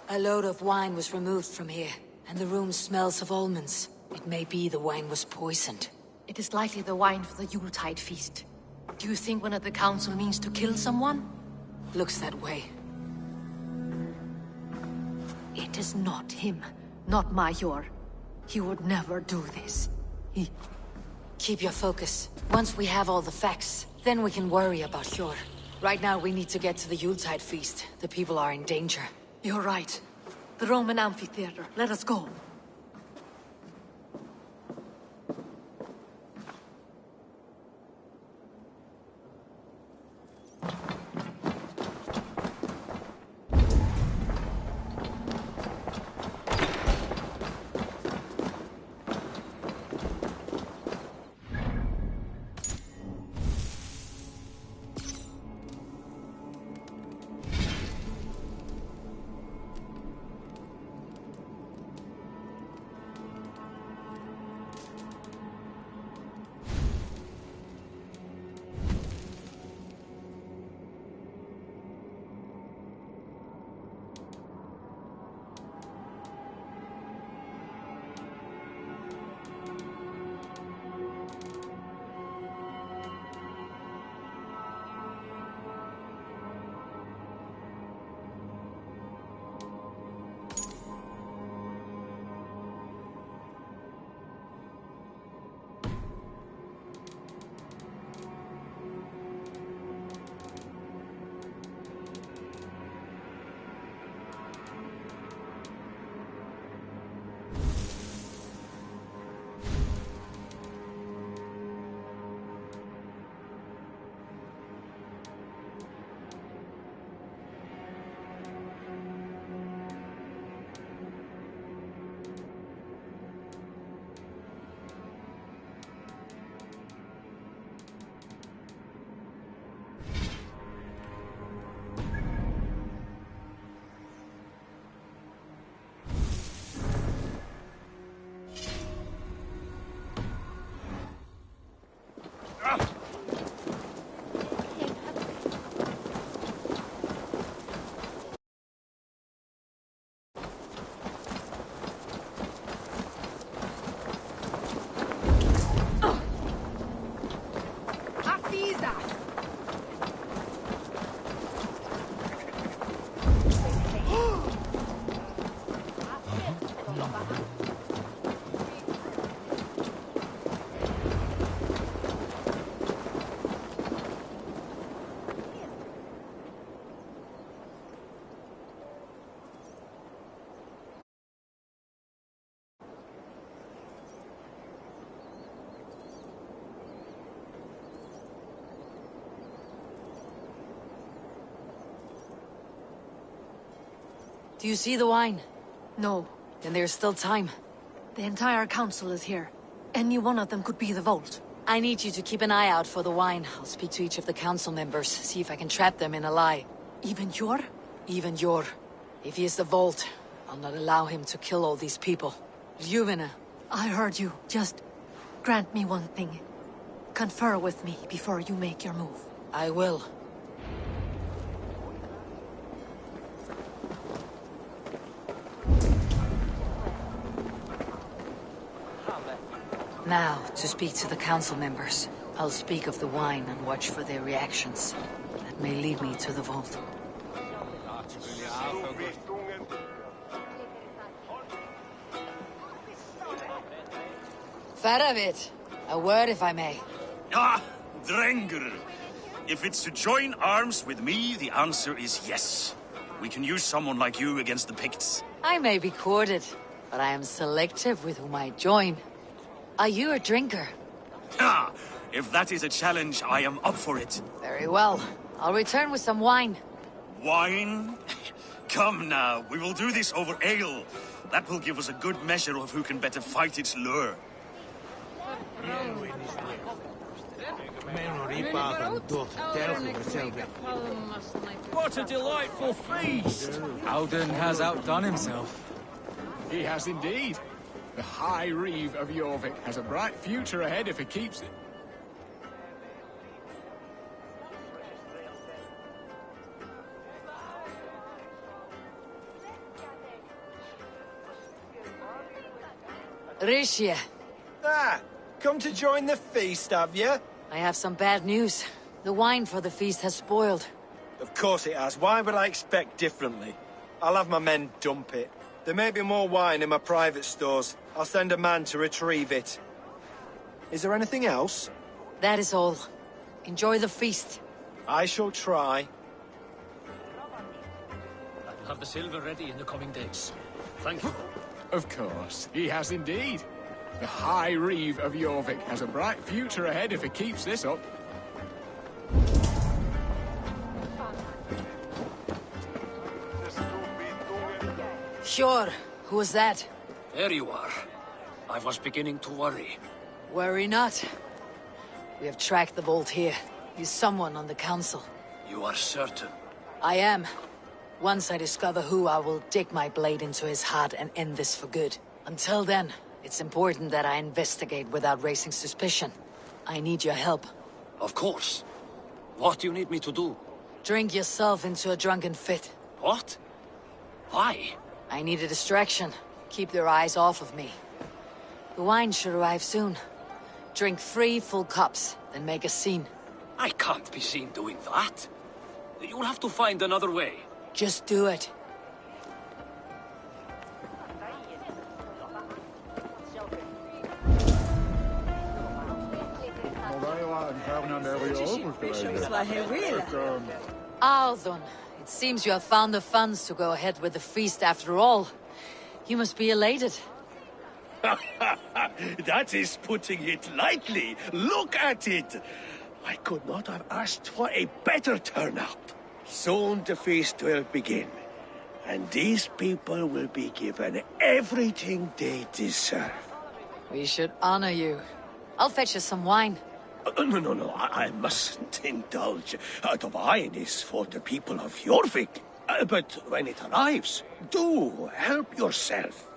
[SPEAKER 1] A load of wine was removed from here, and the room smells of almonds. It may be the wine was poisoned.
[SPEAKER 8] It is likely the wine for the Yuletide feast. Do you think one of the council means to kill someone?
[SPEAKER 1] Looks that way.
[SPEAKER 8] It is not him, not Major. He would never do this.
[SPEAKER 1] Keep your focus. Once we have all the facts, then we can worry about Hjor. Right now we need to get to the Yuletide feast. The people are in danger.
[SPEAKER 8] You're right. The Roman amphitheater. Let us go.
[SPEAKER 1] Do you see the wine?
[SPEAKER 8] No.
[SPEAKER 1] Then there's still time.
[SPEAKER 8] The entire council is here. Any one of them could be the vault.
[SPEAKER 1] I need you to keep an eye out for the wine. I'll speak to each of the council members, see if I can trap them in a lie.
[SPEAKER 8] Even Yor?
[SPEAKER 1] Even Yor. If he is the vault, I'll not allow him to kill all these people. Ljuvina.
[SPEAKER 8] I heard you. Just grant me one thing. Confer with me before you make your move.
[SPEAKER 1] I will. Now, to speak to the council members. I'll speak of the wine and watch for their reactions. That may lead me to the vault. Faravit, a word if I may.
[SPEAKER 5] Ah, Drengr. If it's to join arms with me, the answer is yes. We can use someone like you against the Picts.
[SPEAKER 1] I may be courted, but I am selective with whom I join. Are you a drinker?
[SPEAKER 5] Ah, if that is a challenge, I am up for it.
[SPEAKER 1] Very well. I'll return with some wine.
[SPEAKER 5] Wine? Come now, we will do this over ale. That will give us a good measure of who can better fight its lure.
[SPEAKER 13] What a delightful feast!
[SPEAKER 21] Alden has outdone himself.
[SPEAKER 11] He has indeed. The High Reeve of Jorvik has a bright future ahead if he keeps it.
[SPEAKER 1] Rishia.
[SPEAKER 12] Ah, come to join the feast, have you?
[SPEAKER 1] I have some bad news. The wine for the feast has spoiled.
[SPEAKER 12] Of course it has. Why would I expect differently? I'll have my men dump it. There may be more wine in my private stores. I'll send a man to retrieve it. Is there anything else?
[SPEAKER 1] That is all. Enjoy the feast.
[SPEAKER 12] I shall try.
[SPEAKER 4] I'll have the silver ready in the coming days. Thank you.
[SPEAKER 11] Of course, he has indeed. The High Reeve of Jorvik has a bright future ahead if he keeps this up.
[SPEAKER 1] Sure. Who was that?
[SPEAKER 4] There you are. I was beginning to worry.
[SPEAKER 1] Worry not. We have tracked the vault here. He's someone on the council.
[SPEAKER 4] You are certain?
[SPEAKER 1] I am. Once I discover who, I will dig my blade into his heart and end this for good. Until then, it's important that I investigate without raising suspicion. I need your help.
[SPEAKER 4] Of course. What do you need me to do?
[SPEAKER 1] Drink yourself into a drunken fit.
[SPEAKER 4] What? Why?
[SPEAKER 1] I need a distraction. Keep their eyes off of me. The wine should arrive soon. Drink 3 full cups, then make a scene.
[SPEAKER 4] I can't be seen doing that. You'll have to find another way.
[SPEAKER 1] Just do it. Althon, it seems you have found the funds to go ahead with the feast after all. You must be elated.
[SPEAKER 15] That is putting it lightly. Look at it. I could not have asked for a better turnout. Soon the feast will begin, and these people will be given everything they deserve.
[SPEAKER 1] We should honor you. I'll fetch us some wine.
[SPEAKER 15] No, I mustn't indulge. The wine is for the people of Jorvik. But when it arrives, do help yourself.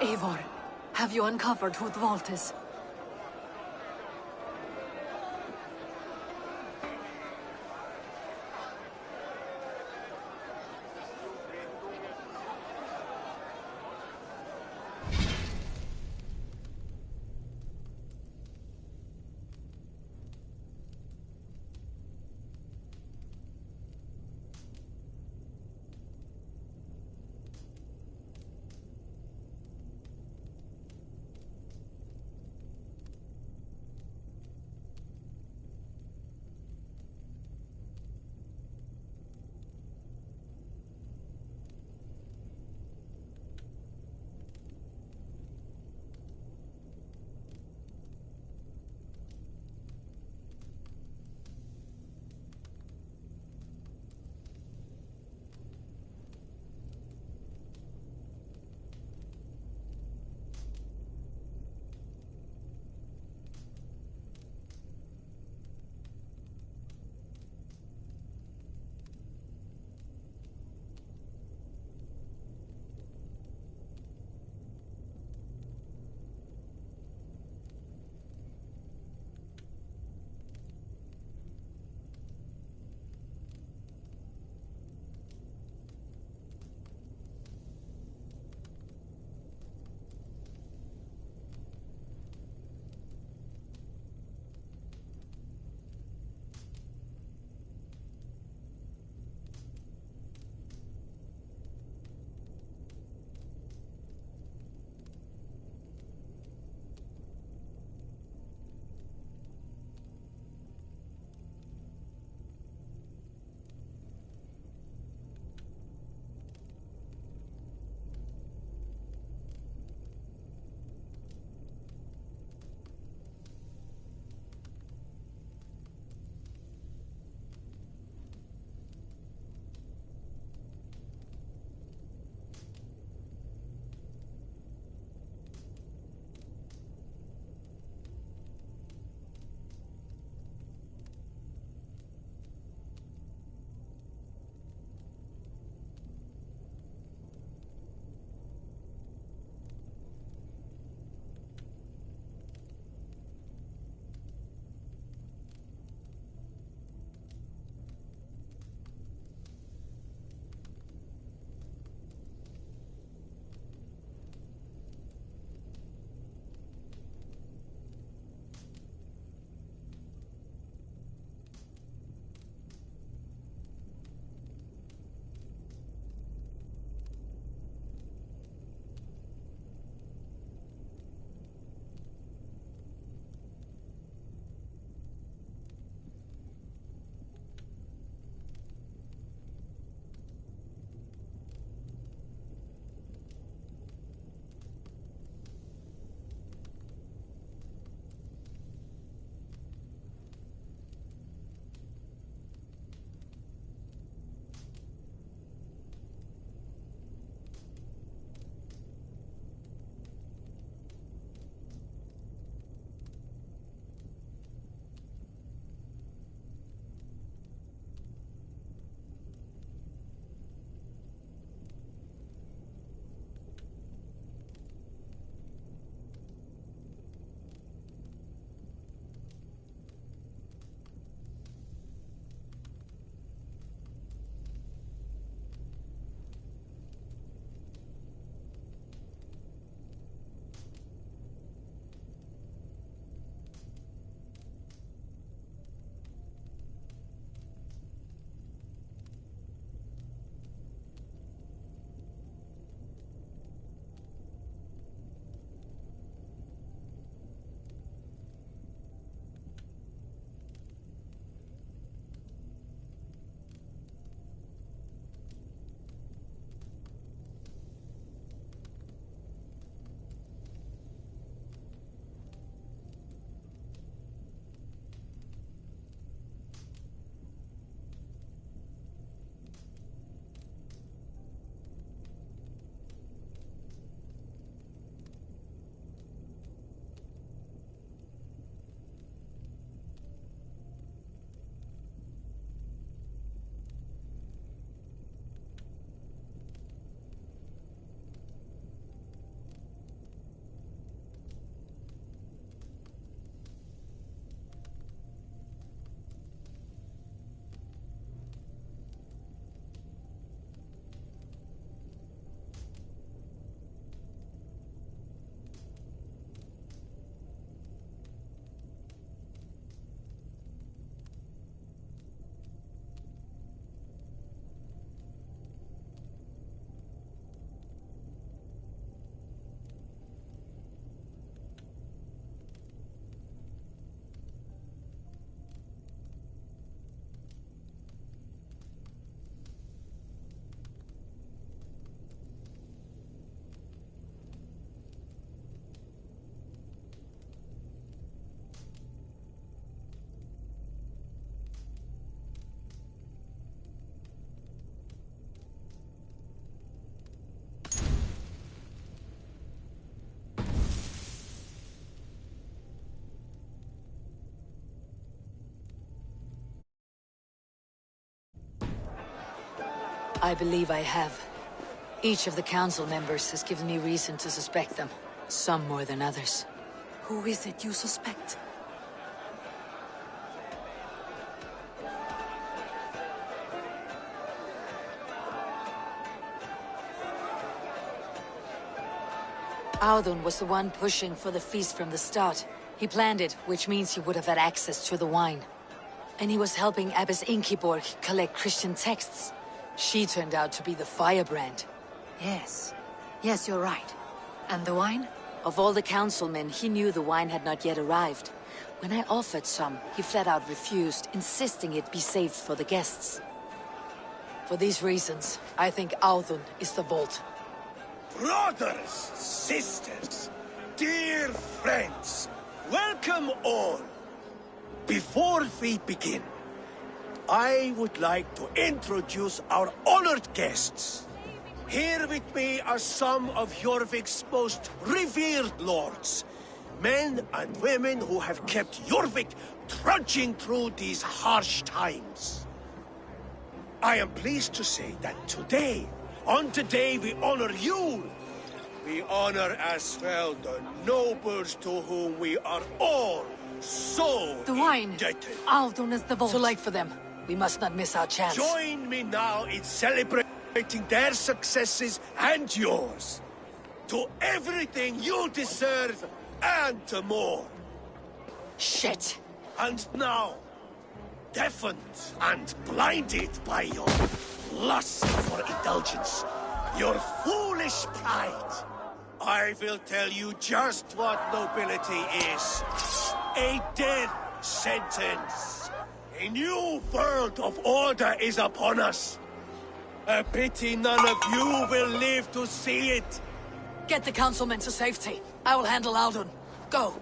[SPEAKER 8] Eivor, have you uncovered who the vault is?
[SPEAKER 1] I believe I have. Each of the council members has given me reason to suspect them. Some more than others.
[SPEAKER 8] Who is it you suspect?
[SPEAKER 1] Audun was the one pushing for the feast from the start. He planned it, which means he would have had access to the wine. And he was helping Abbess Ingeborg collect Christian texts. She turned out to be the firebrand.
[SPEAKER 8] Yes. Yes, you're right. And the wine?
[SPEAKER 1] Of all the councilmen, he knew the wine had not yet arrived. When I offered some, he flat out refused, insisting it be saved for the guests. For these reasons, I think Audun is the vault.
[SPEAKER 15] Brothers, sisters, dear friends, welcome all. Before we begin, I would like to introduce our honored guests. Here with me are some of Jorvik's most revered lords. Men and women who have kept Jorvik trudging through these harsh times. I am pleased to say that today, on today we honor you. We honor as well the nobles to whom we are all so
[SPEAKER 8] the wine.
[SPEAKER 15] Indebted.
[SPEAKER 8] Audun is the vault.
[SPEAKER 1] Too late for them. We must not miss our chance.
[SPEAKER 15] Join me now in celebrating their successes and yours. To everything you deserve and to more.
[SPEAKER 1] Shit.
[SPEAKER 15] And now, deafened and blinded by your lust for indulgence, your foolish pride, I will tell you just what nobility is. A death sentence. A new world of order is upon us. A pity none of you will live to see it.
[SPEAKER 1] Get the councilmen to safety. I will handle Audun. Go.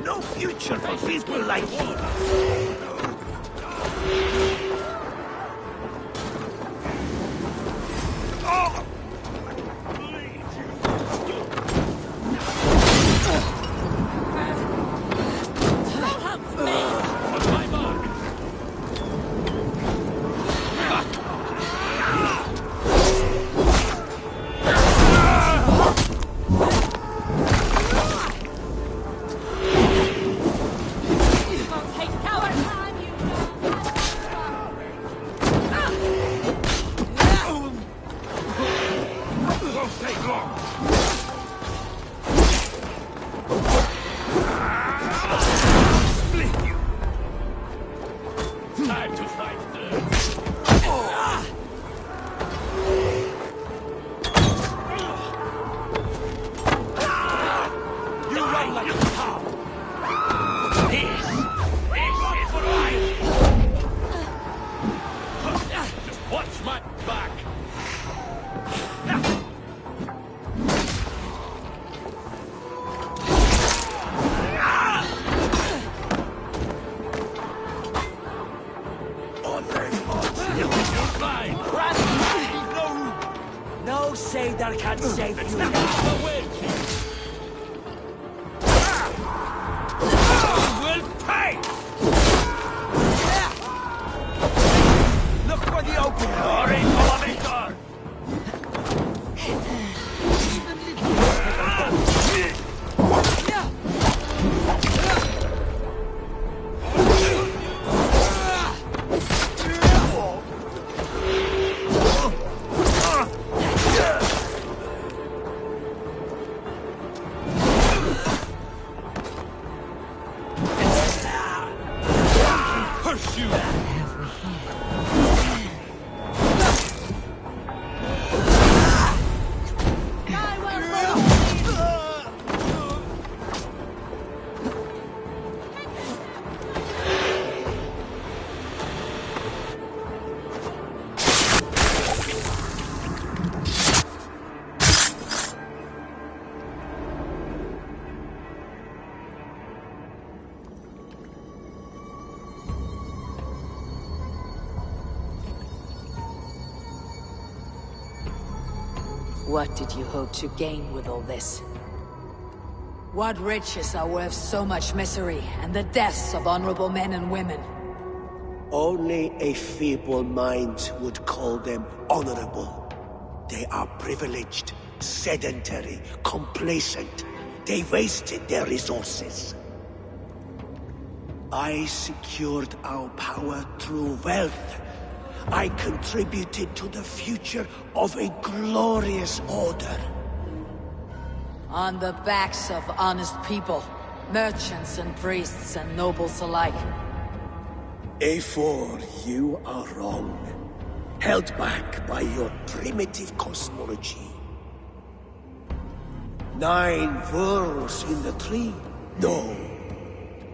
[SPEAKER 15] No future for people like you.
[SPEAKER 16] No Seder can save you.
[SPEAKER 15] Will pay!
[SPEAKER 16] Look where the opening
[SPEAKER 15] Glory, Victor!
[SPEAKER 6] curse you!
[SPEAKER 1] What did you hope to gain with all this? What riches are worth so much misery and the deaths of honorable men and women?
[SPEAKER 15] Only a feeble mind would call them honorable. They are privileged, sedentary, complacent. They wasted their resources. I secured our power through wealth. I contributed to the future of a glorious order.
[SPEAKER 1] On the backs of honest people, merchants and priests and nobles alike.
[SPEAKER 15] A4, you are wrong. Held back by your primitive cosmology. 9 worlds in the tree? No.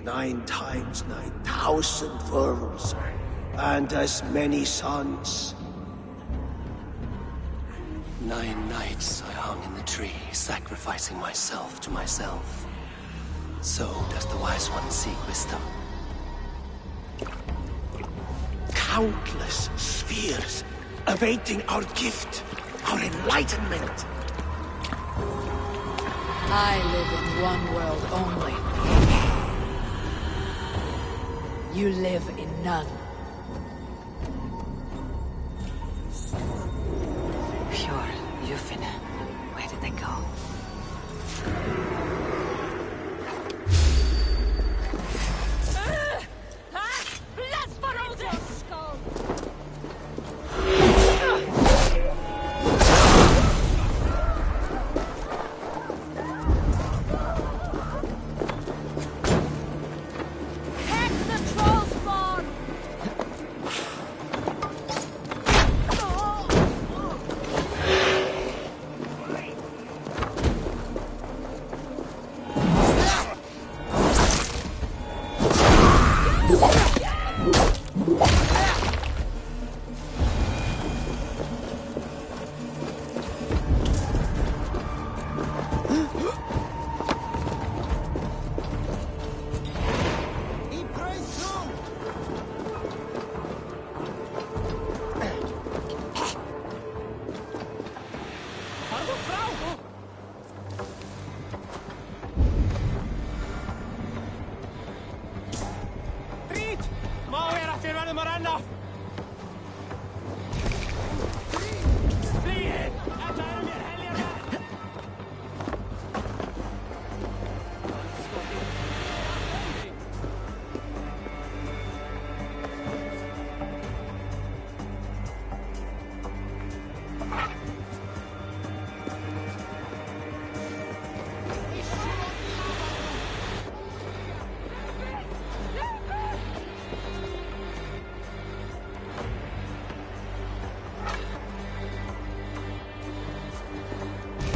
[SPEAKER 15] 9 times 9,000 worlds. And as many suns.
[SPEAKER 7] 9 nights I hung in the tree, sacrificing myself to myself. So does the Wise One seek wisdom.
[SPEAKER 15] Countless spheres, awaiting our gift, our enlightenment.
[SPEAKER 1] I live in one world only. You live in none. Pure Yufin. Where did they go?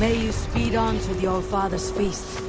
[SPEAKER 1] May you speed on to the All-Father's feast.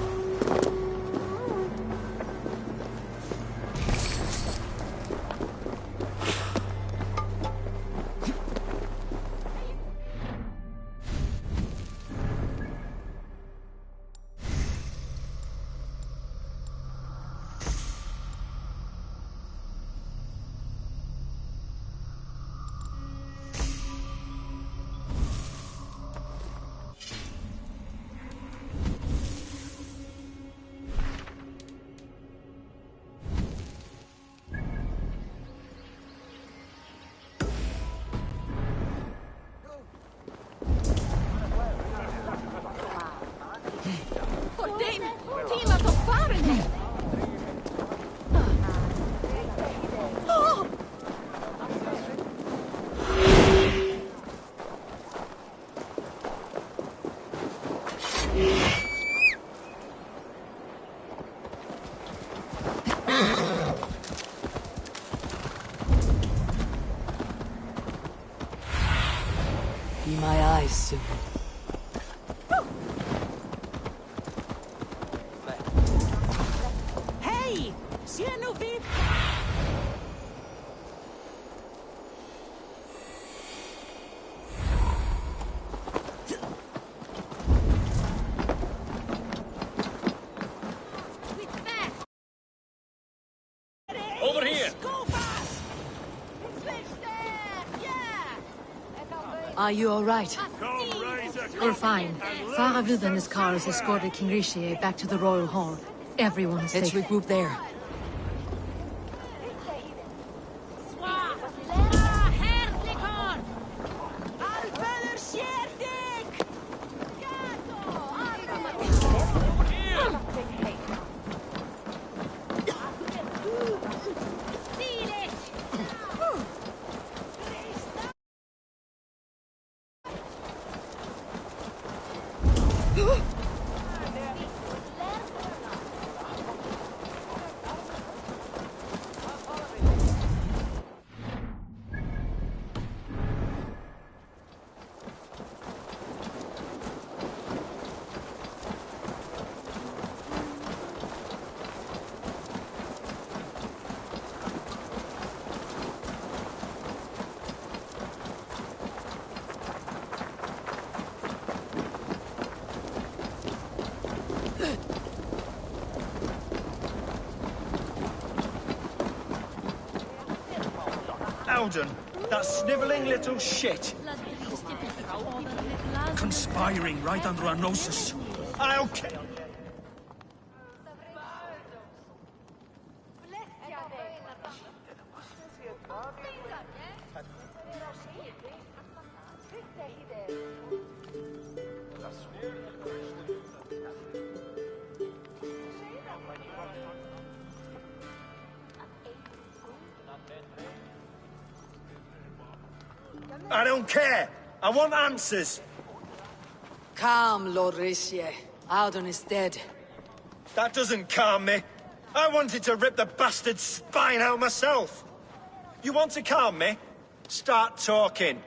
[SPEAKER 1] die soon.
[SPEAKER 10] Hey! Sienovi!
[SPEAKER 4] Over here!
[SPEAKER 1] Are you all right?
[SPEAKER 8] We're fine. Faravid and his cars escorted King Rishi back to the Royal Hall. Everyone is
[SPEAKER 1] Let's
[SPEAKER 8] safe.
[SPEAKER 1] regroup there.
[SPEAKER 12] Alden, that snivelling little shit.
[SPEAKER 5] Conspiring right under our noses.
[SPEAKER 12] I'll kill. I don't care. I want answers.
[SPEAKER 1] Calm, Lord Rishi. Alden is dead.
[SPEAKER 12] That doesn't calm me. I wanted to rip the bastard's spine out myself. You want to calm me? Start talking.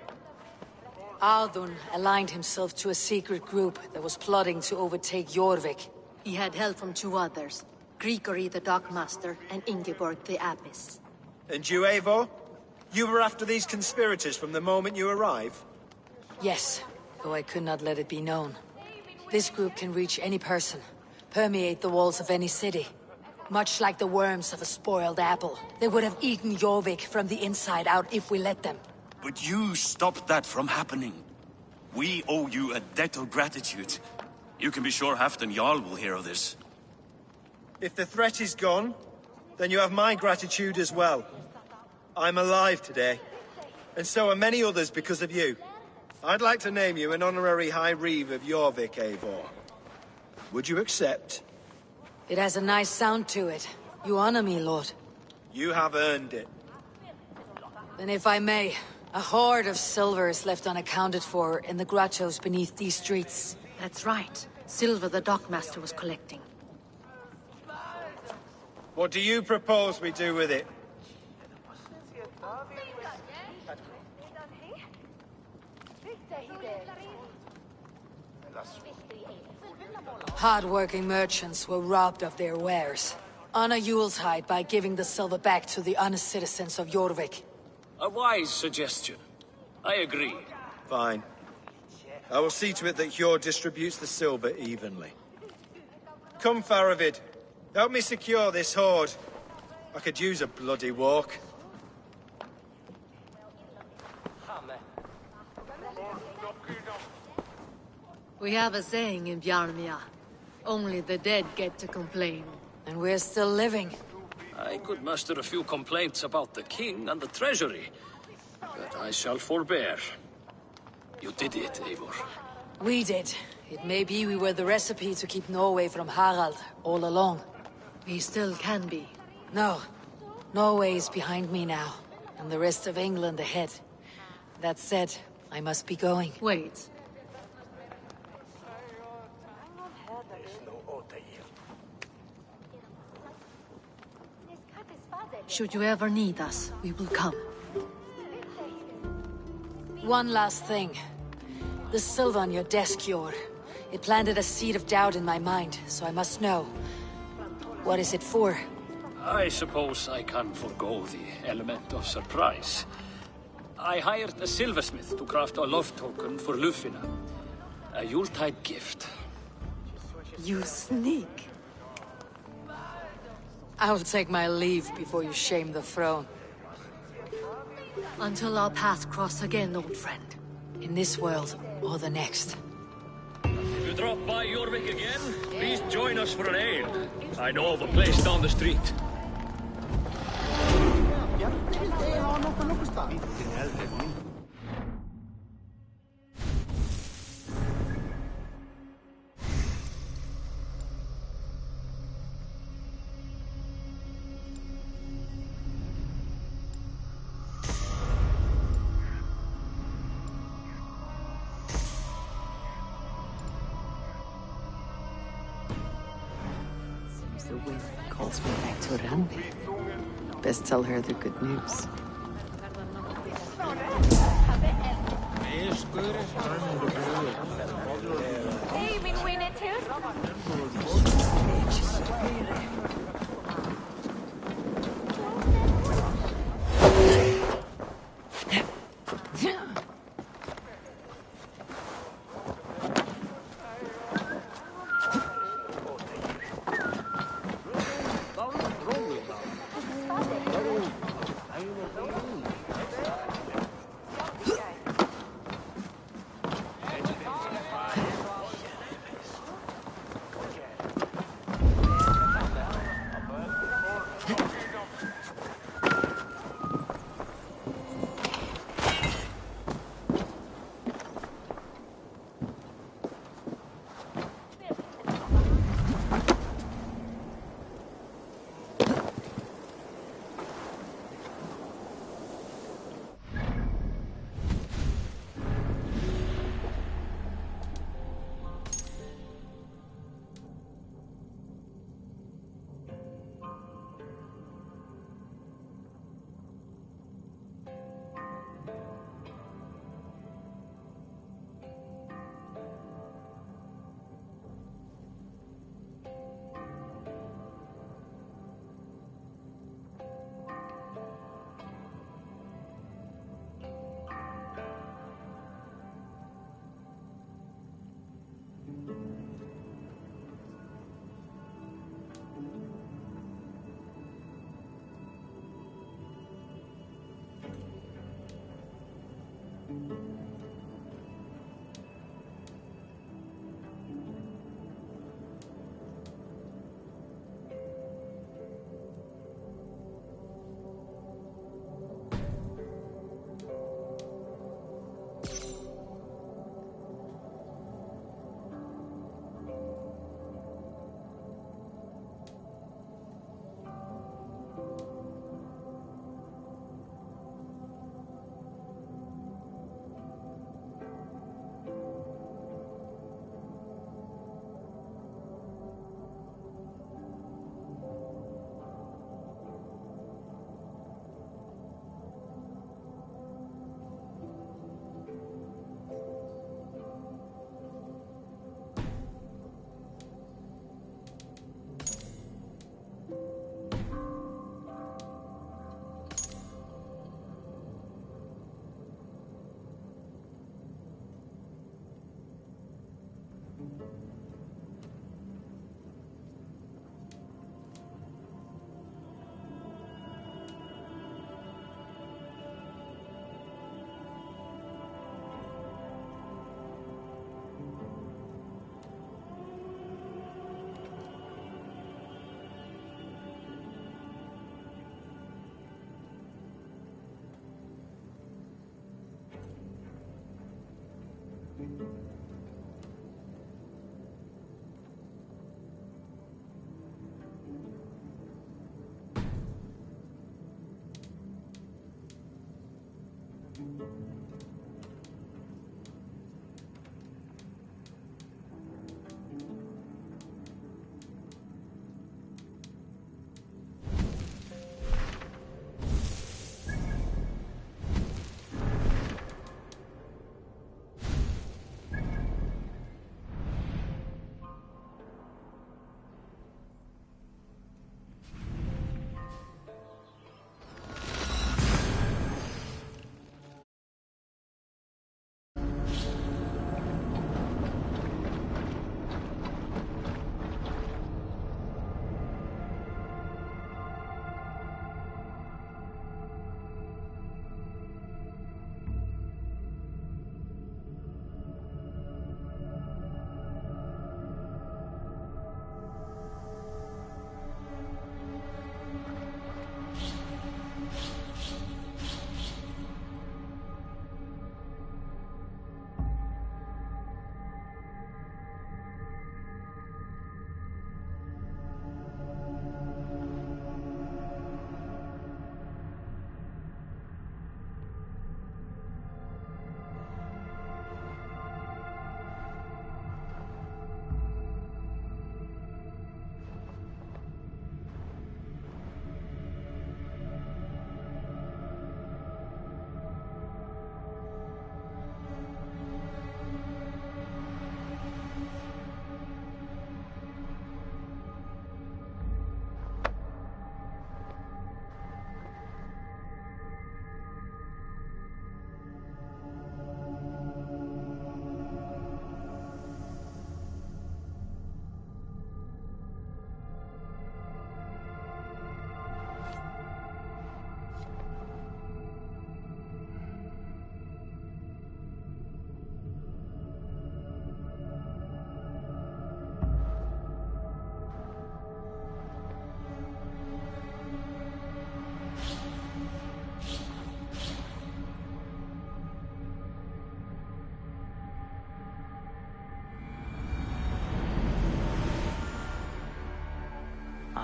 [SPEAKER 1] Alden aligned himself to a secret group that was plotting to overtake Jorvik.
[SPEAKER 8] He had help from two others. Grigory the Dockmaster and Ingeborg the Abbess.
[SPEAKER 12] And you, Eivor? You were after these conspirators from the moment you arrived?
[SPEAKER 1] Yes, though I could not let it be known. This group can reach any person, permeate the walls of any city. Much like the worms of a spoiled apple. They would have eaten Jorvik from the inside out if we let them.
[SPEAKER 5] But you stopped that from happening. We owe you a debt of gratitude. You can be sure Halfdan Jarl will hear of this.
[SPEAKER 12] If the threat is gone, then you have my gratitude as well. I'm alive today, and so are many others because of you. I'd like to name you an honorary High Reeve of Jorvik, Eivor. Would you accept?
[SPEAKER 1] It has a nice sound to it. You honor me, Lord.
[SPEAKER 12] You have earned it.
[SPEAKER 1] Then if I may, a hoard of silver is left unaccounted for in the grottos beneath these streets.
[SPEAKER 8] That's right. Silver the Dockmaster was collecting.
[SPEAKER 12] What do you propose we do with it?
[SPEAKER 1] Hard-working merchants were robbed of their wares. Honor Yuletide by giving the silver back to the honest citizens of Jorvik.
[SPEAKER 4] A wise suggestion. I agree.
[SPEAKER 12] Fine. I will see to it that Hjord distributes the silver evenly. Come, Faravid. Help me secure this hoard. I could use a bloody walk.
[SPEAKER 8] We have a saying in Bjarmia. Only the dead get to complain.
[SPEAKER 1] And we're still living.
[SPEAKER 4] I could muster a few complaints about the king and the treasury, but I shall forbear. You did it, Eivor.
[SPEAKER 1] We did. It may be we were the recipe to keep Norway from Harald all along.
[SPEAKER 8] We still can be.
[SPEAKER 1] No. Norway is behind me now, and the rest of England ahead. That said, I must be going.
[SPEAKER 8] Wait. Should you ever need us, we will come.
[SPEAKER 1] One last thing. The silver on your desk, Yor. It planted a seed of doubt in my mind, so I must know. What is it for?
[SPEAKER 4] I suppose I can forgo the element of surprise. I hired a silversmith to craft a love token for Lufina. A Yuletide gift.
[SPEAKER 1] You sneak. I will take my leave before you shame the throne.
[SPEAKER 8] Until our paths cross again, old friend.
[SPEAKER 1] In this world, or the next.
[SPEAKER 4] If you drop by Jorvik again, please join us for an ale. I know of a place down the street.
[SPEAKER 18] The wind calls me back to Randi. Best tell her the good news.
[SPEAKER 10] Hey, min winner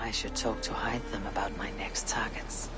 [SPEAKER 1] I should talk to Hytham about my next targets.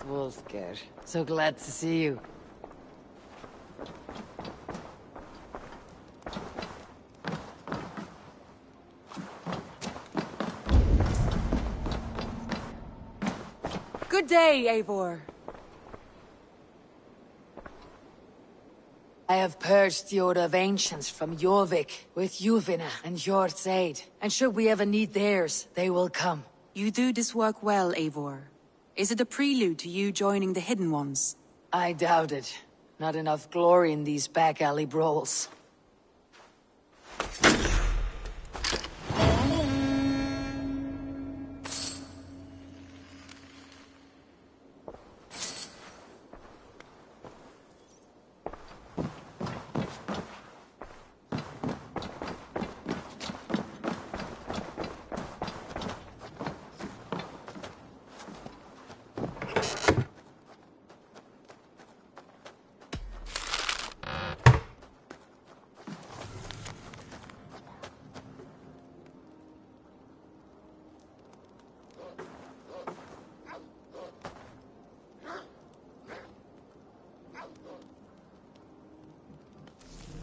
[SPEAKER 1] Wolfgar, so glad to see you. Good day, Eivor. I have purged the Order of Ancients from Jorvik with Yuvina and Hjort's aid. And should we ever need theirs, they will come.
[SPEAKER 3] You do this work well, Eivor. Is it a prelude to you joining the Hidden Ones?
[SPEAKER 1] I doubt it. Not enough glory in these back alley brawls.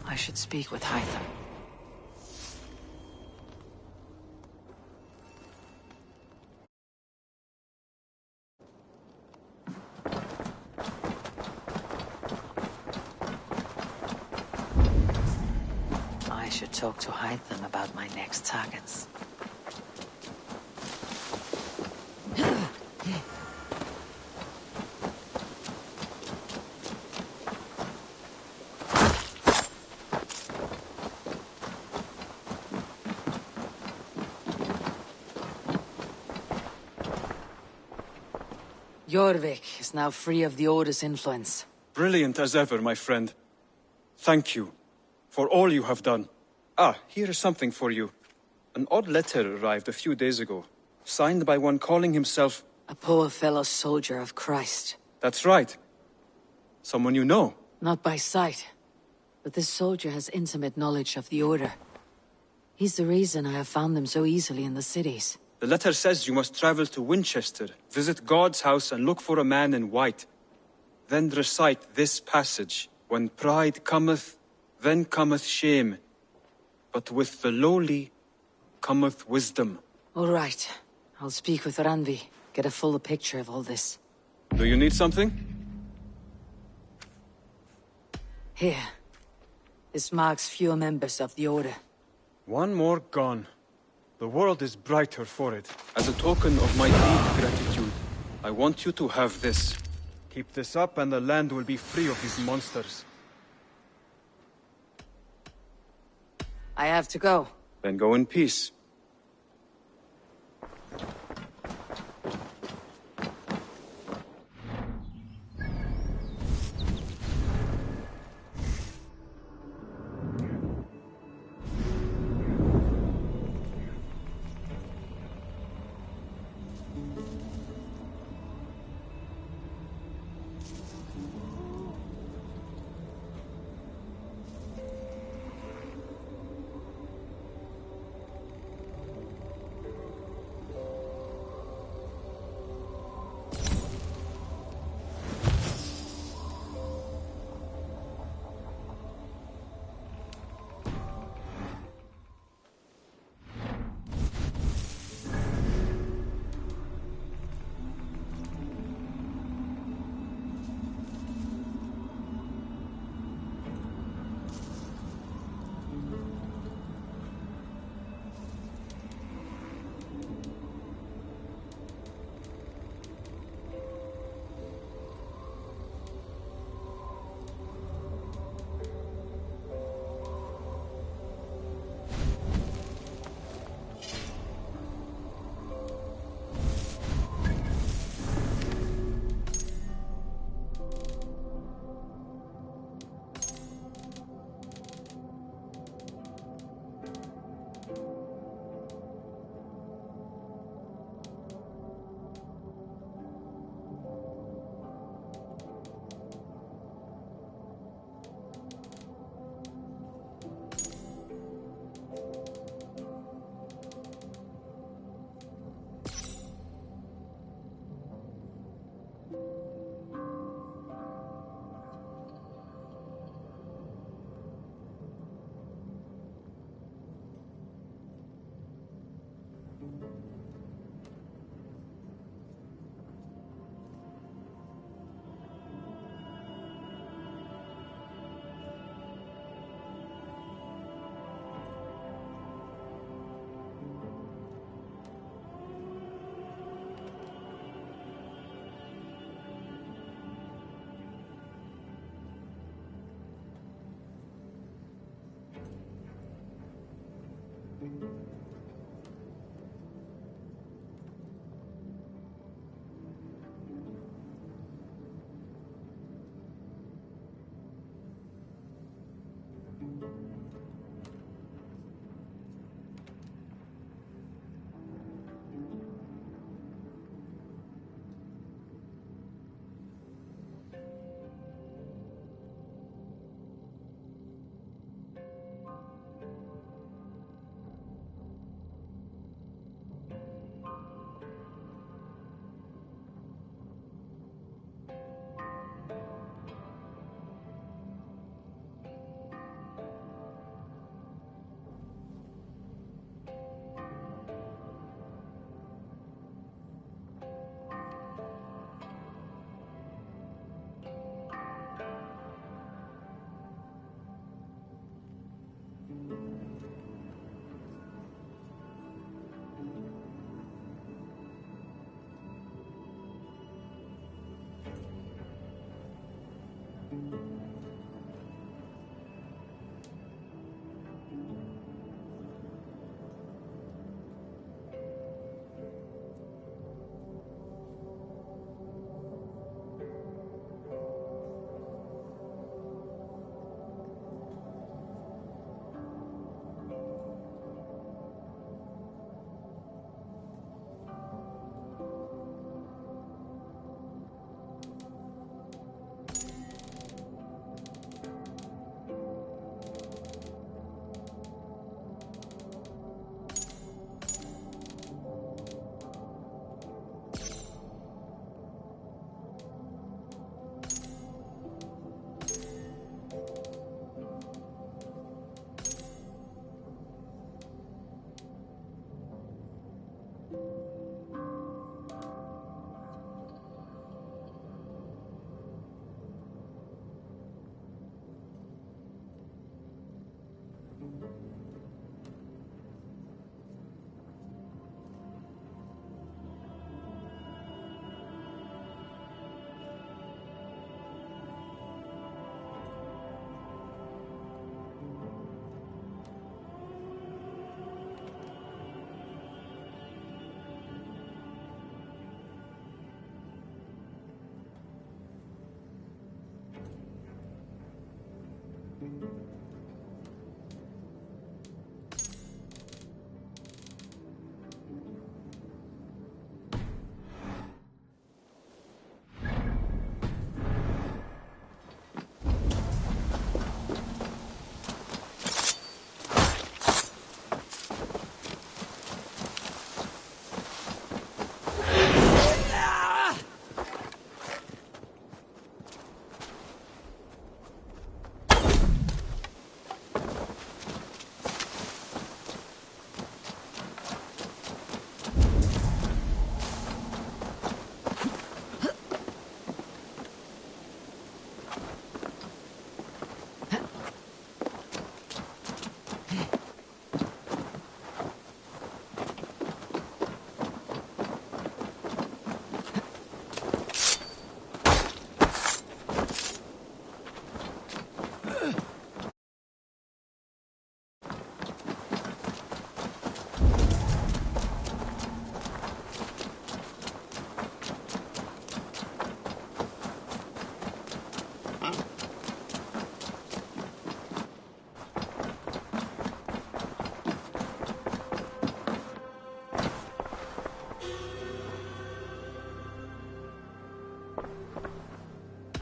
[SPEAKER 1] I should speak with Hytham. I should talk to Hytham about my next targets. Jorvik is now free of the Order's influence.
[SPEAKER 19] Brilliant as ever, my friend. Thank you for all you have done. Ah, here is something for you. An odd letter arrived a few days ago, signed by one calling himself...
[SPEAKER 1] A poor fellow soldier of Christ.
[SPEAKER 19] That's right. Someone you know.
[SPEAKER 1] Not by sight, but this soldier has intimate knowledge of the Order. He's the reason I have found them so easily in the cities.
[SPEAKER 19] The letter says you must travel to Winchester, visit God's house and look for a man in white. then recite this passage. When pride cometh, then cometh shame. But with the lowly cometh wisdom.
[SPEAKER 1] All right. I'll speak with Randvi. Get a fuller picture of all this.
[SPEAKER 19] Do you need something?
[SPEAKER 1] Here. This marks fewer members of the Order.
[SPEAKER 19] One more gone. The world is brighter for it. As a token of my deep gratitude, I want you to have this. Keep this up and the land will be free of these monsters.
[SPEAKER 1] I have to go.
[SPEAKER 19] Then go in peace.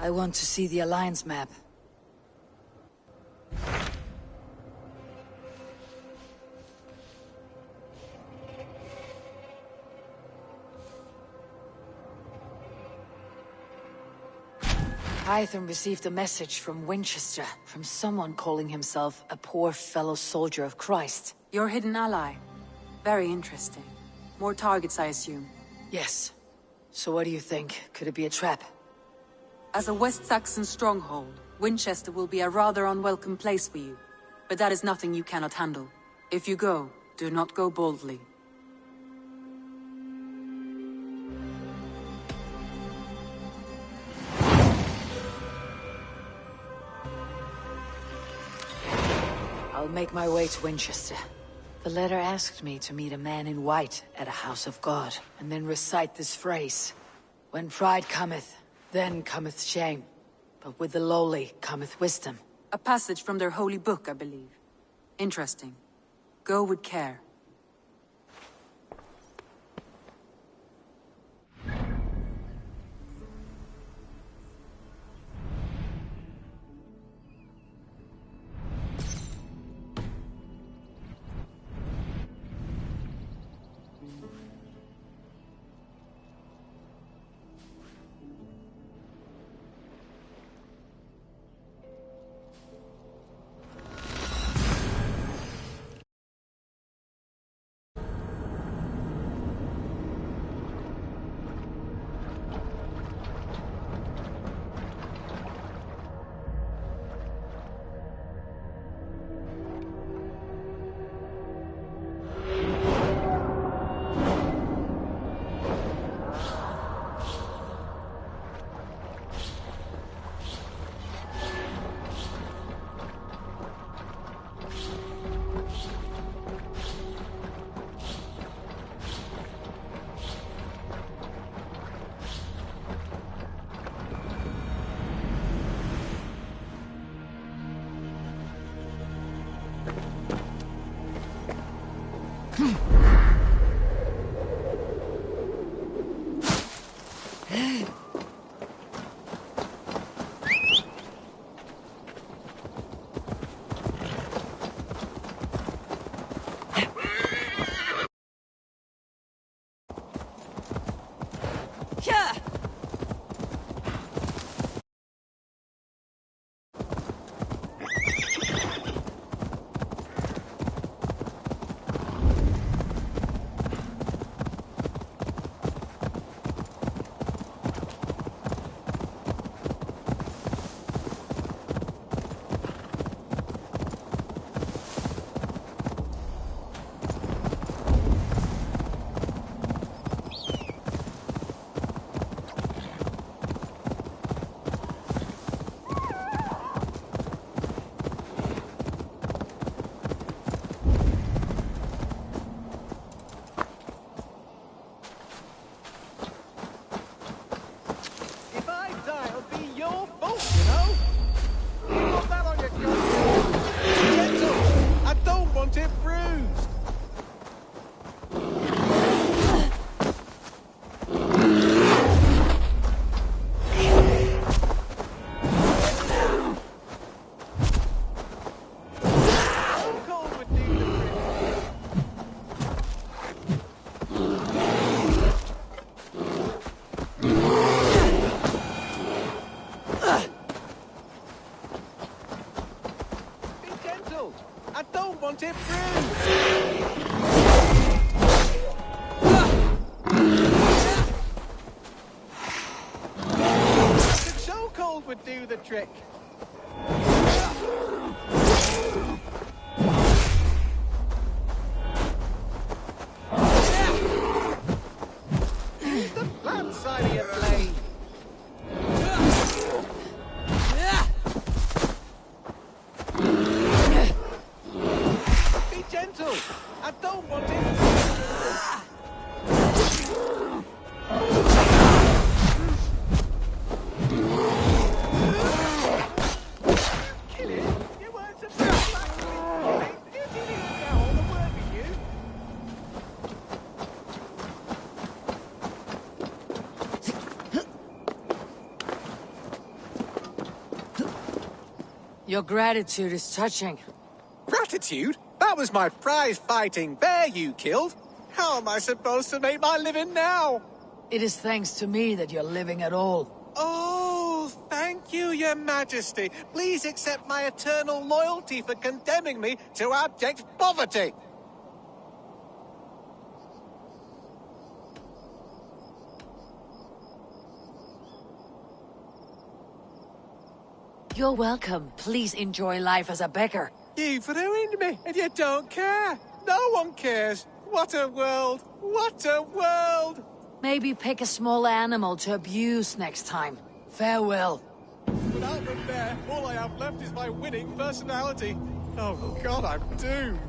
[SPEAKER 1] I want to see the Alliance map. Hytham received a message from Winchester, from someone calling himself a poor fellow soldier of Christ.
[SPEAKER 3] Your hidden ally. Very interesting. More targets, I assume.
[SPEAKER 1] Yes. So what do you think? Could it be a trap?
[SPEAKER 3] As a West Saxon stronghold, Winchester will be a rather unwelcome place for you. But that is nothing you cannot handle. If you go, do not go boldly.
[SPEAKER 1] I'll make my way to Winchester. The letter asked me to meet a man in white at a house of God, and then recite this phrase. When pride cometh, then cometh shame. But with the lowly cometh wisdom.
[SPEAKER 3] A passage from their holy book, I believe. Interesting. Go with care.
[SPEAKER 17] Trick. Use the flat side of your blade. Be gentle. I don't want it.
[SPEAKER 1] Your gratitude is touching.
[SPEAKER 2] Gratitude? That was my prize-fighting bear you killed. How am I supposed to make my living now?
[SPEAKER 1] It is thanks to me that you're living at all.
[SPEAKER 2] Oh, thank you, Your Majesty. Please accept my eternal loyalty for condemning me to abject poverty.
[SPEAKER 1] You're welcome. Please enjoy life as a beggar.
[SPEAKER 2] You've ruined me, and you don't care. No one cares. What a world! What a world!
[SPEAKER 1] Maybe pick a small animal to abuse next time. Farewell.
[SPEAKER 2] Without the bear, all I have left is my winning personality. Oh God, I'm doomed.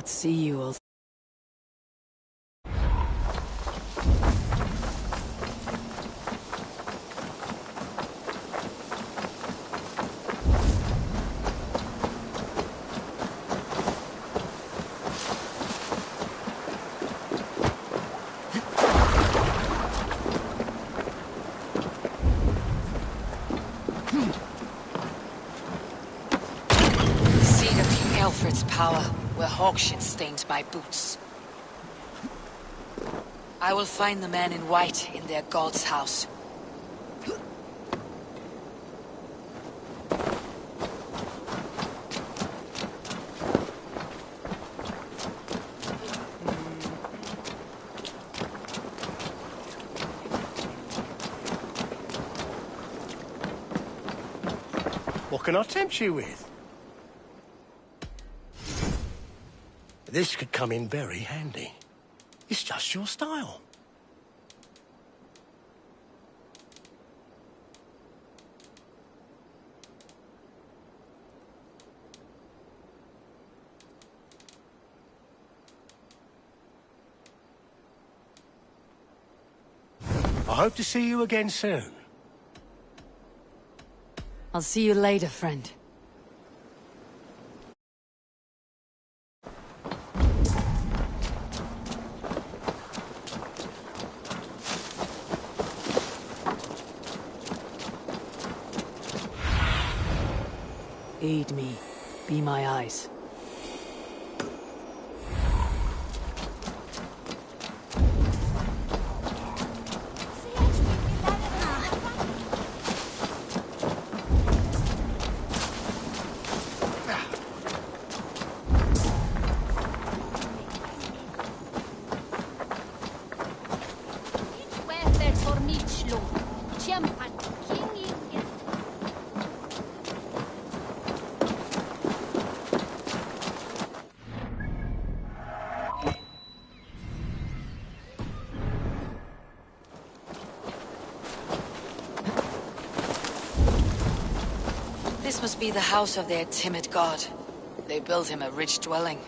[SPEAKER 1] See you all. Seed of King Alfred's power. Where hawkshit stains my boots. I will find the man in white in their god's house.
[SPEAKER 15] What can I tempt you with? This could come in very handy. It's just your style. I hope to see you again soon.
[SPEAKER 1] I'll see you later, friend. Aid me. Be my eyes. This must be the house of their timid god. They built him a rich dwelling.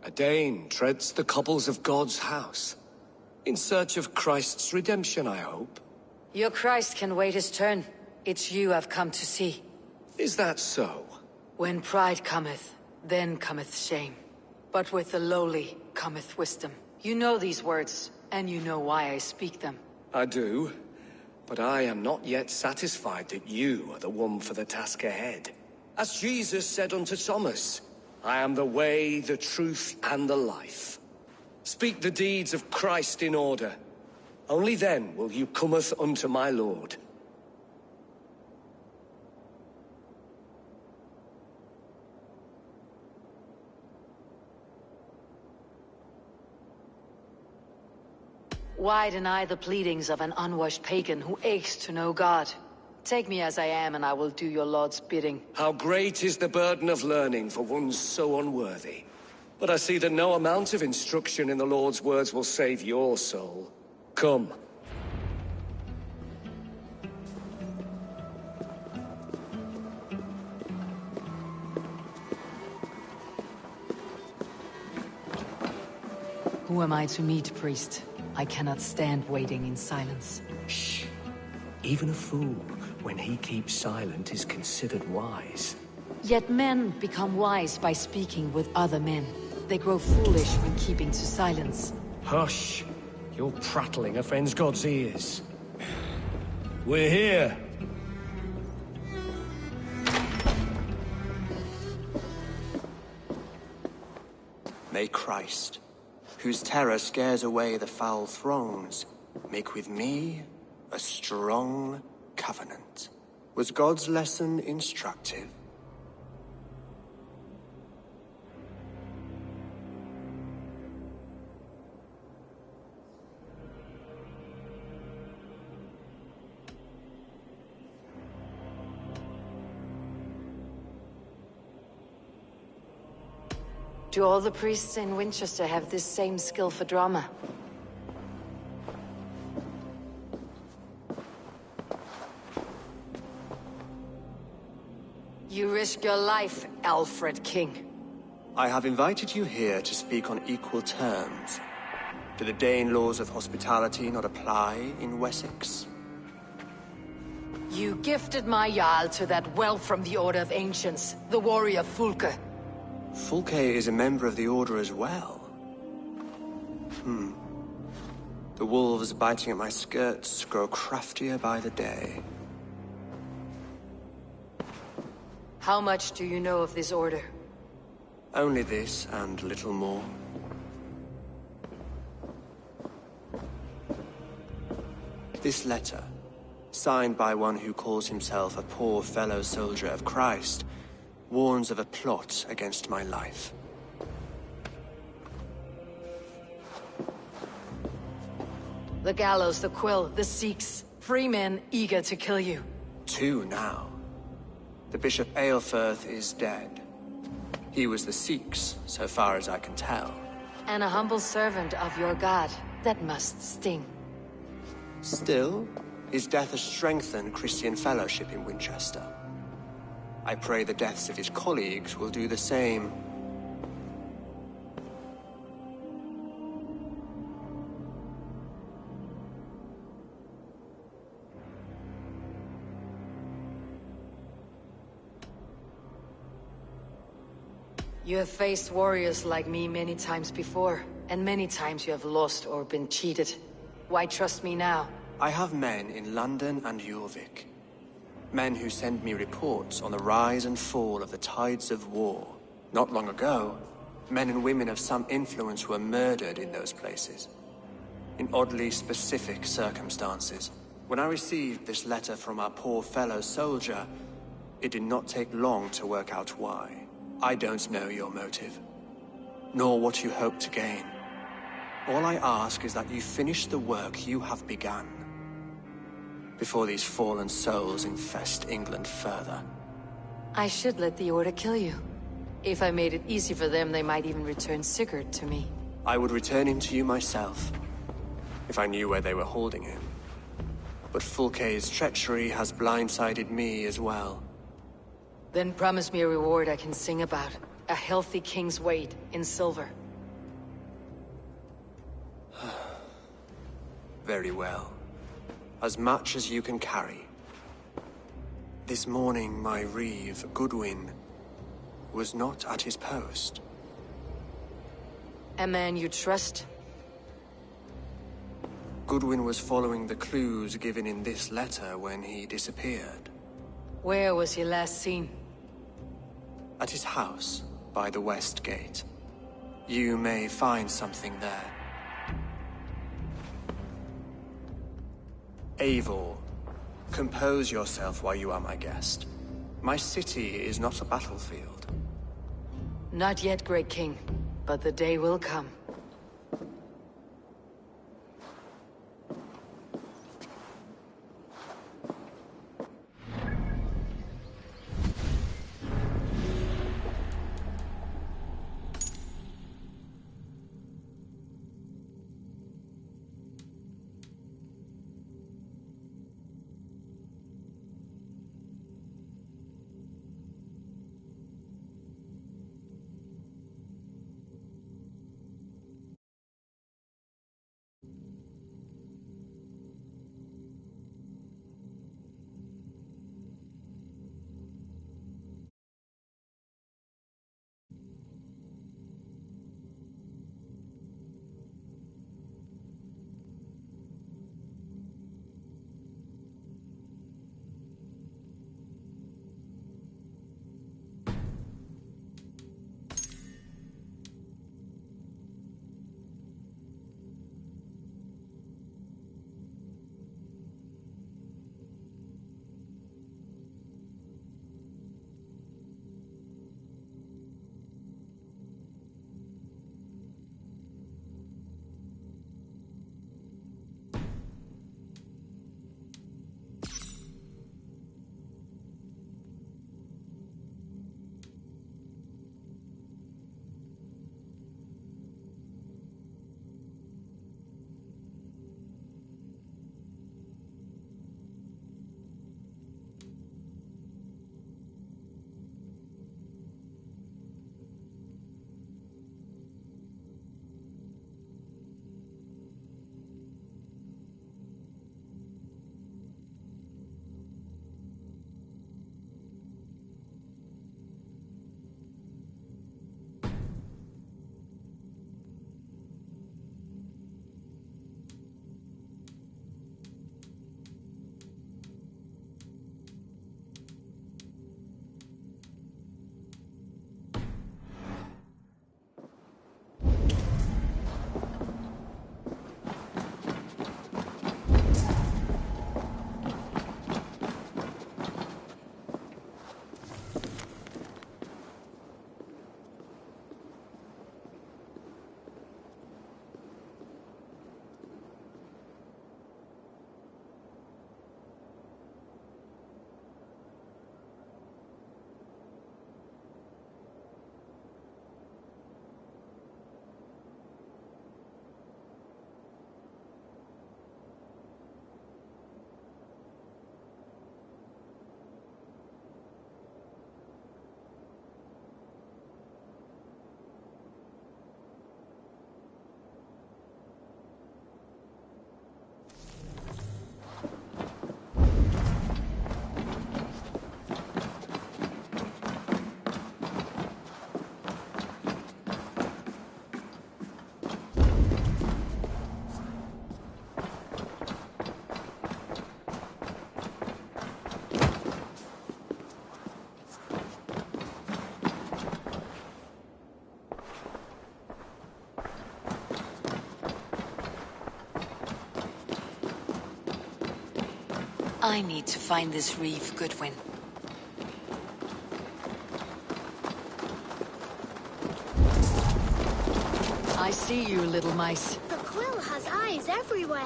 [SPEAKER 9] A Dane treads the cobbles of God's house. In search of Christ's redemption, I hope.
[SPEAKER 1] Your Christ can wait his turn. It's you I've come to see.
[SPEAKER 9] Is that so?
[SPEAKER 1] When pride cometh, then cometh shame. But with the lowly cometh wisdom. You know these words, and you know why I speak them.
[SPEAKER 9] I do. But I am not yet satisfied that you are the one for the task ahead. As Jesus said unto Thomas, I am the way, the truth, and the life. Speak the deeds of Christ in order. Only then will you cometh unto my Lord.
[SPEAKER 1] Why deny the pleadings of an unwashed pagan who aches to know God? Take me as I am, and I will do your Lord's bidding.
[SPEAKER 9] How great is the burden of learning for one so unworthy. But I see that no amount of instruction in the Lord's words will save your soul. Come.
[SPEAKER 1] Who am I to meet, priest? I cannot stand waiting in silence.
[SPEAKER 9] Shh. Even a fool, when he keeps silent, is considered wise.
[SPEAKER 1] Yet men become wise by speaking with other men. They grow foolish when keeping to silence.
[SPEAKER 9] Hush! Your prattling offends God's ears. We're here!
[SPEAKER 20] May Christ, whose terror scares away the foul throngs, make with me a strong covenant. Was God's lesson instructive?
[SPEAKER 1] Do all the priests in Winchester have this same skill for drama? You risk your life, Alfred King.
[SPEAKER 20] I have invited you here to speak on equal terms. Do the Dane laws of hospitality not apply in Wessex?
[SPEAKER 1] You gifted my Jarl to that whelp from the Order of Ancients, the warrior Fulke.
[SPEAKER 20] Fulke is a member of the Order as well. The wolves biting at my skirts grow craftier by the day.
[SPEAKER 1] How much do you know of this order?
[SPEAKER 20] Only this and little more. This letter, signed by one who calls himself a poor fellow soldier of Christ, warns of a plot against my life.
[SPEAKER 1] The Gallows, the Quill, the Sikhs, free men eager to kill you.
[SPEAKER 20] 2 now. The Bishop Aelfirth is dead. He was the Sikhs, so far as I can tell.
[SPEAKER 1] And a humble servant of your god. That must sting.
[SPEAKER 20] Still, his death has strengthened Christian fellowship in Winchester. I pray the deaths of his colleagues will do the same.
[SPEAKER 1] You have faced warriors like me many times before, and many times you have lost or been cheated. Why trust me now?
[SPEAKER 20] I have men in London and Jorvik. Men who send me reports on the rise and fall of the tides of war. Not long ago, men and women of some influence were murdered in those places. In oddly specific circumstances. When I received this letter from our poor fellow soldier, it did not take long to work out why. I don't know your motive, nor what you hope to gain. All I ask is that you finish the work you have begun, before these fallen souls infest England further.
[SPEAKER 1] I should let the Order kill you. If I made it easy for them, they might even return Sigurd to me.
[SPEAKER 20] I would return him to you myself, if I knew where they were holding him. But Fulke's treachery has blindsided me as well.
[SPEAKER 1] Then promise me a reward I can sing about. A healthy king's weight in silver.
[SPEAKER 20] Very well. As much as you can carry. This morning, my reeve, Goodwin, was not at his post.
[SPEAKER 1] A man you trust?
[SPEAKER 20] Goodwin was following the clues given in this letter when he disappeared.
[SPEAKER 1] Where was he last seen?
[SPEAKER 20] At his house, by the west gate. You may find something there. Eivor, compose yourself while you are my guest. My city is not a battlefield.
[SPEAKER 1] Not yet, Great King, but the day will come. I need to find this reeve, Goodwin. I see you, little mice.
[SPEAKER 14] The quill has eyes everywhere.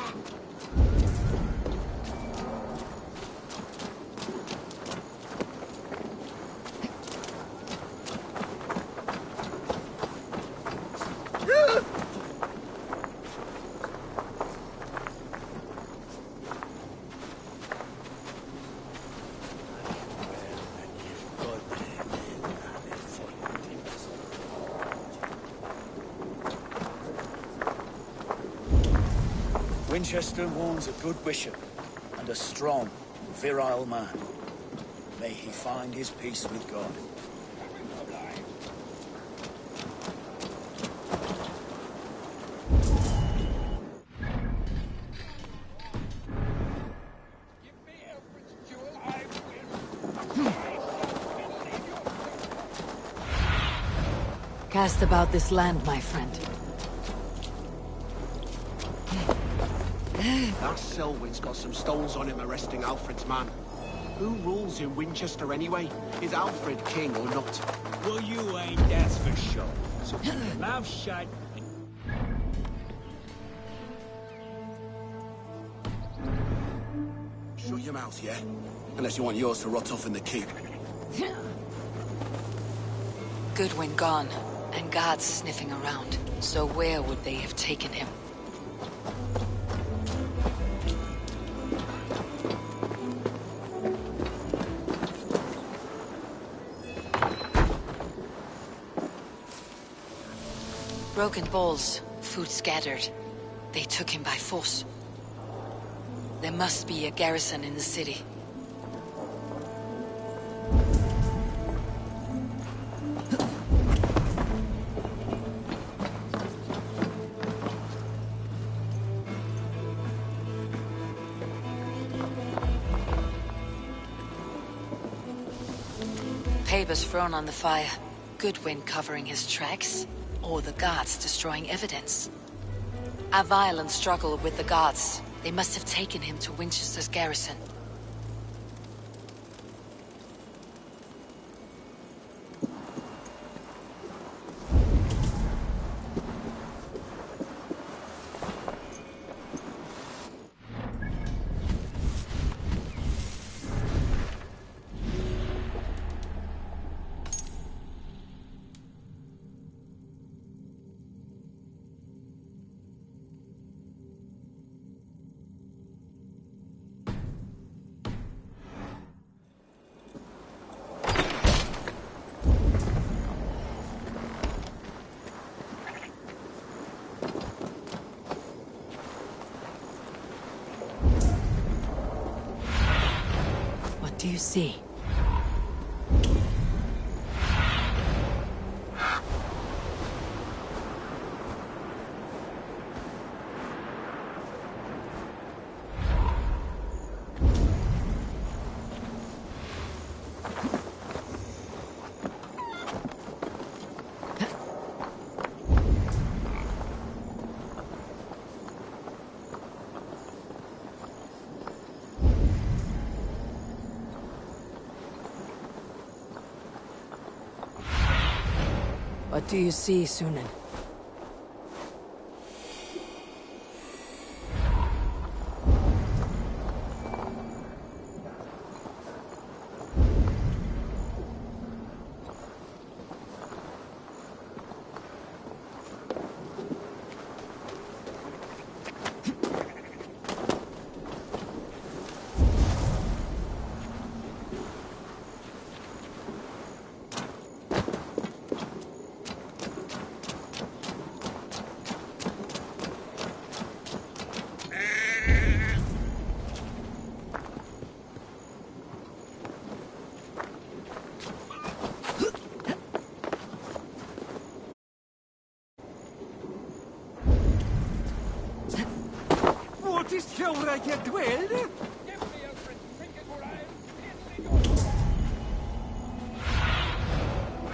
[SPEAKER 13] Winchester warns a good bishop and a strong, virile man. May he find his peace with God.
[SPEAKER 1] Cast about this land, my friend.
[SPEAKER 22] That Selwyn's got some stones on him arresting Alfred's man. Who rules in Winchester anyway? Is Alfred king or not?
[SPEAKER 16] Well, you ain't, that's for sure. So keep your mouth shut.
[SPEAKER 22] Shut your mouth, yeah? Unless you want yours to rot off in the keep.
[SPEAKER 1] Goodwin gone, and guards sniffing around. So where would they have taken him? Broken bowls, food scattered. They took him by force. There must be a garrison in the city. Papers thrown on the fire. Goodwin covering his tracks. Or the guards destroying evidence. A violent struggle with the guards. They must have taken him to Winchester's garrison. What do you see? What do you see, Sunan?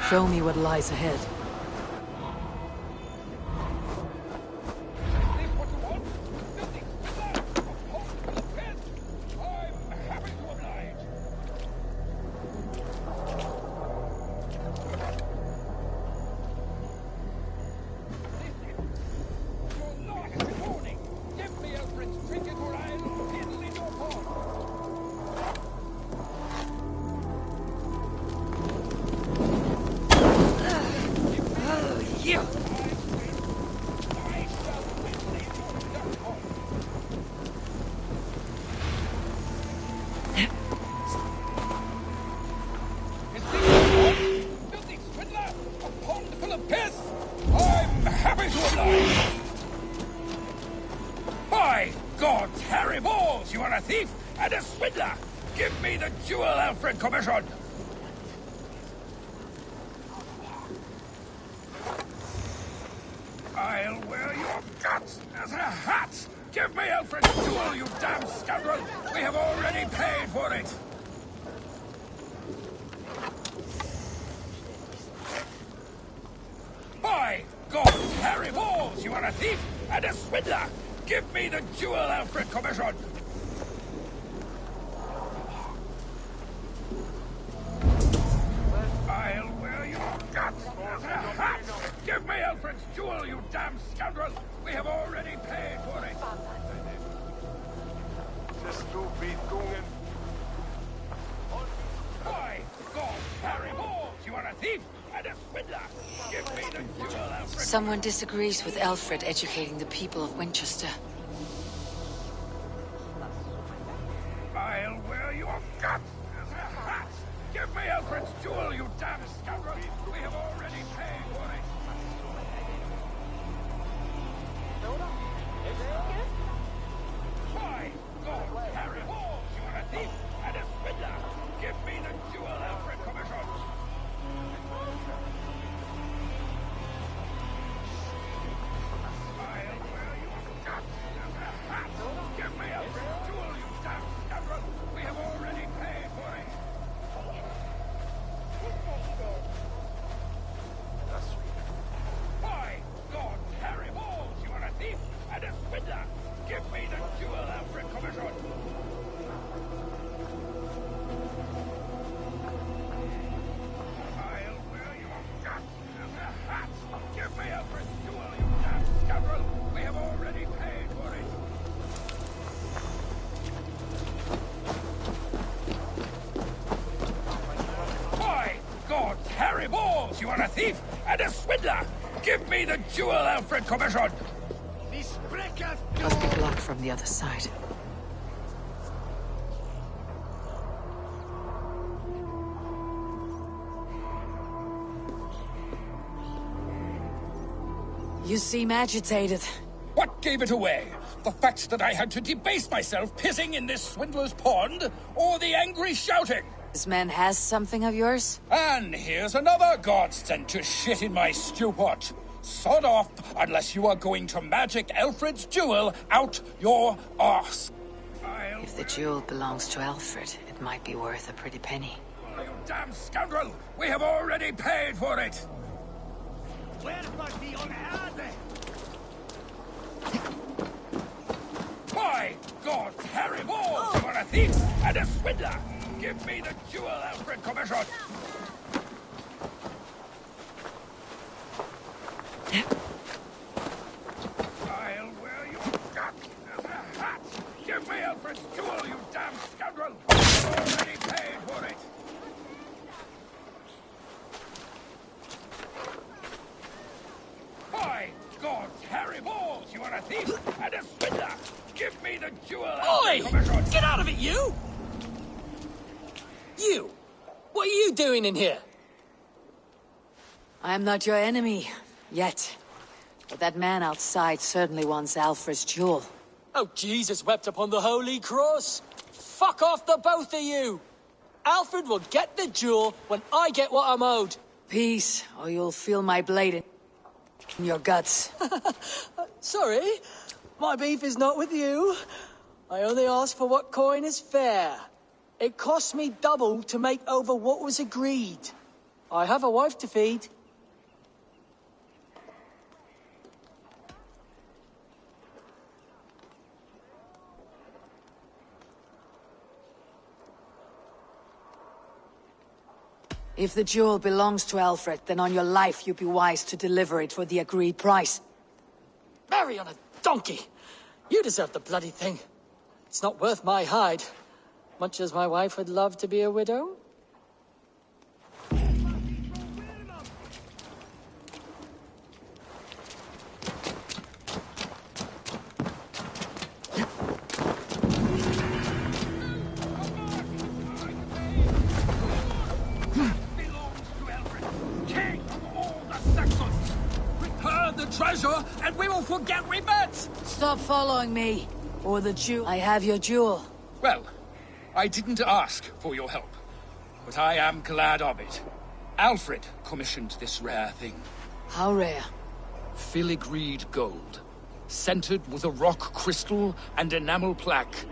[SPEAKER 1] Show me what lies ahead.
[SPEAKER 11] balls! You are a thief and a swindler! Give me the jewel Alfred commissioned! I'll wear your guts as a hat! Give me Alfred's jewel, you damn scoundrel! We have already paid for it! By God, Harry Balls! You are a thief and a swindler! Give me the jewel Alfred commissioned! I'll wear your guts as a hat! Give me Alfred's jewel, you damn scoundrel! We have already paid for it! By God, Harry Balls! You are a thief and a swindler! Give me the jewel, Alfred!
[SPEAKER 1] Someone disagrees with Alfred educating the people of Winchester.
[SPEAKER 11] I'll wear your guts as a hat! Give me Alfred's jewel, you damn scoundrel! We have already paid for it! By God, Harry Balls! You are a thief and a swindler! Give me the jewel, Alfred commissioned! I'll wear your guts as a hat! Give me Alfred's jewel, you damn scoundrel! We have already paid for it! By God, Harry Balls! You are a thief and a swindler! Give me the jewel, Alfred commissioned! I'll wear your guts as a hat! Give me Alfred's jewel, you damn scoundrel! We have already paid for it! By God, Harry Balls! You are a thief and a swindler! Give me the jewel, Alfred commissioned!
[SPEAKER 1] Must be blocked from the other side. You seem agitated.
[SPEAKER 11] What gave it away? The fact that I had to debase myself pissing in this swindler's pond, or the angry shouting?
[SPEAKER 1] This man has something of yours?
[SPEAKER 11] And here's another godsend to shit in my stew pot. Sod off, unless you are going to magic Alfred's jewel out your arse.
[SPEAKER 1] If the jewel belongs to Alfred, it might be worth a pretty penny.
[SPEAKER 11] Oh, you damn scoundrel! We have already paid for it! By God, Harry Balls! You are a thief and a swindler! Give me the jewel, Alfred commissioned! I'll wear your guts as a hat! Give me Alfred's jewel, you damn scoundrel! You've already paid for it! By God, Harry Balls! You are a thief and a swindler! Give me the jewel, Alfred commissioned!
[SPEAKER 4] Get out of it, you! You! What are you doing in here?
[SPEAKER 1] I'm not your enemy, yet. But that man outside certainly wants Alfred's jewel.
[SPEAKER 4] Oh, Jesus wept upon the holy cross! Fuck off, the both of you! Alfred will get the jewel when I get what I'm owed.
[SPEAKER 1] Peace, or you'll feel my blade in your guts.
[SPEAKER 4] Sorry, my beef is not with you. I only ask for what coin is fair. It cost me double to make over what was agreed. I have a wife to feed.
[SPEAKER 1] If the jewel belongs to Alfred, then on your life you'd be wise to deliver it for the agreed price.
[SPEAKER 4] Marry on a donkey! You deserve the bloody thing. It's not worth my hide. Much as my wife would love to be a widow.
[SPEAKER 11] Treasure, and we will forget we met!
[SPEAKER 1] Stop following me. Or the jewel. I have your jewel.
[SPEAKER 11] Well, I didn't ask for your help, but I am glad of it. Alfred commissioned this rare thing.
[SPEAKER 1] How rare?
[SPEAKER 11] Filigreed gold, centered with a rock crystal and enamel plaque.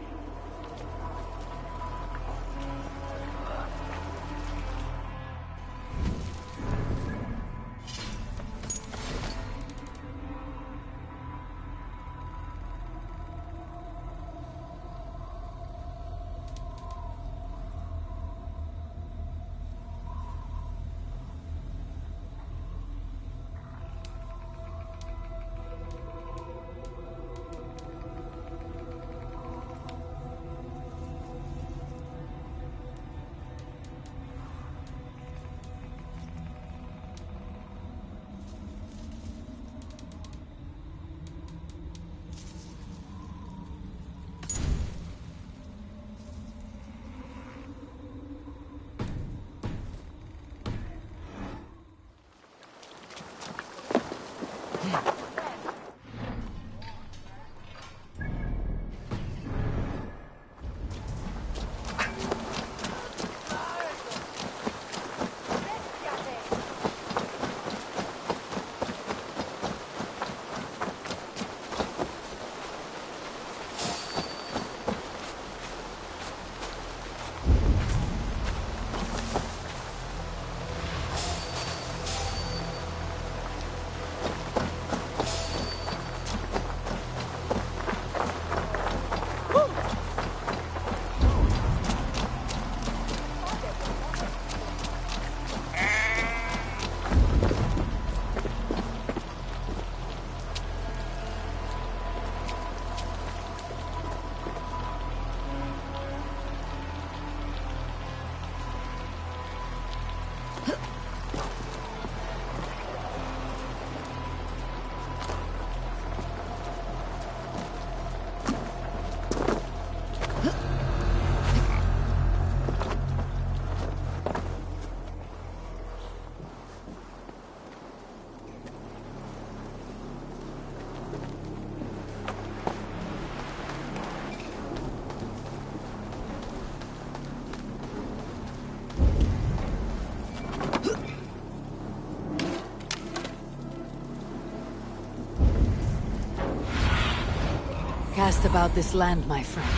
[SPEAKER 1] Cast about this land, my friend.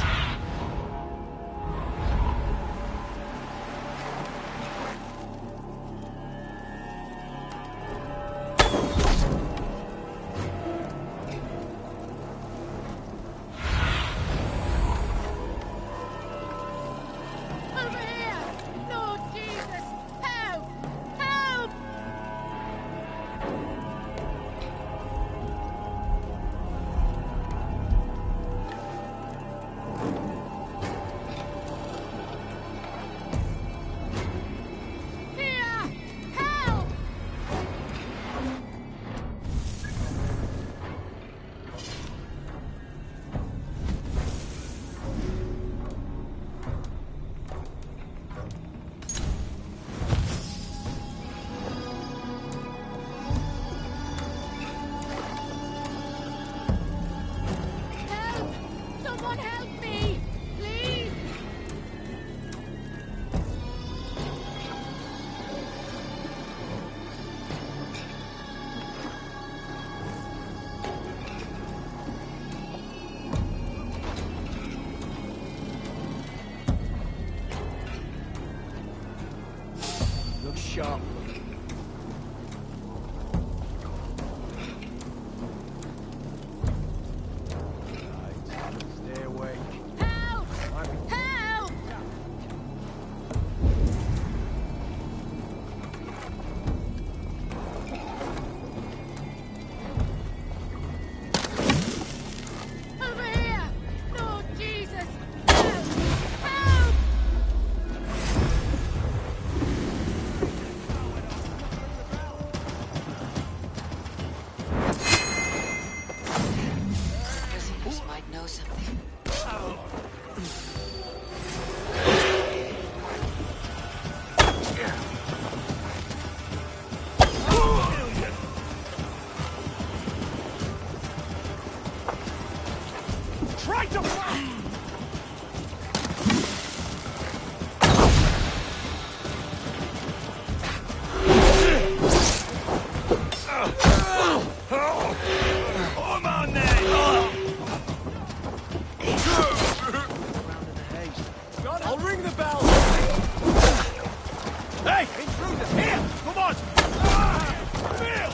[SPEAKER 22] Sharp. Stay awake.
[SPEAKER 8] Help! Help! Over here! Lord Jesus! Help! Help!
[SPEAKER 1] Prisoners might know something.
[SPEAKER 22] Try
[SPEAKER 15] Right of way!
[SPEAKER 5] Come on then!
[SPEAKER 12] I'll ring the bell!
[SPEAKER 15] Hey! Intruders! Here! Come on! Bill!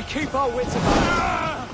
[SPEAKER 12] Keep our wits about us.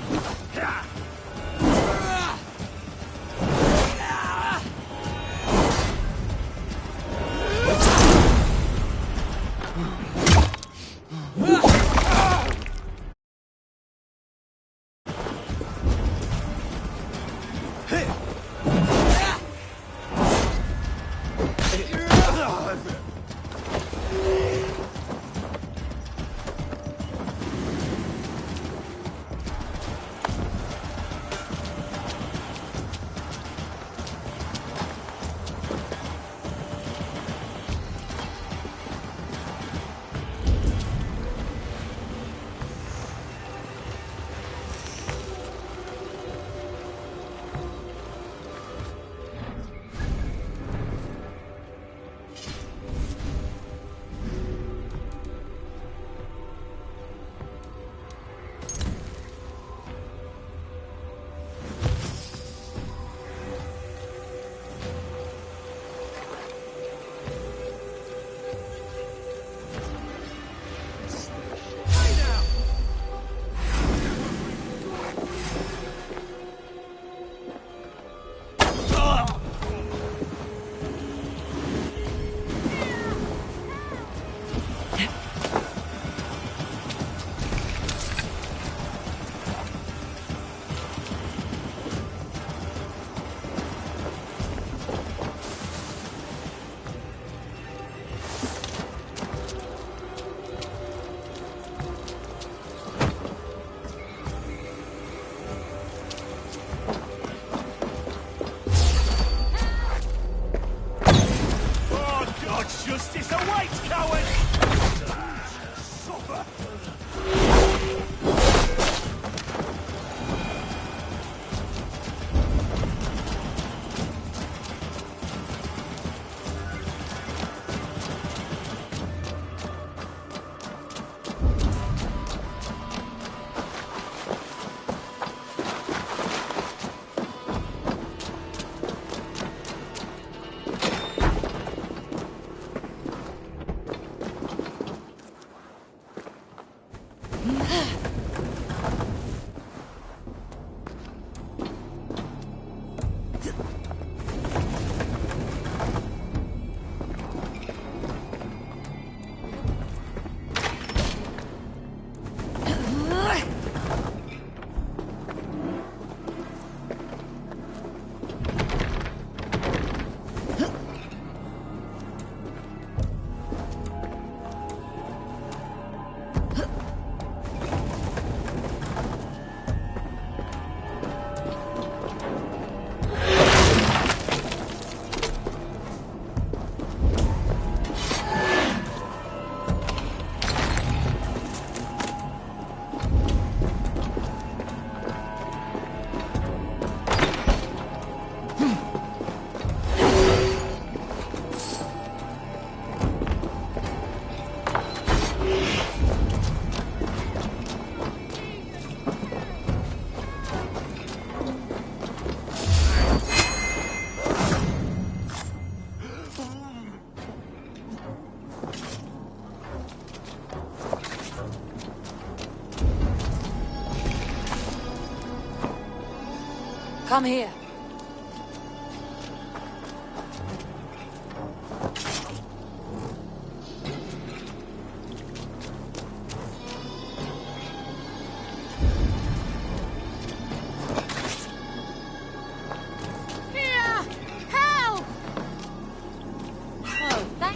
[SPEAKER 1] Come here.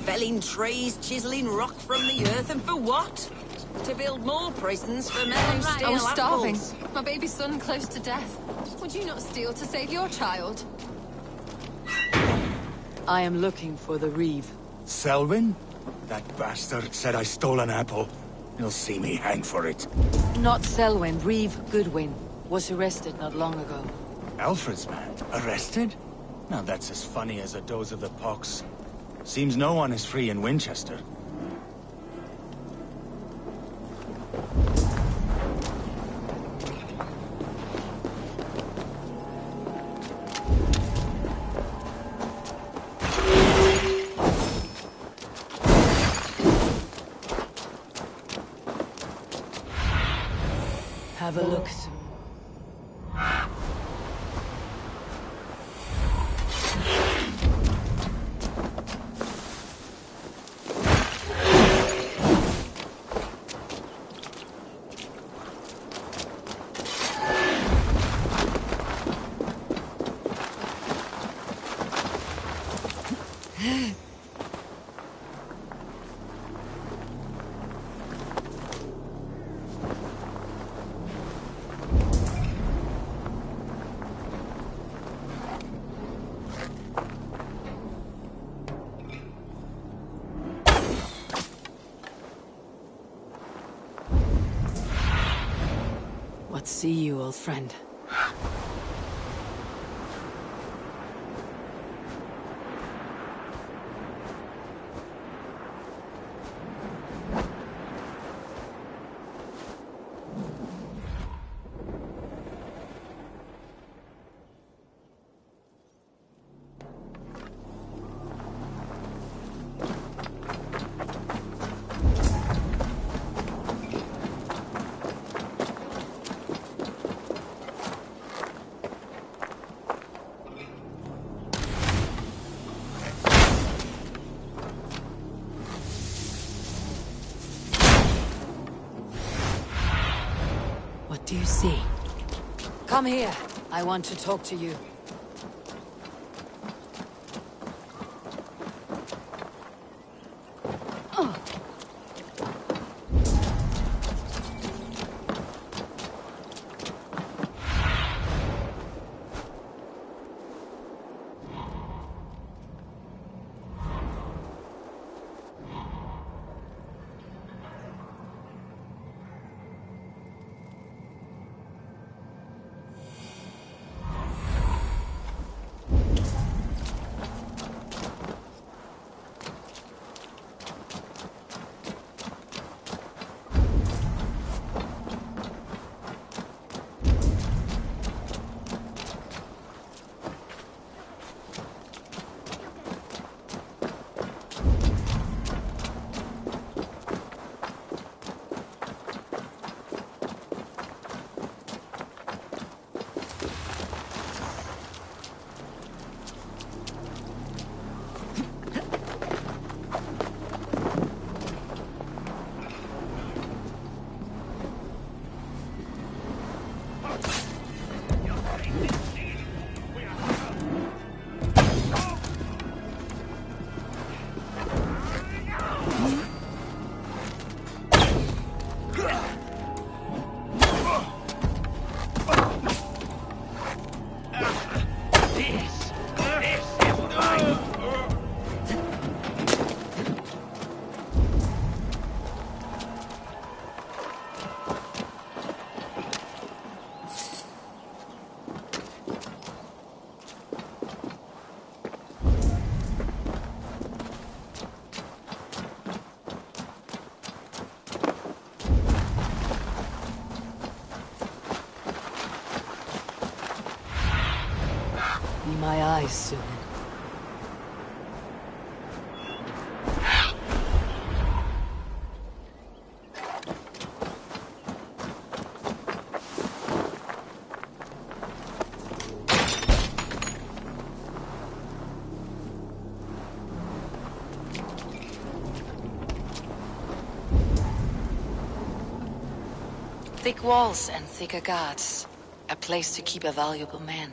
[SPEAKER 6] Felling trees, chiseling rock from the earth, and for what? To build more prisons for men who steal
[SPEAKER 21] I was starving.
[SPEAKER 6] apples.
[SPEAKER 21] My baby son close to death. Would you not steal to save your child?
[SPEAKER 1] I am looking for the Reeve.
[SPEAKER 23] Selwyn? That bastard said I stole an apple. You'll see me hang for it.
[SPEAKER 1] Not Selwyn, Reeve Goodwin. Was arrested not long ago.
[SPEAKER 23] Alfred's man? Arrested? Now that's as funny as a dose of the pox. Seems no one is free in Winchester.
[SPEAKER 1] Have a look. What see you, old friend? What do you see? Come here. I want to talk to you. Be my eyes soon. Thick walls and thicker guards. A place to keep a valuable man.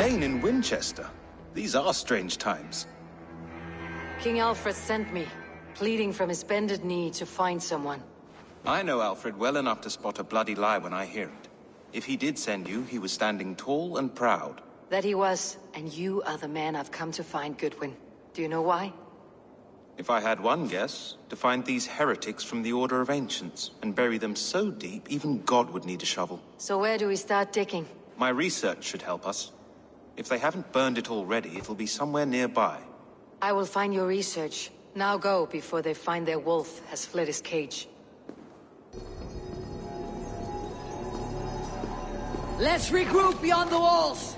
[SPEAKER 7] In Winchester. These are strange times.
[SPEAKER 1] King Alfred sent me, pleading from his bended knee to find someone.
[SPEAKER 7] I know Alfred well enough to spot a bloody lie when I hear it. If he did send you, he was standing tall and proud.
[SPEAKER 1] That he was, and you are the man I've come to find, Goodwin. Do you know why?
[SPEAKER 7] If I had one guess, to find these heretics from the Order of Ancients, and bury them so deep, even God would need a shovel.
[SPEAKER 1] So where do we start digging?
[SPEAKER 7] My research should help us. If they haven't burned it already, it'll be somewhere nearby.
[SPEAKER 1] I will find your research. Now go, before they find their wolf has fled his cage.
[SPEAKER 6] Let's regroup beyond the walls!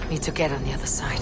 [SPEAKER 1] Need to get on the other side.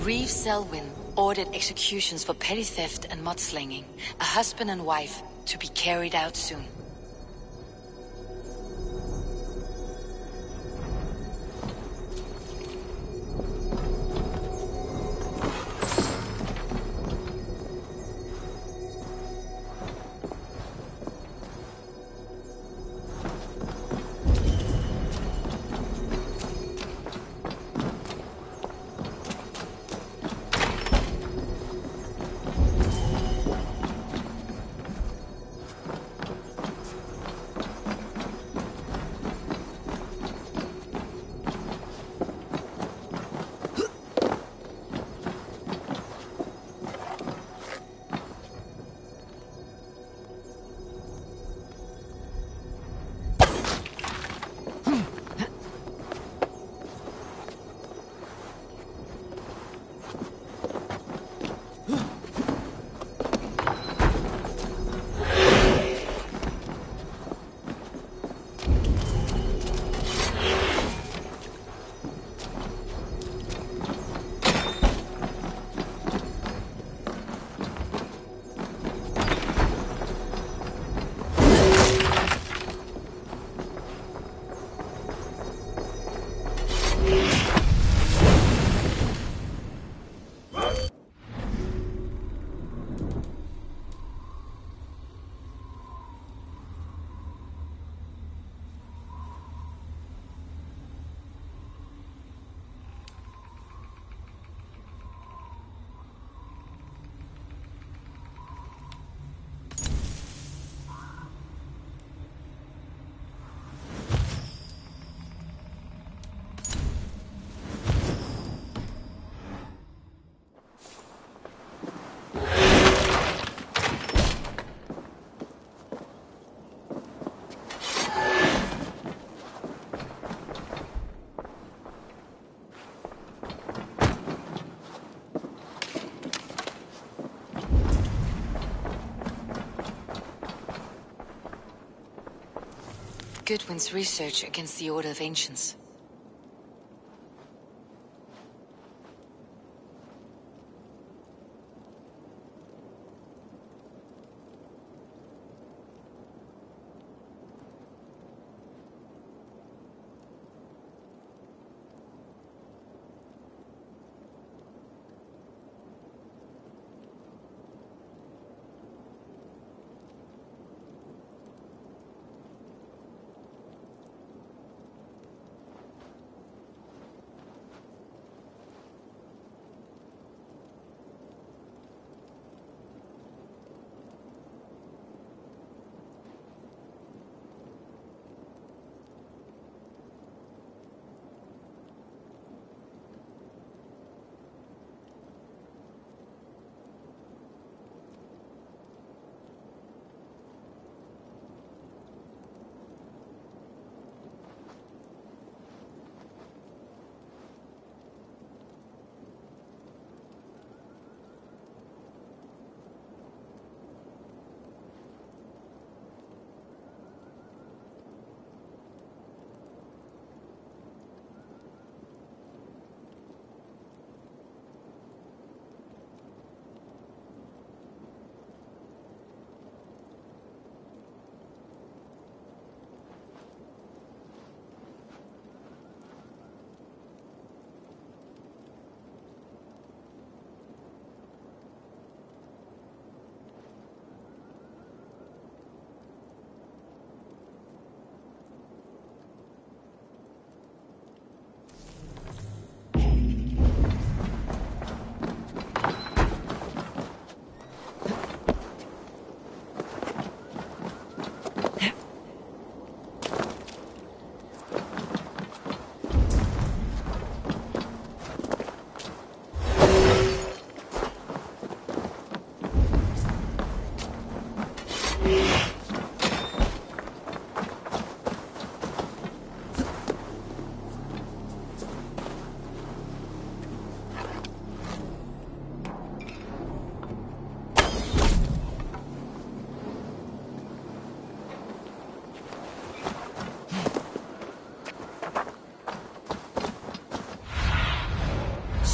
[SPEAKER 1] Reeve Selwyn, ordered executions for petty theft and mudslinging. A husband and wife to be carried out soon. Goodwin's research against the Order of Ancients.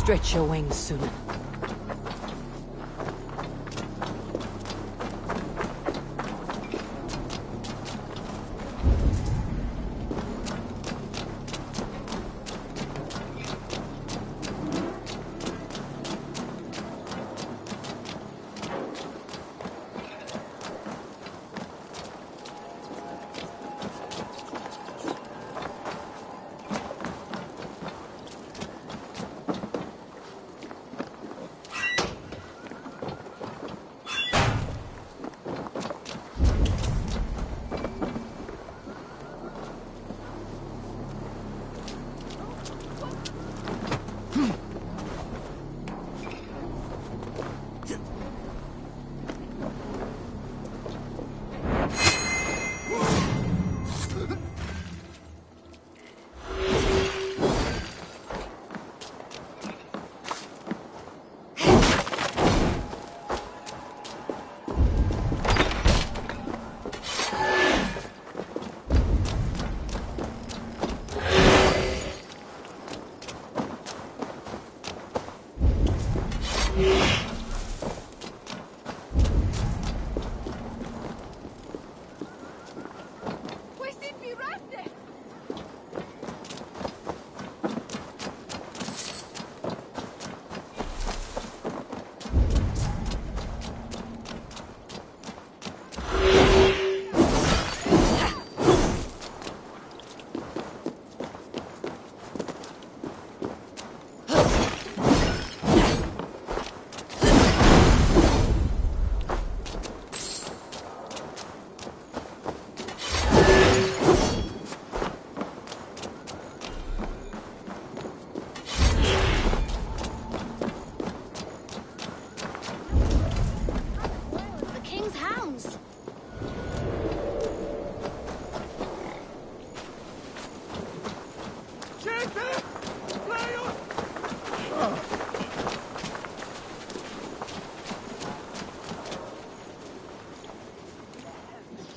[SPEAKER 1] Stretch your wings, Sunan.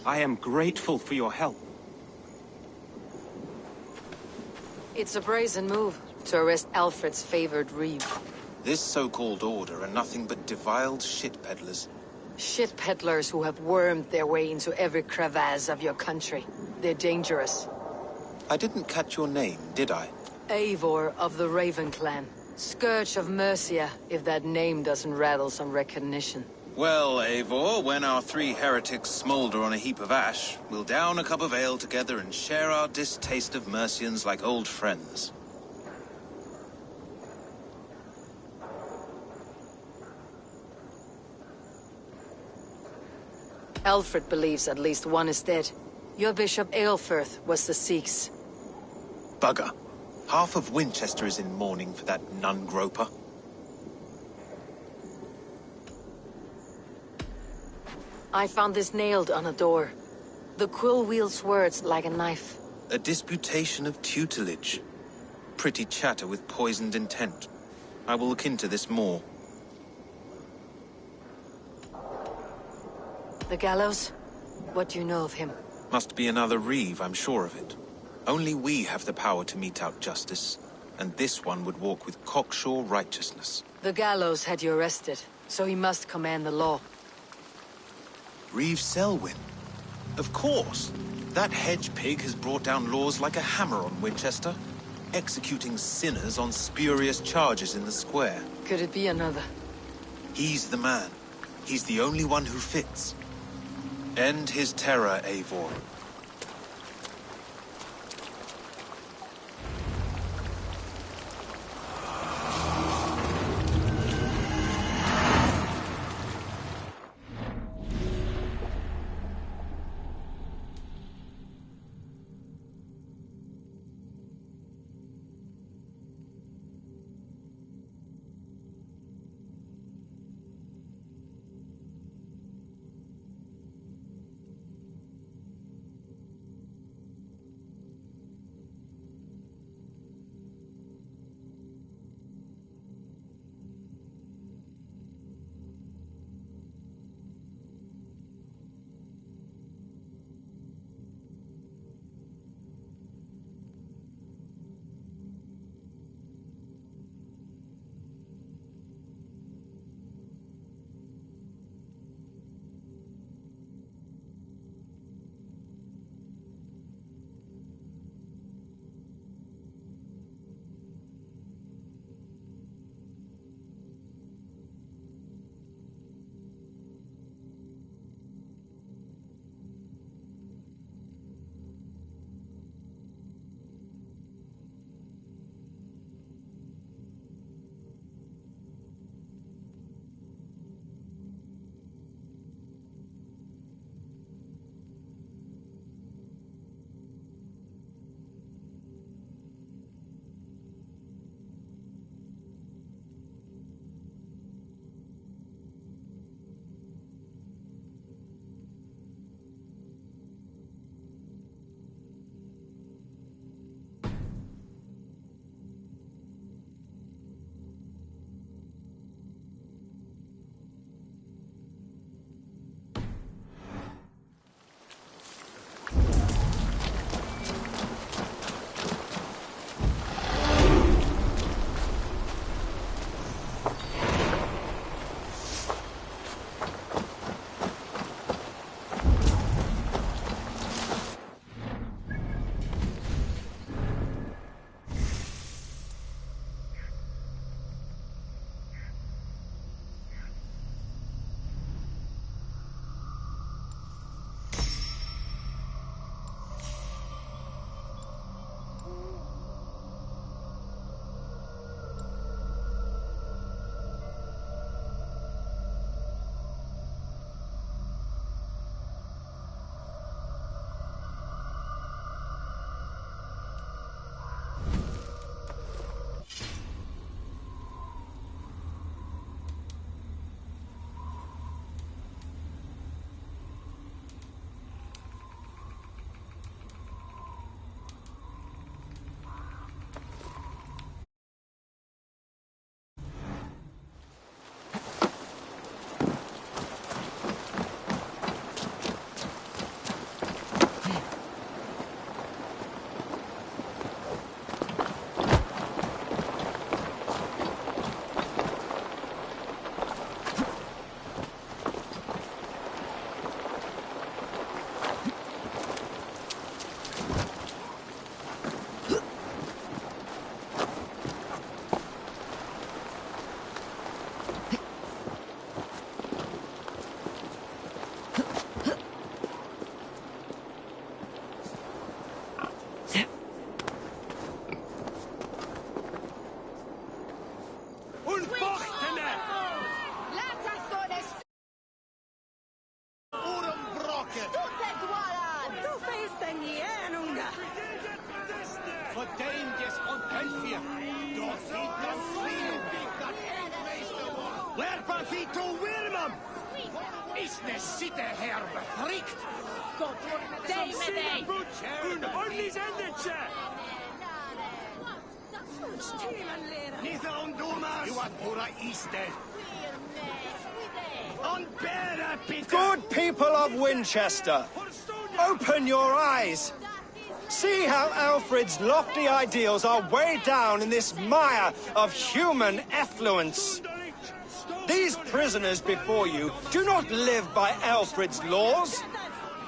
[SPEAKER 7] I am grateful for your help.
[SPEAKER 1] It's a brazen move to arrest Alfred's favored reeve.
[SPEAKER 7] This so-called order are nothing but deviled shit peddlers.
[SPEAKER 1] Shit peddlers who have wormed their way into every crevasse of your country. They're dangerous.
[SPEAKER 7] I didn't catch your name, did I?
[SPEAKER 1] Eivor of the Raven Clan. Scourge of Mercia, if that name doesn't rattle some recognition.
[SPEAKER 7] Well, Eivor, when our 3 heretics smolder on a heap of ash, we'll down a cup of ale together and share our distaste of Mercians like old friends.
[SPEAKER 1] Alfred believes at least one is dead. Your Bishop Aelfirth was the Sikhs.
[SPEAKER 7] Bugger. Half of Winchester is in mourning for that nun-groper.
[SPEAKER 1] I found this nailed on a door. The quill wields words like a knife.
[SPEAKER 7] A disputation of tutelage. Pretty chatter with poisoned intent. I will look into this more.
[SPEAKER 1] The Gallows? What do you know of him?
[SPEAKER 7] Must be another reeve, I'm sure of it. Only we have the power to mete out justice, and this one would walk with cocksure righteousness.
[SPEAKER 1] The Gallows had you arrested, so he must command the law.
[SPEAKER 7] Reeve Selwyn? Of course! That hedge pig has brought down laws like a hammer on Winchester, executing sinners on spurious charges in the square.
[SPEAKER 1] Could it be another?
[SPEAKER 7] He's the man. He's the only one who fits. End his terror, Eivor.
[SPEAKER 15] Werpen vi to Wilmam! Is ne sitte her befrikt?
[SPEAKER 6] God, dej med dig!
[SPEAKER 15] Un ordnis endetje! Nithe on Dumas! You are pura Easter! On Bera, Peter!
[SPEAKER 12] Good people of Winchester, open your eyes. See how Alfred's lofty ideals are weighed down in this mire of human effluence. These prisoners before you do not live by Alfred's laws.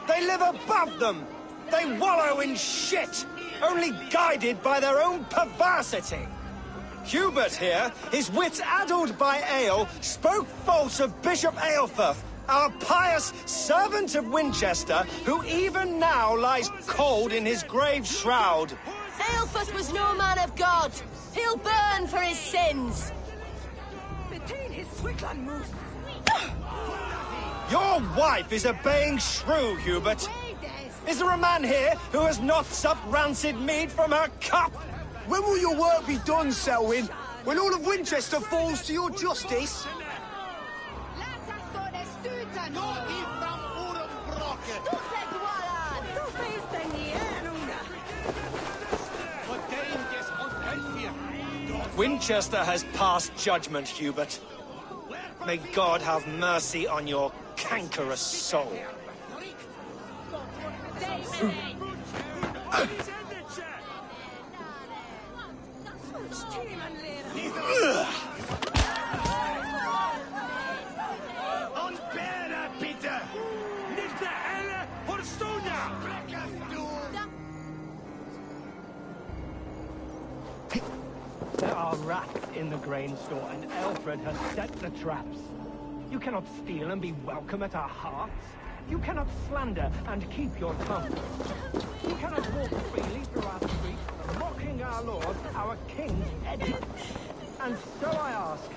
[SPEAKER 12] They live above them. They wallow in shit, only guided by their own perversity. Hubert here, his wits addled by ale, spoke false of Bishop Aelfirth, our pious servant of Winchester, who even now lies cold in his grave shroud.
[SPEAKER 6] Aelfirth was no man of God. He'll burn for his sins.
[SPEAKER 12] Your wife is obeying shrew, Hubert. Is there a man here who has not supped rancid mead from her cup?
[SPEAKER 10] When will your work be done, Selwyn? When all of Winchester falls to your justice?
[SPEAKER 12] Winchester has passed judgment, Hubert. May God have mercy on your cankerous soul.
[SPEAKER 15] On Bera, Peter! Nithe elle Horstonia!
[SPEAKER 18] There are rats in the grain store, and Alfred has set the traps. You cannot steal and be welcome at our hearts. You cannot slander and keep your tongue. You cannot walk freely through our streets, mocking our Lord, our King's head. And so I ask,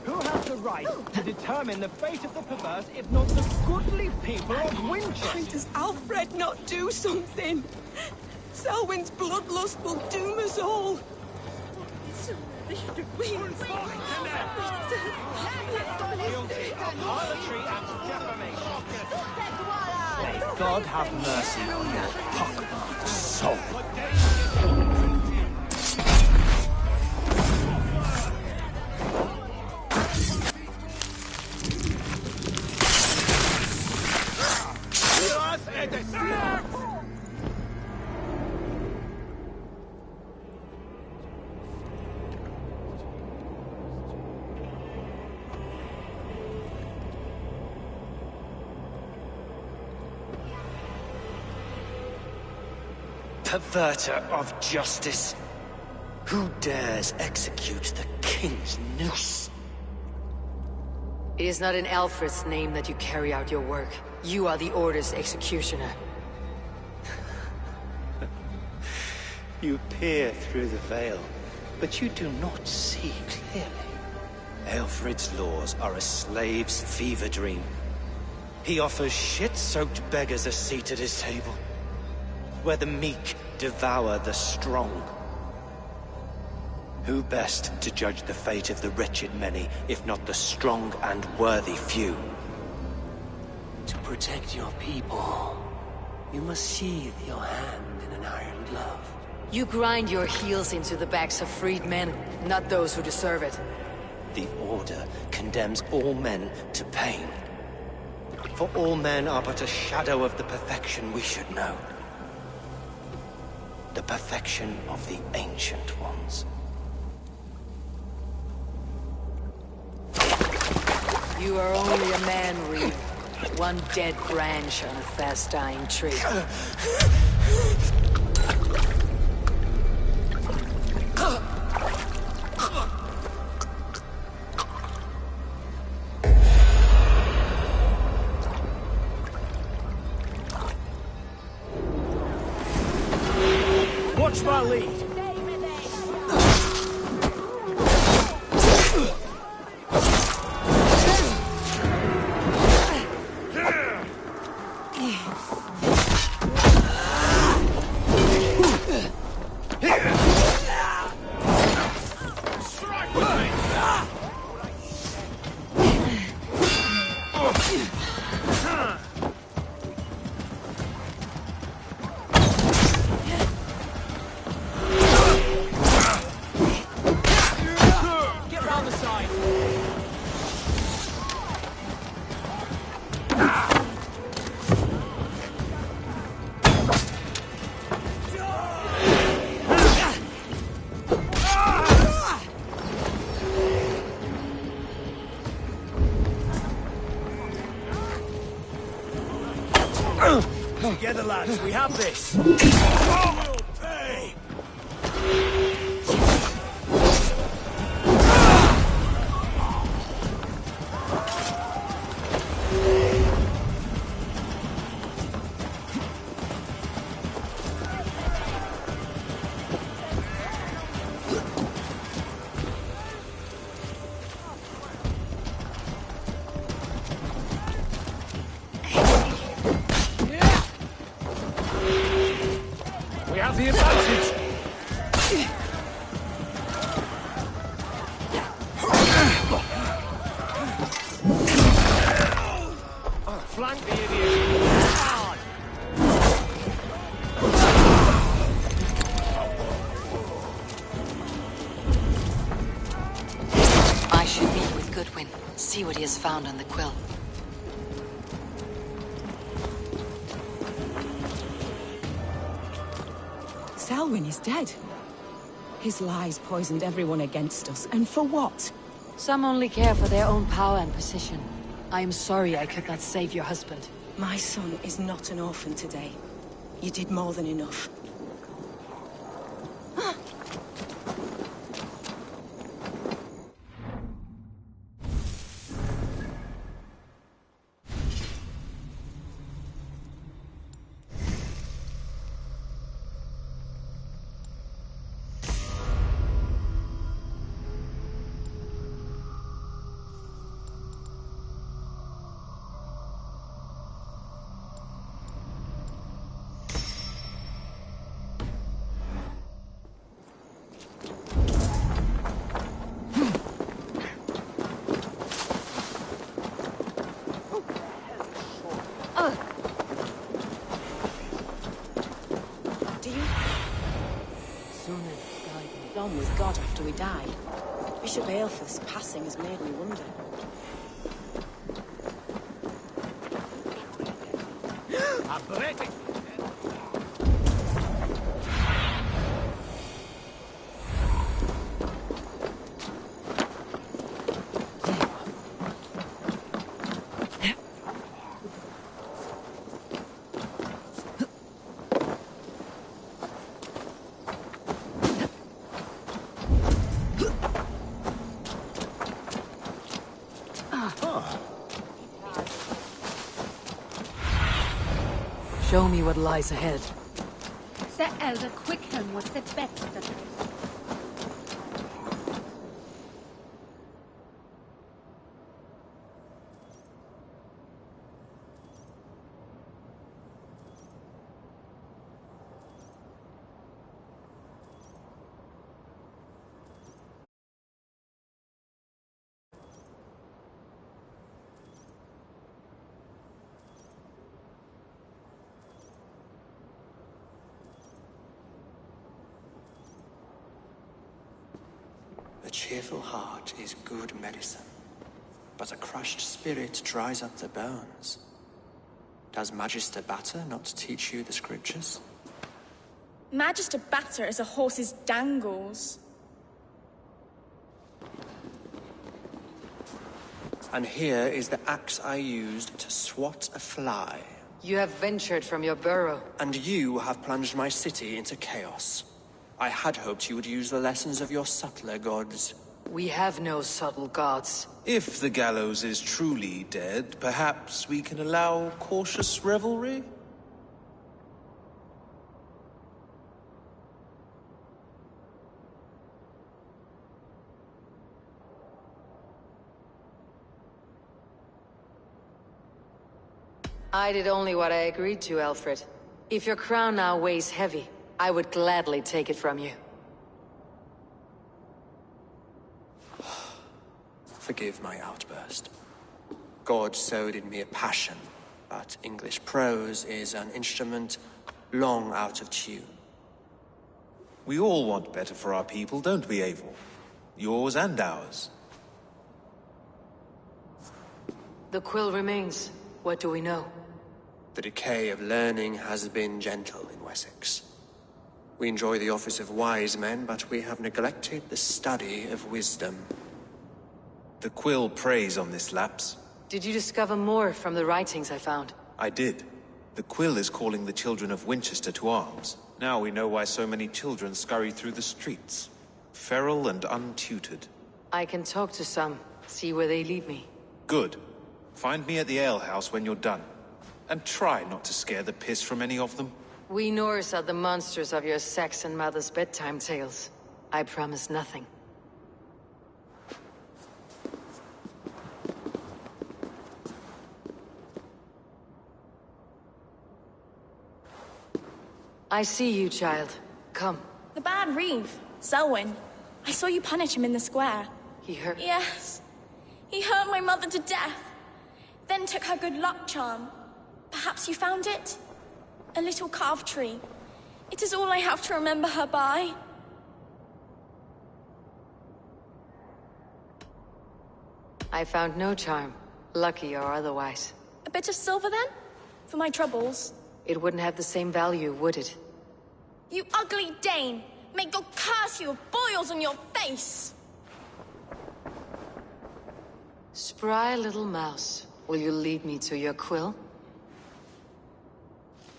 [SPEAKER 18] who has the right to determine the fate of the perverse, if not the goodly people of Winchester?
[SPEAKER 6] Why does Alfred not do something? Selwyn's bloodlust will doom us all.
[SPEAKER 12] Guilty of harlotry and defamation. May God have mercy on your pockmarked soul. Perverter of justice. Who dares execute the king's noose?
[SPEAKER 1] It is not in Alfred's name that you carry out your work. You are the Order's executioner.
[SPEAKER 12] You peer through the veil, but you do not see clearly. Alfred's laws are a slave's fever dream. He offers shit-soaked beggars a seat at his table, where the meek devour the strong. Who best to judge the fate of the wretched many, if not the strong and worthy few?
[SPEAKER 19] To protect your people, you must sheathe your hand in an iron glove.
[SPEAKER 1] You grind your heels into the backs of freed men, not those who deserve it.
[SPEAKER 12] The Order condemns all men to pain. For all men are but a shadow of the perfection we should know. The perfection of the Ancient Ones.
[SPEAKER 1] You are only a man, Reed. One dead branch on a fast-dying tree.
[SPEAKER 10] Watch my lead.
[SPEAKER 15] Here!
[SPEAKER 12] Together, lads, we have this. Will pay.
[SPEAKER 11] We have the advantage.
[SPEAKER 15] Flank the idiot.
[SPEAKER 1] I should meet with Goodwin, see what he has found on the quill.
[SPEAKER 6] Selwyn is dead. His lies poisoned everyone against us, and for what?
[SPEAKER 1] Some only care for their own power and position. I am sorry I could not save your husband.
[SPEAKER 6] My son is not an orphan today. You did more than enough. On with God after we died. Bishop Aelfirth's passing has made me wonder.
[SPEAKER 1] Show me what lies ahead.
[SPEAKER 8] Se elder Quickham was the better.
[SPEAKER 20] A cheerful heart is good medicine, but a crushed spirit dries up the bones. Does Magister Batter not teach you the scriptures?
[SPEAKER 2] Magister Batter is a horse's dangles.
[SPEAKER 20] And here is the axe I used to swat a fly.
[SPEAKER 1] You have ventured from your burrow.
[SPEAKER 20] And you have plunged my city into chaos. I had hoped you would use the lessons of your subtler gods.
[SPEAKER 1] We have no subtle gods.
[SPEAKER 7] If the gallows is truly dead, perhaps we can allow cautious revelry?
[SPEAKER 1] I did only what I agreed to, Alfred. If your crown now weighs heavy, I would gladly take it from you.
[SPEAKER 20] Forgive my outburst. God sowed in me a passion, but English prose is an instrument long out of tune.
[SPEAKER 7] We all want better for our people, don't we, Eivor? Yours and ours.
[SPEAKER 1] The quill remains. What do we know?
[SPEAKER 20] The decay of learning has been gentle in Wessex. We enjoy the office of wise men, but we have neglected the study of wisdom.
[SPEAKER 7] The quill preys on this lapse.
[SPEAKER 1] Did you discover more from the writings I found?
[SPEAKER 7] I did. The Quill is calling the children of Winchester to arms. Now we know why so many children scurry through the streets. Feral and untutored.
[SPEAKER 1] I can talk to some, see where they lead me.
[SPEAKER 7] Good. Find me at the alehouse when you're done. And try not to scare the piss from any of them.
[SPEAKER 1] We Norse are the monsters of your Saxon mother's bedtime tales. I promise nothing. I see you, child. Come.
[SPEAKER 2] The bad Reeve, Selwyn. I saw you punish him in the square.
[SPEAKER 1] He hurt...
[SPEAKER 2] Yes. He hurt my mother to death. Then took her good luck charm. Perhaps you found it? A little carved tree. It is all I have to remember her by.
[SPEAKER 1] I found no charm, lucky or otherwise.
[SPEAKER 2] A bit of silver, then? For my troubles?
[SPEAKER 1] It wouldn't have the same value, would it?
[SPEAKER 2] You ugly Dane! May God curse you with boils on your face!
[SPEAKER 1] Spry little mouse, will you lead me to your quill?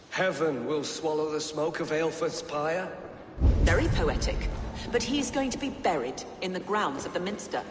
[SPEAKER 3] Heaven will swallow the smoke of Aelfred's pyre?
[SPEAKER 6] Very poetic. But he's going to be buried in the grounds of the Minster.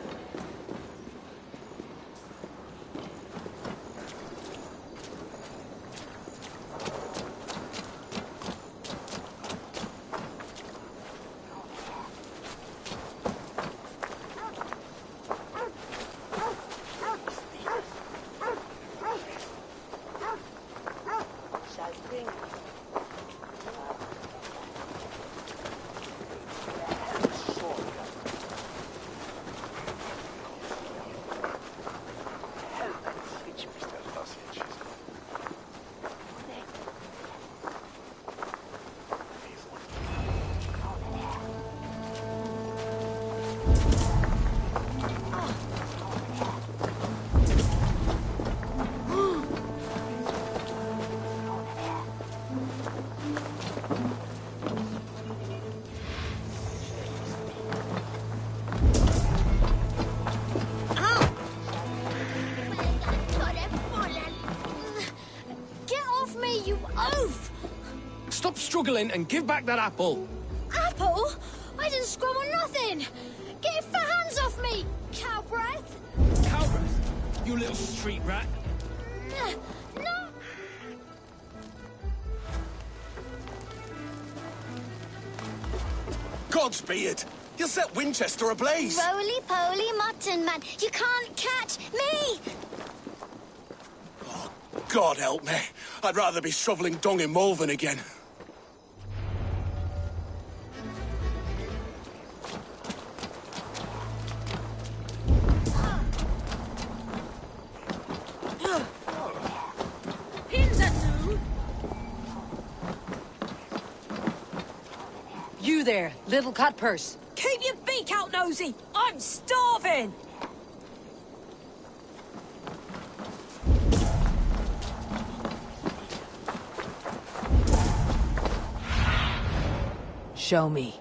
[SPEAKER 3] Stop struggling and give back that apple.
[SPEAKER 14] Apple? I didn't scrum on nothing. Get your fat hands off me, cow breath.
[SPEAKER 3] Cow breath? You little street rat.
[SPEAKER 14] No.
[SPEAKER 22] Godspeed! You'll set Winchester ablaze!
[SPEAKER 14] Roly-poly mutton man, you can't catch me!
[SPEAKER 22] Oh, God help me. I'd rather be shoveling dung in Malvern again.
[SPEAKER 1] You there, little cut purse.
[SPEAKER 6] Keep your beak out, nosy! I'm starving!
[SPEAKER 1] Show me.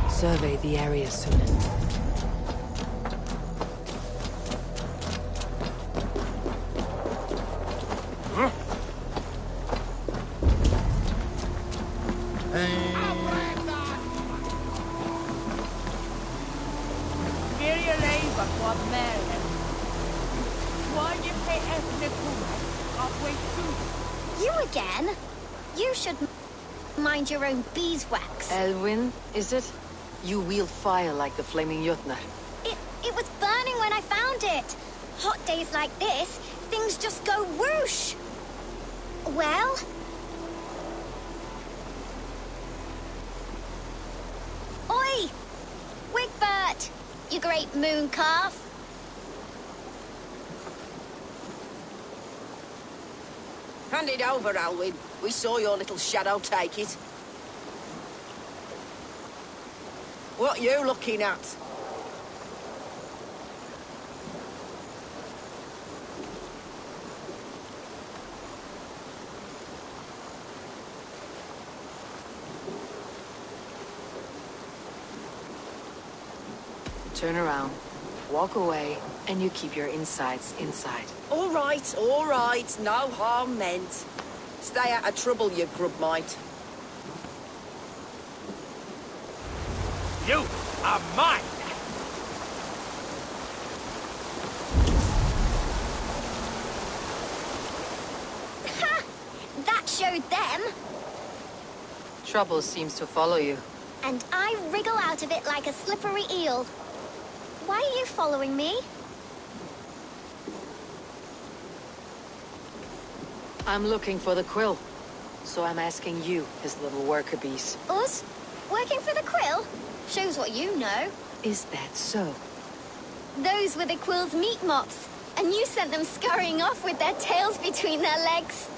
[SPEAKER 1] Survey the area soon.
[SPEAKER 14] You again? You should mind your own beeswax.
[SPEAKER 1] Elwyn, is it? You wield fire like the flaming Jotnar.
[SPEAKER 14] It was burning when I found it. Hot days like this, things just go whoosh. Well? Oi! Wigbert! You great moon calf.
[SPEAKER 6] Hand it over, Alwyn. We saw your little shadow take it. What you looking at?
[SPEAKER 1] Turn around, walk away, and you keep your insides inside.
[SPEAKER 6] All right, no harm meant. Stay out of trouble, you grub mite.
[SPEAKER 11] You are mine!
[SPEAKER 14] Ha! That showed them.
[SPEAKER 1] Trouble seems to follow you.
[SPEAKER 14] And I wriggle out of it like a slippery eel. Why are you following me?
[SPEAKER 1] I'm looking for the quill. So I'm asking you, his little worker bees.
[SPEAKER 14] Us? Working for the quill? Shows what you know.
[SPEAKER 1] Is that so?
[SPEAKER 14] Those were the quill's meat mops. And you sent them scurrying off with their tails between their legs.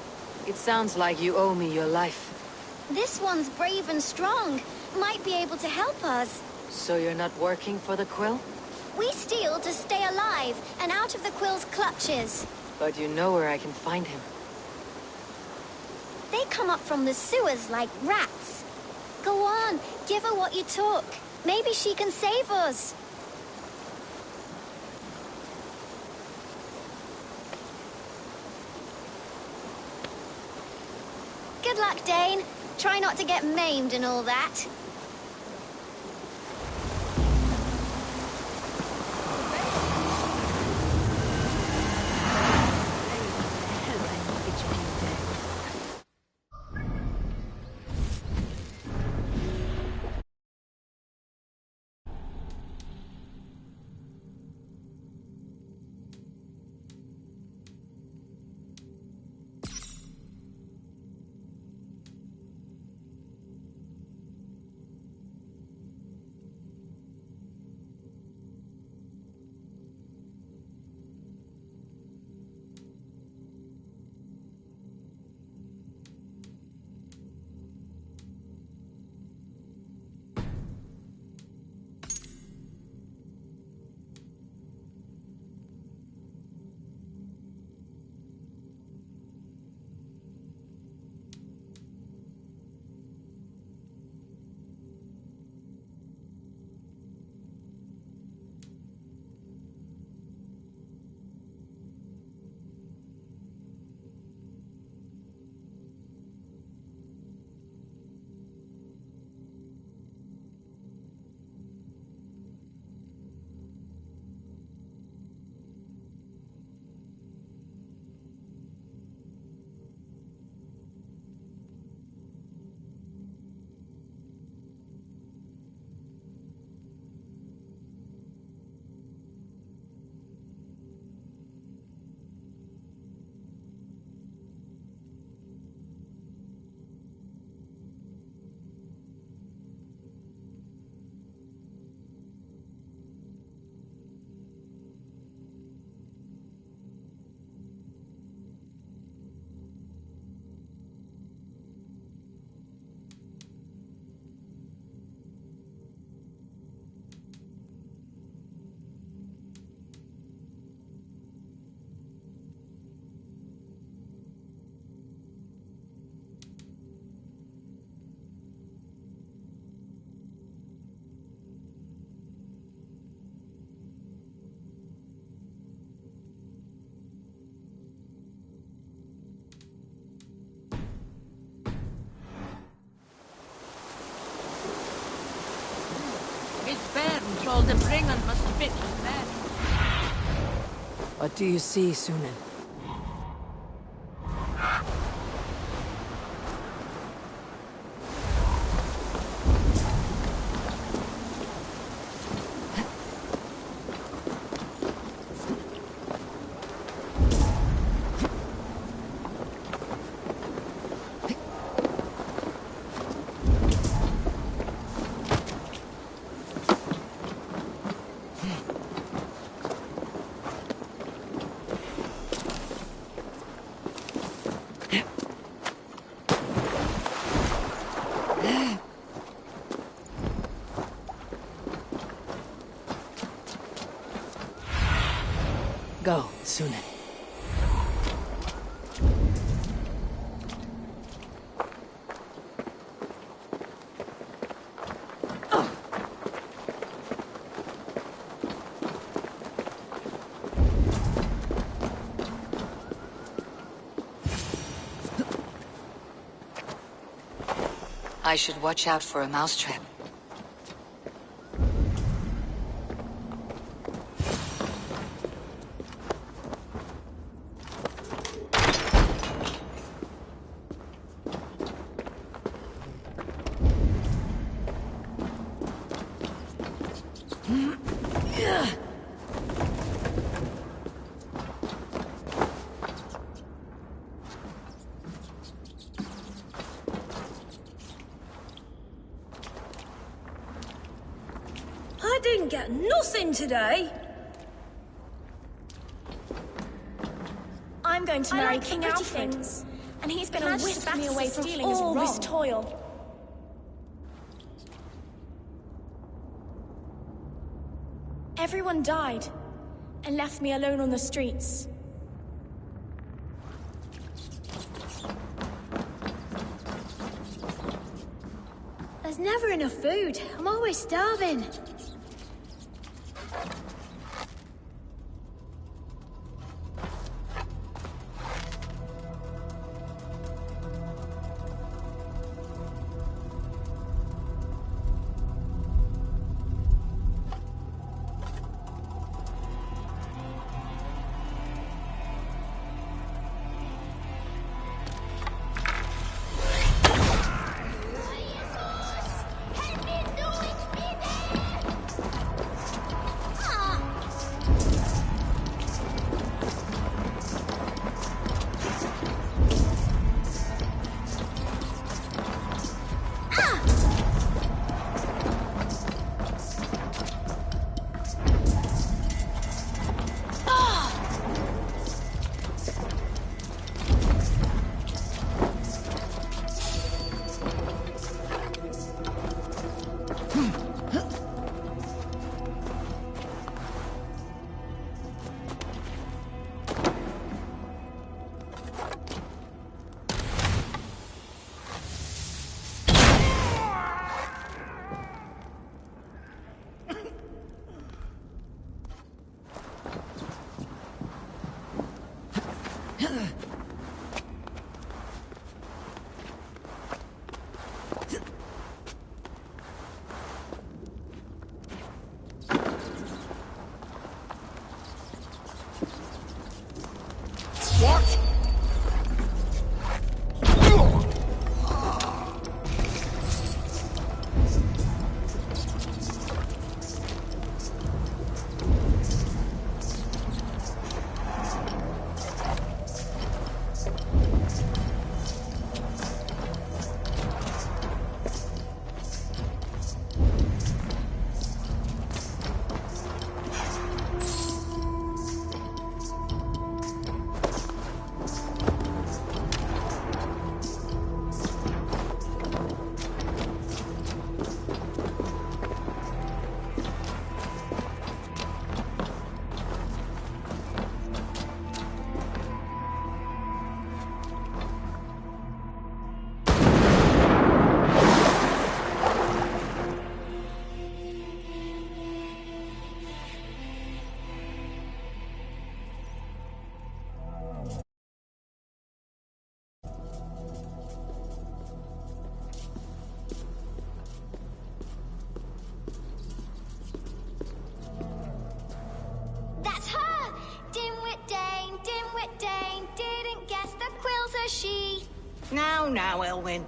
[SPEAKER 1] It sounds like you owe me your life.
[SPEAKER 14] This one's brave and strong. Might be able to help us.
[SPEAKER 1] So you're not working for the quill?
[SPEAKER 14] We steal to stay alive and out of the quill's clutches.
[SPEAKER 1] But you know where I can find him.
[SPEAKER 14] They come up from the sewers like rats. Go on, give her what you took. Maybe she can save us. Good luck, Dane. Try not to get maimed and all that.
[SPEAKER 8] Troll to bring and must fit his bed.
[SPEAKER 1] What do you see, Sunan? Go, Sunan. I should watch out for a mousetrap.
[SPEAKER 2] I didn't get nothing today. I'm going to marry King Alfred, and he's going to whisk me away from all this toil. Everyone died, and left me alone on the streets.
[SPEAKER 14] There's never enough food. I'm always starving.
[SPEAKER 6] Now, Elwyn.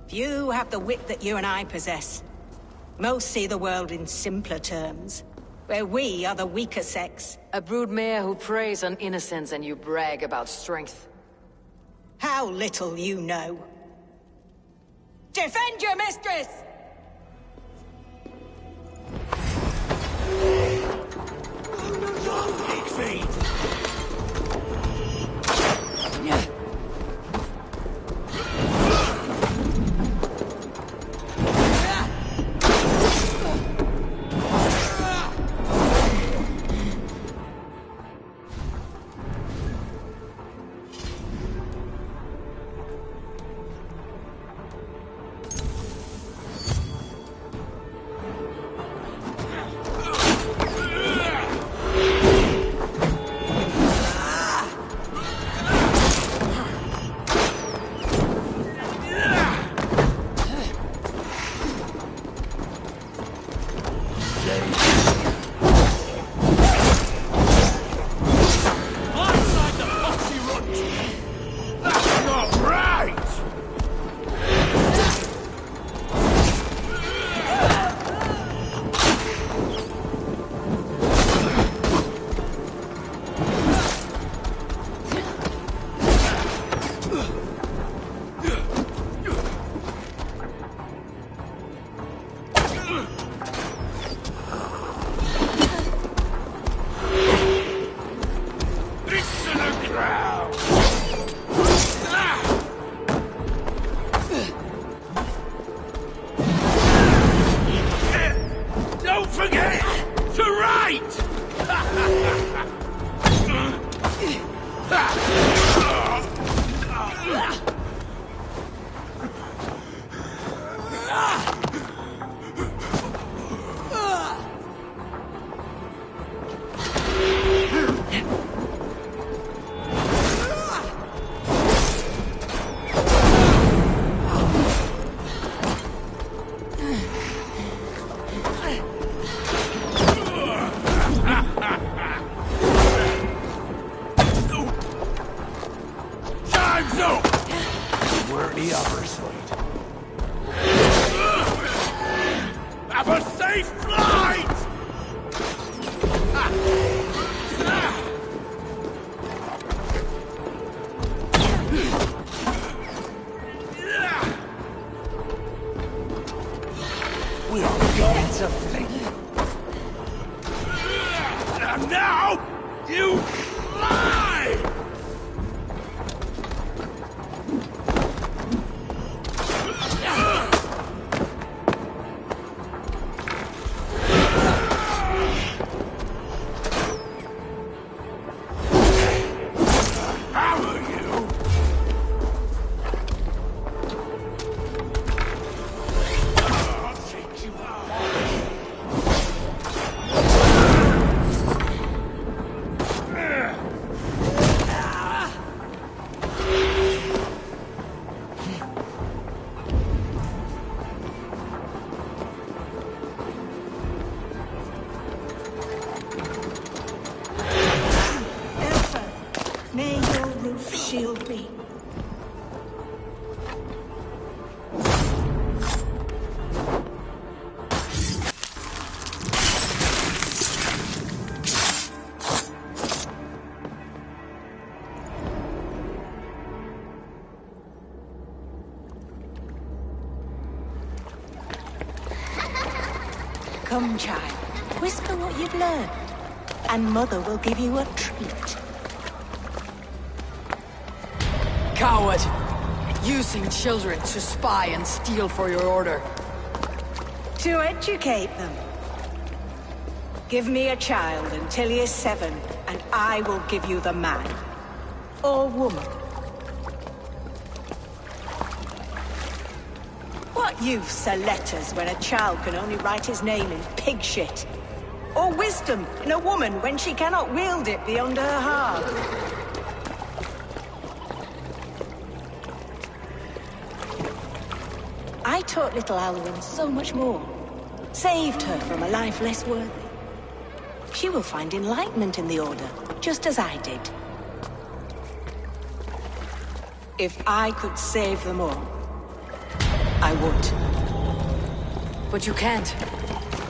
[SPEAKER 6] Few have the wit that you and I possess. Most see the world in simpler terms, where we are the weaker sex.
[SPEAKER 1] A broodmare who preys on innocence and you brag about strength.
[SPEAKER 6] How little you know. Defend your mistress!
[SPEAKER 15] Big feet! Outside the foxy runt! That's not right! Don't forget to write! Time's up! We're the other side. Have a safe flight! We are going to flee. And now, you fly! How are you? I'll take you
[SPEAKER 6] May your roof shield me. Come, child. Whisper what you've learned, and Mother will give you a treat.
[SPEAKER 1] Coward! Using children to spy and steal for your order.
[SPEAKER 6] To educate them. Give me a child until he is 7, and I will give you the man. Or woman. What use are letters when a child can only write his name in pig shit? Or wisdom in a woman when she cannot wield it beyond her heart? I taught little Alwyn so much more. Saved her from a life less worthy. She will find enlightenment in the Order, just as I did. If I could save them all, I would.
[SPEAKER 1] But you can't.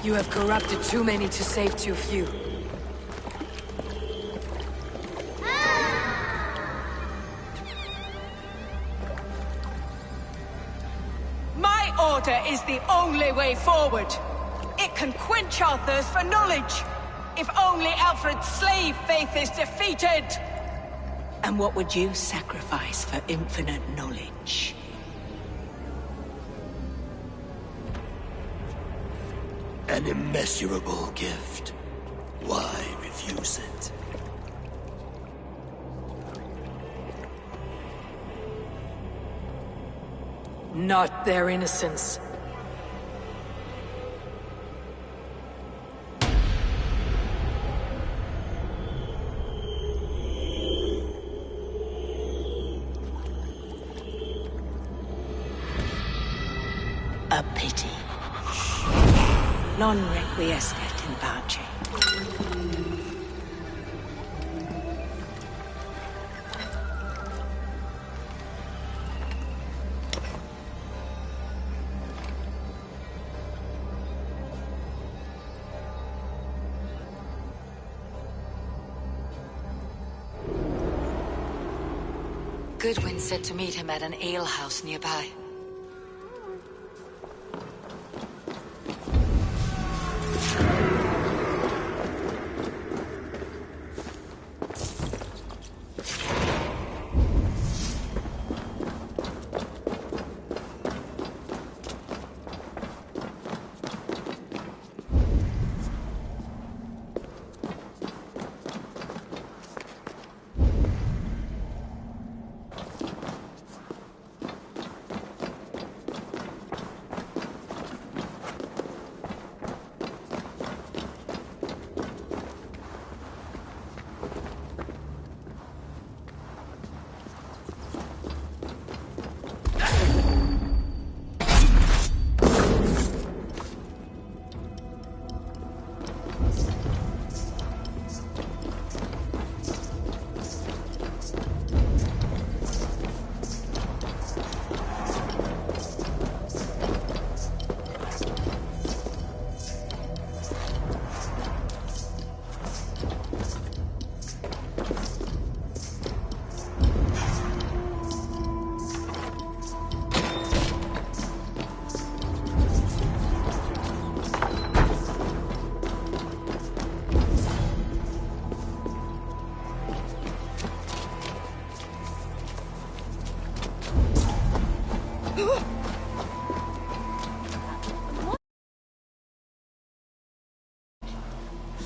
[SPEAKER 1] You have corrupted too many to save too few.
[SPEAKER 6] My order is the only way forward. It can quench our thirst for knowledge. If only Alfred's slave faith is defeated. And what would you sacrifice for infinite knowledge?
[SPEAKER 19] An immeasurable gift. Why refuse it?
[SPEAKER 1] Not their innocence.
[SPEAKER 6] A pity. Non requiescat in pace.
[SPEAKER 1] Goodwin said to meet him at an alehouse nearby.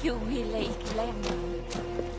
[SPEAKER 9] You will glem.